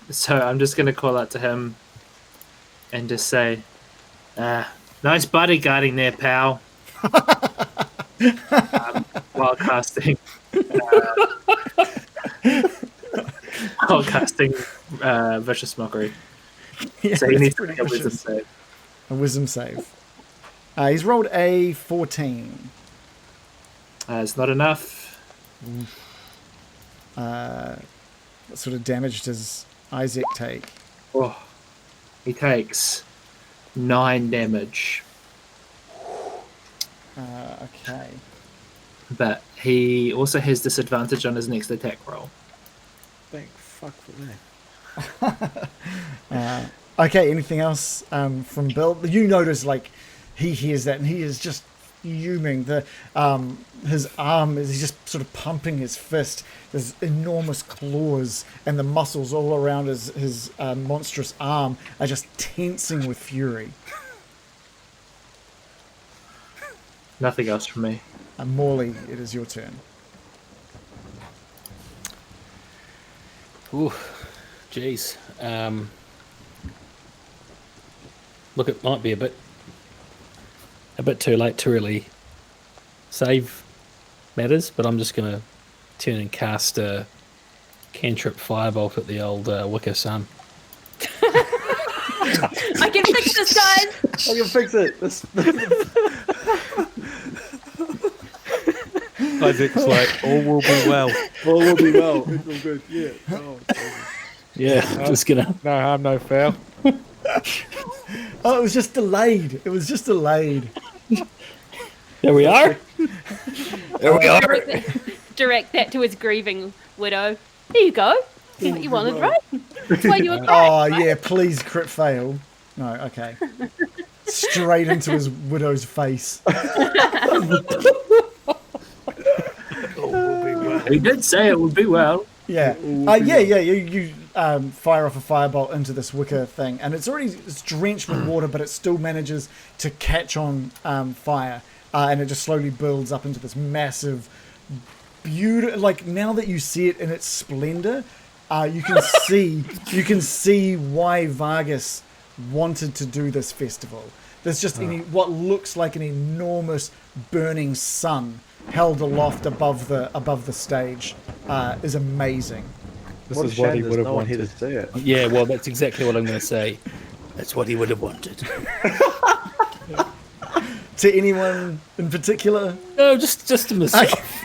So I'm just gonna call out to him and just say, "Nice bodyguarding there, pal." While casting, vicious mockery. Yeah, So he it's needs to pretty make a wisdom vicious. save. A wisdom save. He's rolled a 14. It's not enough. What sort of damage does Isaac take? Oh, he takes 9 damage, Okay. but he also has disadvantage on his next attack roll. Thank fuck for that. Okay, anything else from Bill? You notice, like, he hears that and he is just fuming. His arm is, he's just sort of pumping his fist. There's enormous claws, and the muscles all around his monstrous arm are just tensing with fury. Nothing else from me. Morley, it is your turn. Ooh, jeez. Look, it might be a bit too late to really save matters, but I'm just gonna turn and cast a cantrip firebolt at the old Wicker Sun. I can fix this, guys. I can fix it. Isaac's like, all will be well. All will be well. It's all good. Yeah. Oh, Yeah, just gonna. No harm, no foul. Oh, it was just delayed. It was just delayed. There we are. There we are. Direct that to his grieving widow. There you go. See what you wanted, right? That's why you were crying. Oh, yeah, please crit fail. No, okay. Straight into his widow's face. He did say it would be well. Yeah. You fire off a firebolt into this wicker thing, and it's drenched with water, but it still manages to catch on fire, and it just slowly builds up into this massive, beautiful. Like, now that you see it in its splendor, you can see why Vargas wanted to do this festival. There's just what looks like an enormous burning sun held aloft above the stage is amazing. This what is a what shame he there's would have no one here wanted. to see it. Yeah, well, that's exactly what I'm going to say. That's what he would have wanted. To anyone in particular? No, just to myself.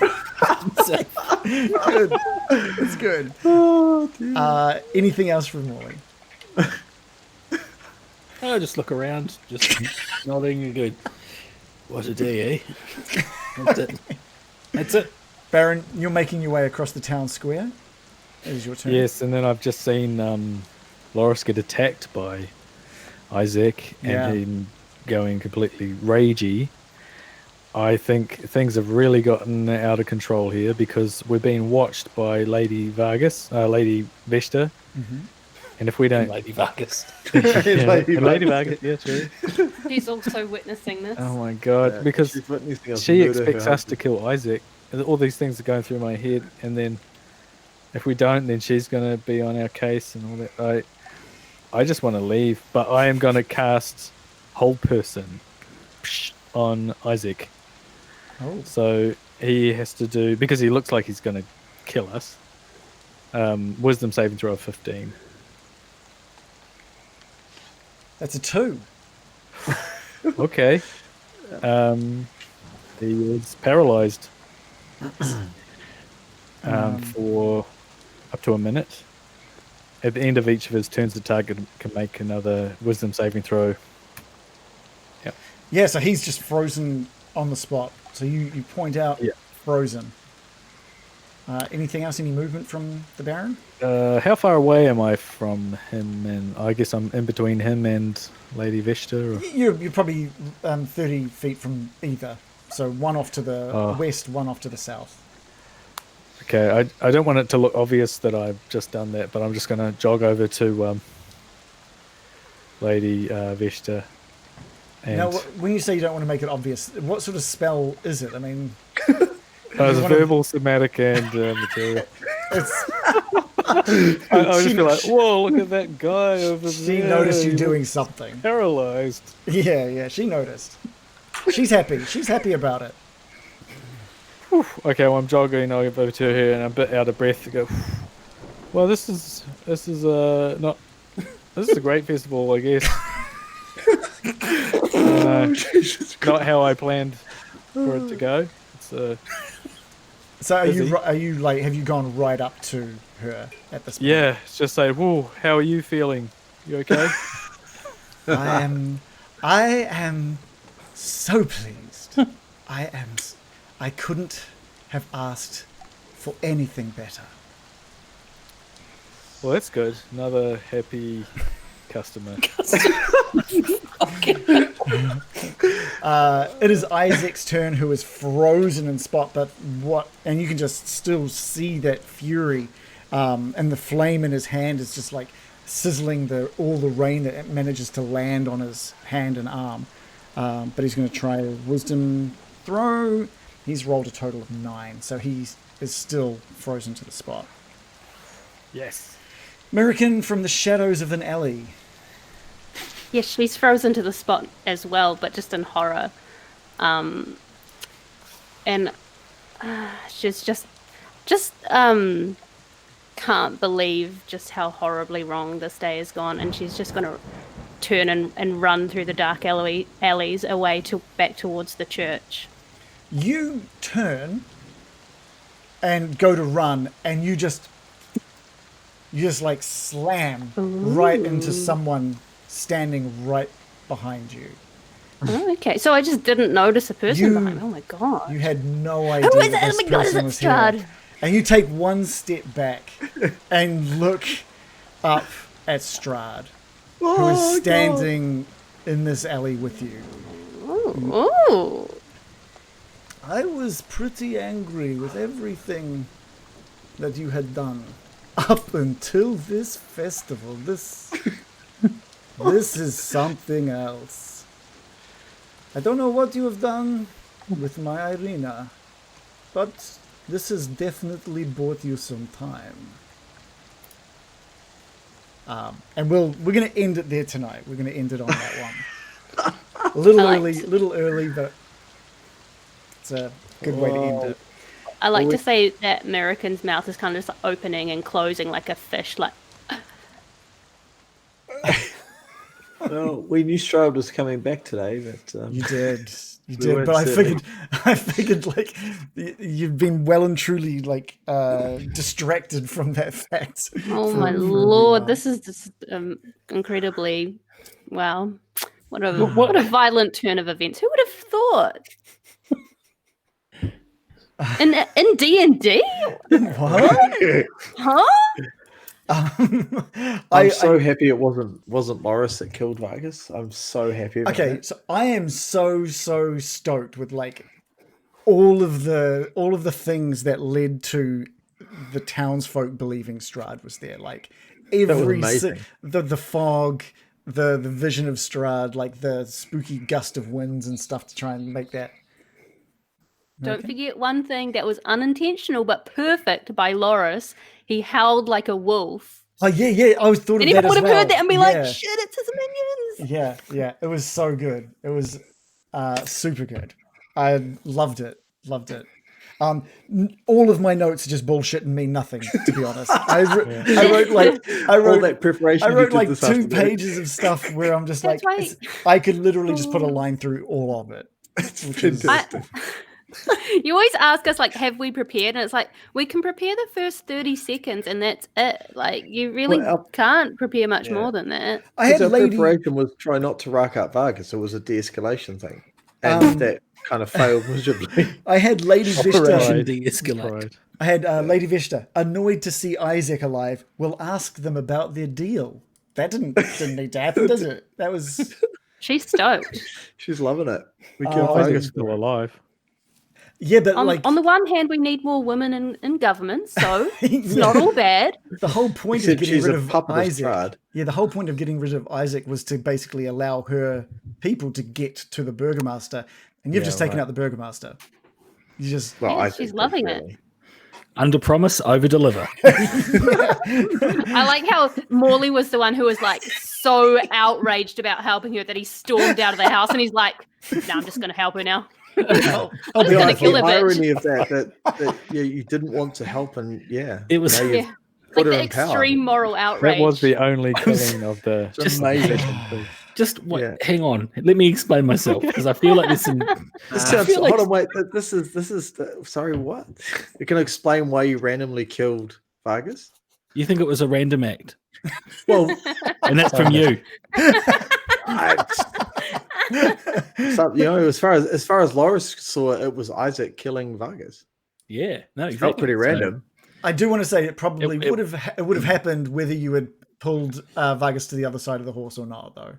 Good. It's good. Anything else from Morley? I just look around, just nodding and go, "What a day, eh?" That's it. That's it. Baron, you're making your way across the town square. It is your turn. Yes, and then I've just seen Loris get attacked by Isaac and him going completely ragey. I think things have really gotten out of control here because we're being watched by Lady Vargas, Lady Vesta. Mm-hmm. And if we don't... Lady Vargas. Lady Vargas, yeah, true. She's also witnessing this. Oh my god, Yeah, because she's witnessing us she murder expects her us to kill Isaac. And all these things are going through my head, and then if we don't, then she's going to be on our case and all that. I just want to leave, but I am going to cast Hold Person on Isaac. Oh. So he has to do, because he looks like he's going to kill us, wisdom saving throw of 15. That's a 2. Okay. He is paralyzed. for up to a minute. At the end of each of his turns, the target can make another wisdom saving throw. Yep. Yeah, so he's just frozen on the spot. So you point out frozen. Anything else? Any movement from the Baron? How far away am I from him? And I guess I'm in between him and Lady Vesta. Or? You're probably 30 feet from either. So one off to the west, one off to the south. Okay, I don't want it to look obvious that I've just done that, but I'm just going to jog over to Lady Vesta. And Now, when you say you don't want to make it obvious, what sort of spell is it? I mean... it's verbal, somatic, and material. I just feel like, whoa, look at that guy over there. She noticed you doing something. Paralyzed. Yeah, she noticed. She's happy. She's happy about it. Okay, well, I'm jogging over to her and I'm a bit out of breath to go, well, this is a great festival, I guess. Not how I planned for it to go. It's So are you like, have you gone right up to her at this point? Yeah, it's just like, whoa, how are you feeling? You okay? I am so pleased. I couldn't have asked for anything better. Well, that's good. Another happy customer. It is Isaac's turn, who is frozen in spot, and you can just still see that fury, and the flame in his hand is just like sizzling all the rain that manages to land on his hand and arm. But he's going to try a wisdom throw. He's rolled a total of 9, so he is still frozen to the spot. Yes. American from the shadows of an alley. Yes, she's frozen to the spot as well, but just in horror. And she's just can't believe just how horribly wrong this day has gone, and she's just going to turn and run through the dark alleys away back towards the church. You turn and go to run, and you just like slam right into someone standing right behind you. Oh, okay. So I just didn't notice a person behind me. Oh my god. You had no idea Who is it? that Oh this my god, is person it was here. Strahd? And you take one step back and look up at Strahd, who is standing in this alley with you. Oh. I was pretty angry with everything that you had done up until this festival. This is something else. I don't know what you have done with my Irina, but this has definitely bought you some time. And we're going to end it there tonight. We're going to end it on that one. A little early, but it's a good way to end it. I like to say that American's mouth is kind of just opening and closing like a fish, like. Well, we knew Strahd was coming back today, but you did, but I figured like you've been well and truly like distracted from that fact. Oh my lord, this is just incredibly wow. What a violent turn of events. Who would have thought? In D&D? What? Huh? I'm so happy it wasn't Loris that killed Vargas. I'm so happy about that. So I am so stoked with like all of the things that led to the townsfolk believing Strahd was there. Like every the fog, the vision of Strahd, like the spooky gust of winds and stuff to try and make that. Don't forget one thing that was unintentional but perfect by Loris. He howled like a wolf. Oh yeah. I was thought of that as well. Anyone would have heard that and be like, "Shit, it's his minions." Yeah. It was so good. It was super good. I loved it. All of my notes are just bullshit and mean nothing, to be honest. I wrote that preparation. I wrote like 2 pages of stuff where I'm just like, I could literally just put a line through all of it. Which is You always ask us, like, have we prepared? And it's like, we can prepare the first 30 seconds and that's it. Like, you really can't prepare much more than that. I had Our Lady... preparation was try not to rack up Vargas. It was a de-escalation thing. And that kind of failed miserably. I had Lady Vista... de-escalate. I had Lady Vista, annoyed to see Isaac alive, will ask them about their deal. That didn't need to happen, does it? That was... She's stoked. She's loving it. We killed Isaac's Vargas. still alive. Yeah, but on the one hand, we need more women in government, so it's not all bad. The whole point of Except getting she's rid a of puppet of Isaac... Strahd. Yeah, the whole point of getting rid of Isaac was to basically allow her people to get to the Burgomaster. And you've just taken out the Burgomaster. You just... Well, Yeah, she's loving it. Under promise, over deliver. I like how Morley was the one who was like so outraged about helping her that he stormed out of the house and he's like, "No, I'm just going to help her now. I'm just going to kill The the bitch." irony of that you didn't want to help, and It was now you've Yeah. put Like her the in power. extreme moral outrage. That was the only killing of the It's amazing. just hang on. Let me explain myself because I feel like there's some. This I sounds, feel like- hold on, wait. This is. Sorry, what? You can explain why you randomly killed Vargas? You think it was a random act, Well, and that's from you. so, as far as Loris saw it, was Isaac killing Vargas. Yeah, no, It exactly. felt pretty random. I do want to say it probably It- would have happened whether you had pulled Vargas to the other side of the horse or not, though.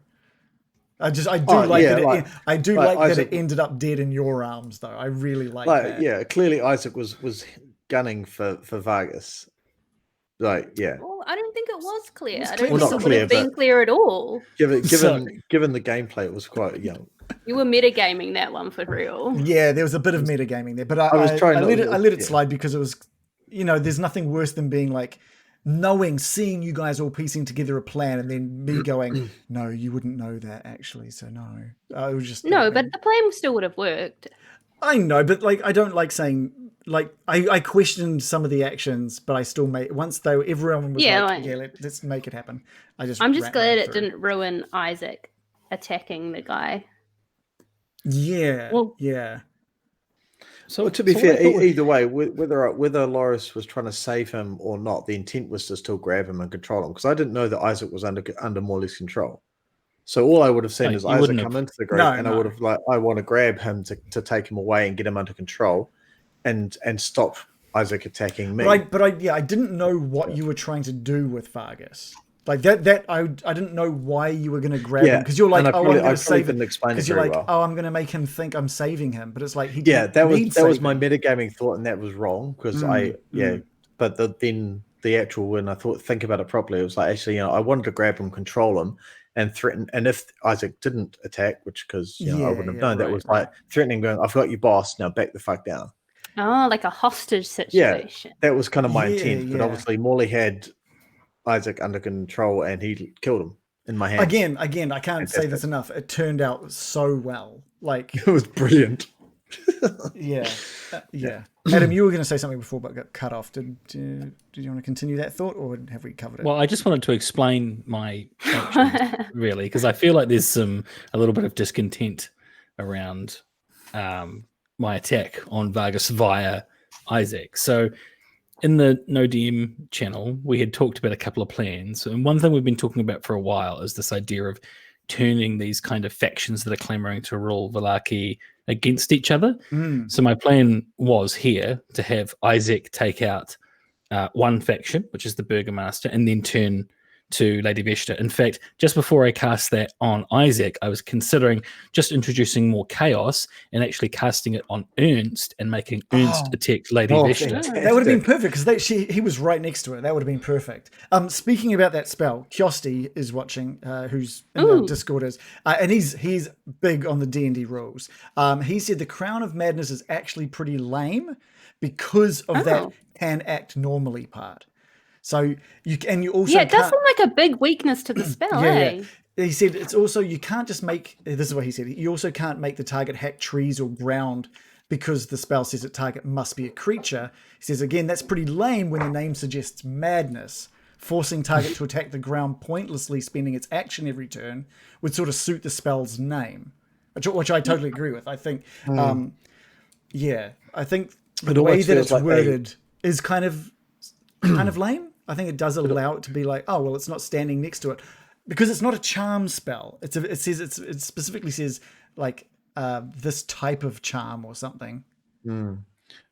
I do like that Isaac, it ended up dead in your arms, though. I really like that. Yeah, clearly Isaac was gunning for Vargas. Like, yeah. Well, I don't think it was clear. I clear. don't Well, think not it would clear, have been but- clear at all. Given the gameplay, it was quite young. You were metagaming that one for real. Yeah, there was a bit of metagaming there, but I let it slide because it was, there's nothing worse than being like seeing you guys all piecing together a plan and then me going, no, you wouldn't know that actually, so no. I was just No, but the plan still would have worked. I know, but like I don't like saying like I questioned some of the actions, but I still made once though everyone was let's make it happen. I'm just glad it didn't ruin Isaac attacking the guy. Yeah. Well, yeah. So to be fair, either way, whether Loris was trying to save him or not, the intent was to still grab him and control him. Because I didn't know that Isaac was under Morley's control. So all I would have seen is Isaac come into the group, I would have I want to grab him to take him away and get him under control, and stop Isaac attacking me. But I didn't know what you were trying to do with Vargas. Like that I didn't know why you were going to grab him because you're like, I'm going to save him. Because you're like, I'm going to make him think I'm saving him, but it's like that was my metagaming thought, and that was wrong because But then the actual when I think about it properly, it was like actually I wanted to grab him, control him, and threaten. And if Isaac didn't attack, which because I wouldn't have known, that was like threatening, going, "I've got you, boss. Now back the fuck down." Oh, like a hostage situation. Yeah, that was kind of my intent, but obviously Morley had Isaac under control and he killed him in my hands. Again, I can't say this enough. It turned out so well. Like it was brilliant. Yeah. Adam, you were going to say something before but got cut off. Did you want to continue that thought or have we covered it? Well, I just wanted to explain my actions, really, because I feel like there's a little bit of discontent around my attack on Vargas via Isaac. So in the No DM channel, we had talked about a couple of plans. And one thing we've been talking about for a while is this idea of turning these kind of factions that are clamoring to rule Vallaki against each other. So my plan was here to have Isaac take out one faction, which is the Burgomaster, and then turn to Lady Vesta. In fact, just before I cast that on Isaac, I was considering just introducing more chaos and actually casting it on Ernst and making Ernst attack Lady Vesta. That would have been perfect because he was right next to her. That would have been perfect. Speaking about that spell, Kyosti is watching, who's in the Discord is, and he's big on the D&D rules. He said the Crown of Madness is actually pretty lame because of that can act normally part. So you also it does seem like a big weakness to the spell. Yeah. He said it's also you can't just make this is what he said. You also can't make the target hack trees or ground because the spell says that target must be a creature. He says again that's pretty lame when the name suggests madness. Forcing target to attack the ground pointlessly, spending its action every turn would sort of suit the spell's name, which I totally agree with. I think Yeah, I think It the way almost that feels it's like worded is kind of lame. I think it does allow it to be like, oh well, it's not standing next to it because it's not a charm spell. It specifically says like this type of charm or something.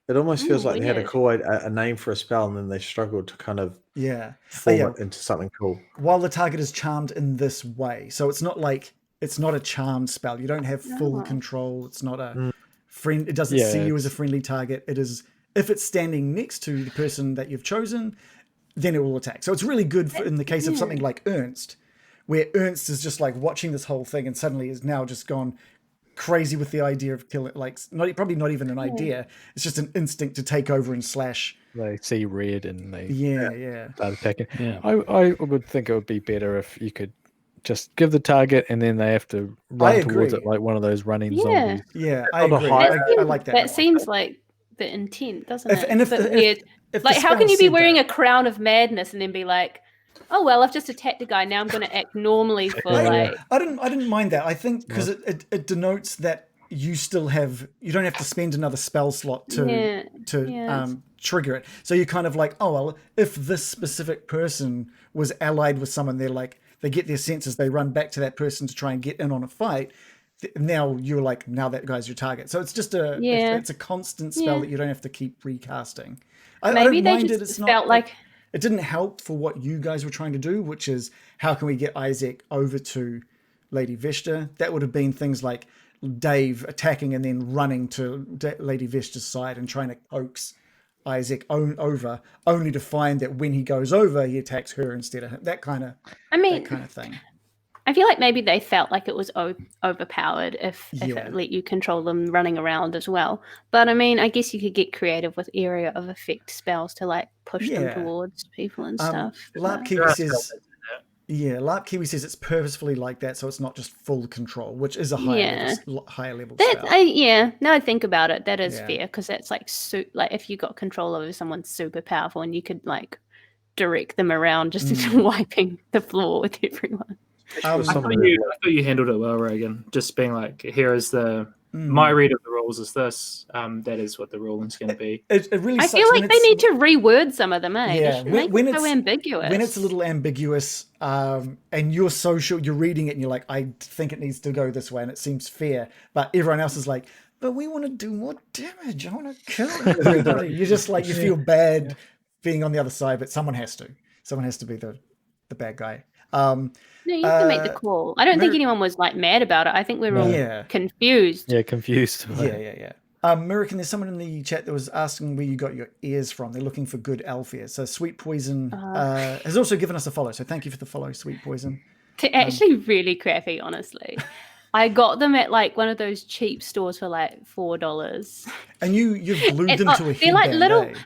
It almost feels like they had Weird. a name for a spell and then they struggled to kind of Yeah. form Yeah. it into something cool. While the target is charmed in this way, so it's not a charmed spell. You don't have full control. It's not a friend. It doesn't see you as a friendly target. It is if it's standing next to the person that you've chosen, then it will attack. So it's really good in the case of something like Ernst, where Ernst is just like watching this whole thing and suddenly is now just gone crazy with the idea of killing. Like probably not even an idea. It's just an instinct to take over and slash. They see red and they start attacking. Yeah. I would think it would be better if you could just give the target and then they have to run towards it like one of those running zombies. Yeah, I Not a agree. high- I like that. That seems like the intent, doesn't it? And if But the- weird. if the Like, how spell can you be said wearing that- a crown of madness and then be like, oh well, I've just attacked a guy. Now I'm going to act normally for like. I didn't mind that. I think because it denotes that you don't have to spend another spell slot to trigger it. So you're kind of like, oh well, if this specific person was allied with someone, they get their senses, they run back to that person to try and get in on a fight. Now you're like, now that guy's your target. So it's just it's a constant spell that you don't have to keep recasting. Maybe they mind just felt like it didn't help for what you guys were trying to do, which is how can we get Isaac over to Lady Vesta? That would have been things like Dave attacking and then running to Lady Vesta's side and trying to coax Isaac over, only to find that when he goes over, he attacks her instead of him. That kind of thing. I feel like maybe they felt like it was overpowered if it let you control them running around as well. But I mean, I guess you could get creative with area of effect spells to like push them towards people and stuff. LARP Kiwi says, LARP Kiwi says it's purposefully like that, so it's not just full control, which is a higher level spell. Now I think about it, that is fair because that's like like if you got control over someone super powerful and you could like direct them around just into wiping the floor with everyone. I thought you handled it well, Reagan. Just being like, here is my read of the rules is this. That is what the ruling's going to be. It really. I feel like they need to reword some of them. Yeah, when it's so ambiguous. When it's a little ambiguous, and you're reading it, and you're like, I think it needs to go this way, and it seems fair, but everyone else is like, but we want to do more damage. I want to kill everybody. You're just like, you feel bad being on the other side, but someone has to. Someone has to be the bad guy. No, you have to make the call. I don't think anyone was like mad about it. I think we were all confused. Yeah, confused. Yeah. American, there's someone in the chat that was asking where you got your ears from. They're looking for good elf ears. So Sweet Poison has also given us a follow. So thank you for the follow, Sweet Poison. They're actually really crappy, honestly. I got them at like one of those cheap stores for like $4. And you've glued them to a headband. They're like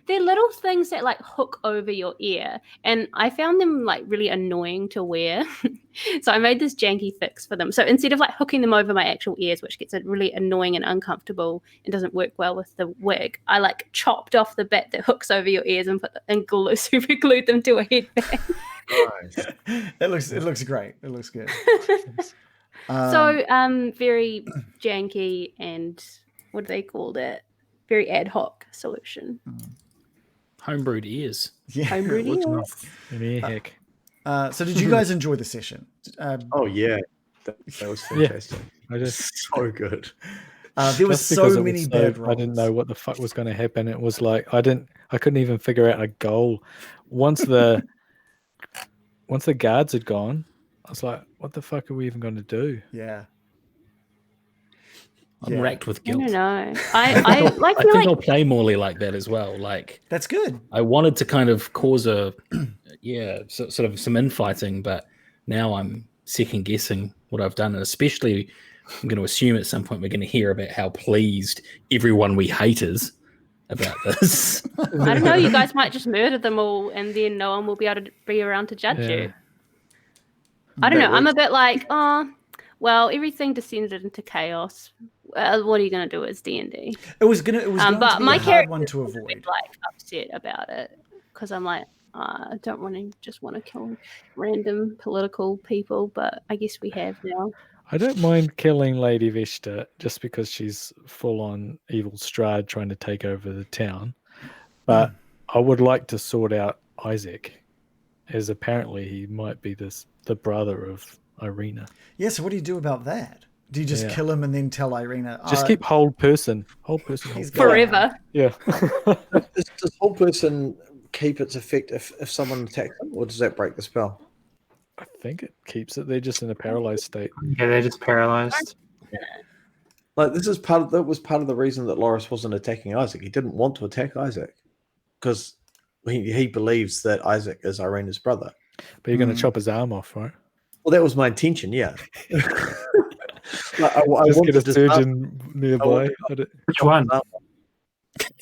little things that like hook over your ear, and I found them like really annoying to wear. So I made this janky fix for them. So instead of like hooking them over my actual ears, which gets really annoying and uncomfortable and doesn't work well with the wig, I like chopped off the bit that hooks over your ears and super glued them to a headband. Nice. It looks great. It looks good. So very janky and what do they call that? Very ad hoc solution. Homebrewed ears. Yeah. Homebrewed ears. Yeah, heck. So did you guys enjoy the session? Oh yeah, that was fantastic. So good. There was so many bad rolls. I didn't know what the fuck was going to happen. It was like I couldn't even figure out a goal. Once the guards had gone, I was like, what the fuck are we even going to do? Yeah. I'm racked with guilt. I don't know. I think I'll play Morley like that as well. Like that's good. I wanted to kind of cause sort of some infighting, but now I'm second guessing what I've done, and especially I'm going to assume at some point we're going to hear about how pleased everyone we hate is about this. I don't know. You guys might just murder them all, and then no one will be able to be around to judge you. I don't know. I'm a bit like, well, everything descended into chaos. What are you going to do as D&D? It was going to be but a my hard one to avoid. Like upset about it because I'm like, I don't want to kill random political people, but I guess we have now. I don't mind killing Lady Vesta just because she's full on evil Strahd trying to take over the town. But I would like to sort out Isaac, as apparently he might be the brother of Irina. Yeah, so what do you do about that? Do you just kill him and then tell Irina? Just keep hold person. He's Forever. Yeah. Does whole person keep its effect if someone attacks them, or does that break the spell? I think it keeps it. They're just in a paralyzed state. Yeah, they're just paralyzed. Like this is that was part of the reason that Loris wasn't attacking Isaac. He didn't want to attack Isaac because he believes that Isaac is Irina's brother. But you're going to chop his arm off, right? Well, that was my intention. Yeah. I Just wanted get a to surgeon nearby. Which one?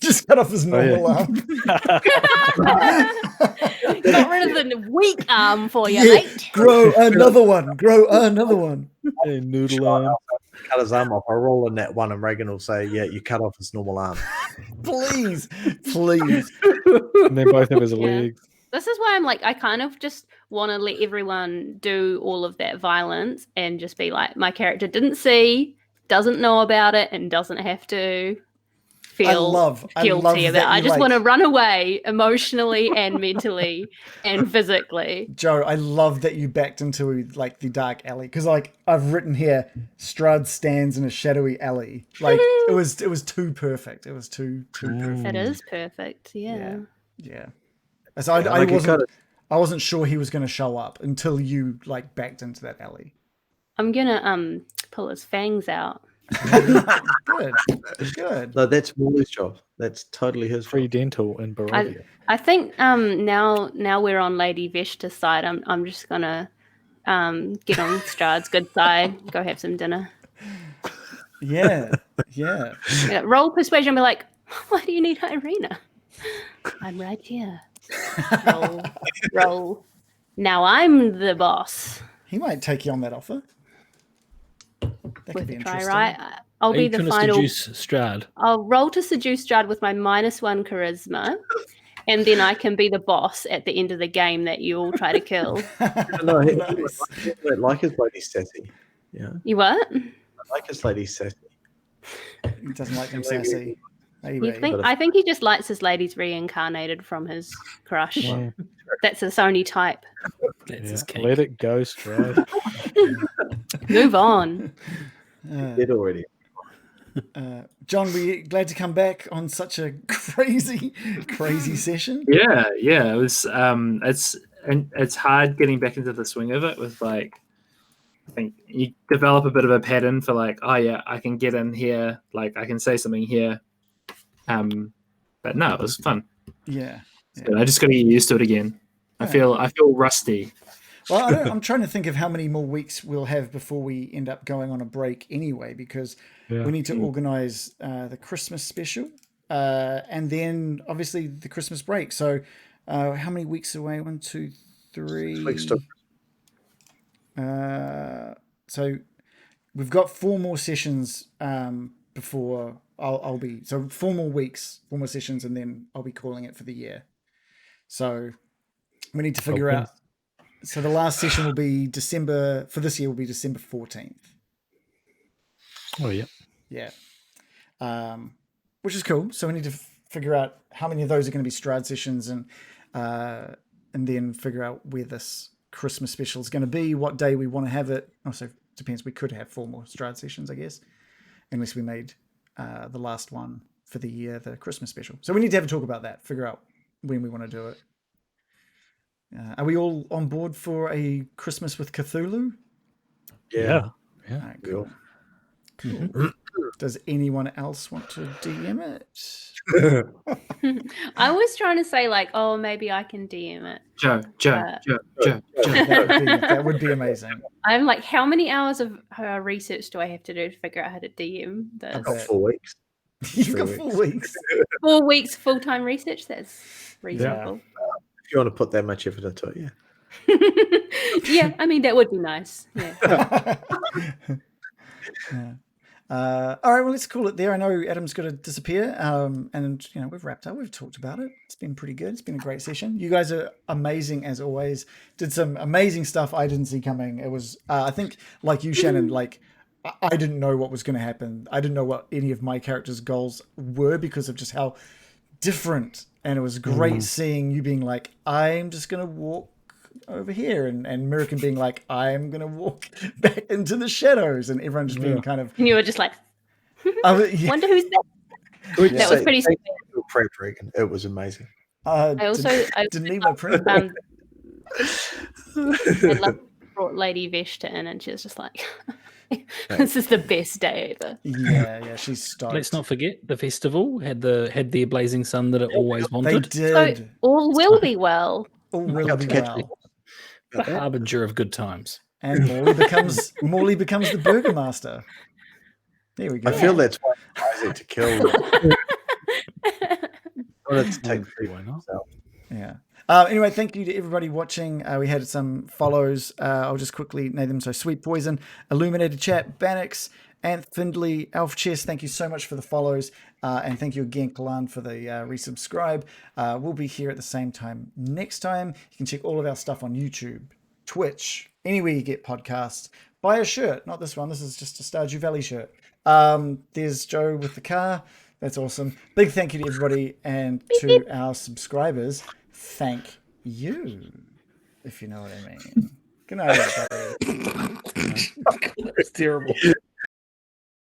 Just cut off his normal arm. Got rid of the weak arm for you, mate. Grow another one. Hey, noodle arm. cut his arm off. I roll in that one, and Reagan will say, "Yeah, you cut off his normal arm." Please. And they both have his legs. This is why I'm like, I kind of just want to let everyone do all of that violence and just be like, my character didn't see, doesn't know about it, and doesn't have to feel guilty about it. I just want to run away emotionally and mentally and physically. Joe, I love that you backed into like the dark alley, because like I've written here, Strahd stands in a shadowy alley. Like it was too perfect. It was too perfect. It is perfect. Yeah. So I wasn't sure he was going to show up until you like backed into that alley. I'm gonna pull his fangs out. Good. No, that's Morley's job. That's totally his Free job. dental in Barovia. I think now we're on Lady Veshta's side. I'm just gonna get on Strahd's good side. Go have some dinner. Yeah. Roll persuasion. Be like, why do you need Irina? I'm right here. Roll. Now I'm the boss. He might take you on that offer. That could be interesting. Right? I'll be the final. Seduce Strahd. I'll roll to seduce Strahd with my -1 charisma, and then I can be the boss at the end of the game that you all try to kill. No, he like his lady sassy. Yeah. You what? I like his lady sassy. He doesn't like them sassy. Maybe. I think he just likes his ladies reincarnated from his crush. Wow. That's his only type. That's his king. Let it go, Strahd. Move on. Dead already. John, were you glad to come back on such a crazy session? Yeah. It was. It's hard getting back into the swing of it. With like, I think you develop a bit of a pattern for like, oh yeah, I can get in here. Like I can say something here. But no, it was fun. Yeah. I just got to get used to it again. I feel rusty. Well, I'm trying to think of how many more weeks we'll have before we end up going on a break anyway, because we need to organize the Christmas special and then obviously the Christmas break. So how many weeks away? 1, 2, 3. So we've got 4 more sessions before I'll be, so 4 more weeks, 4 more sessions, and then I'll be calling it for the year. So we need to figure out. So the last session will be December 14th. Oh, yeah. Yeah. Which is cool. So we need to figure out how many of those are going to be Strahd sessions, and then figure out where this Christmas special is going to be, what day we want to have it. Also depends. We could have 4 more Strahd sessions, I guess, unless we made the last one for the year the Christmas special. So we need to have a talk about that, figure out when we want to do it. Are we all on board for a Christmas with Cthulhu? Yeah. All right, cool. Does anyone else want to DM it? I was trying to say like, oh, maybe I can DM it. Joe. That would be amazing. I'm like, how many hours of research do I have to do to figure out how to DM this? I've got 4 weeks. You've got 4 weeks. 4 weeks full-time research. That's reasonable. If you want to put that much effort into it, yeah. Yeah, I mean that would be nice. Yeah. All right, well, let's call it there. I know Adam's got to disappear, and we've wrapped up. We've talked about it. It's been pretty good. It's been a great session. You guys are amazing as always. Did some amazing stuff I didn't see coming. It was, I think, like you, Shannon. Like, I didn't know what was going to happen. I didn't know what any of my characters' goals were because of just how different. And it was great seeing you being like, I'm just going to walk over here, and American being like, I'm gonna walk back into the shadows, and everyone just being kind of, And you were just like, yeah. wonder who's that. That was pretty thank you for prep, Regan. It was amazing. I didn't need my print. I brought Lady Veshta in, and she was just like, this is the best day ever. Yeah, she's stoked. Let's not forget the festival had the blazing sun that it always wanted. They did. So all will be well. All really well. The harbinger of good times. And Morley becomes the Burgomaster. There we go. I feel that's why Isaac to kill. Let's take Yeah. Anyway, thank you to everybody watching. We had some follows. I'll just quickly name them. So Sweet Poison, Illuminated Chat, Bannox, and Findley, Elf Chess. Thank you so much for the follows. And thank you again, Kalan, for the resubscribe. We'll be here at the same time next time. You can check all of our stuff on YouTube, Twitch, anywhere you get podcasts. Buy a shirt. Not this one. This is just a Stardew Valley shirt. There's Joe with the car. That's awesome. Big thank you to everybody, and to our subscribers. Thank you, if you know what I mean. Good night, everybody. It's terrible.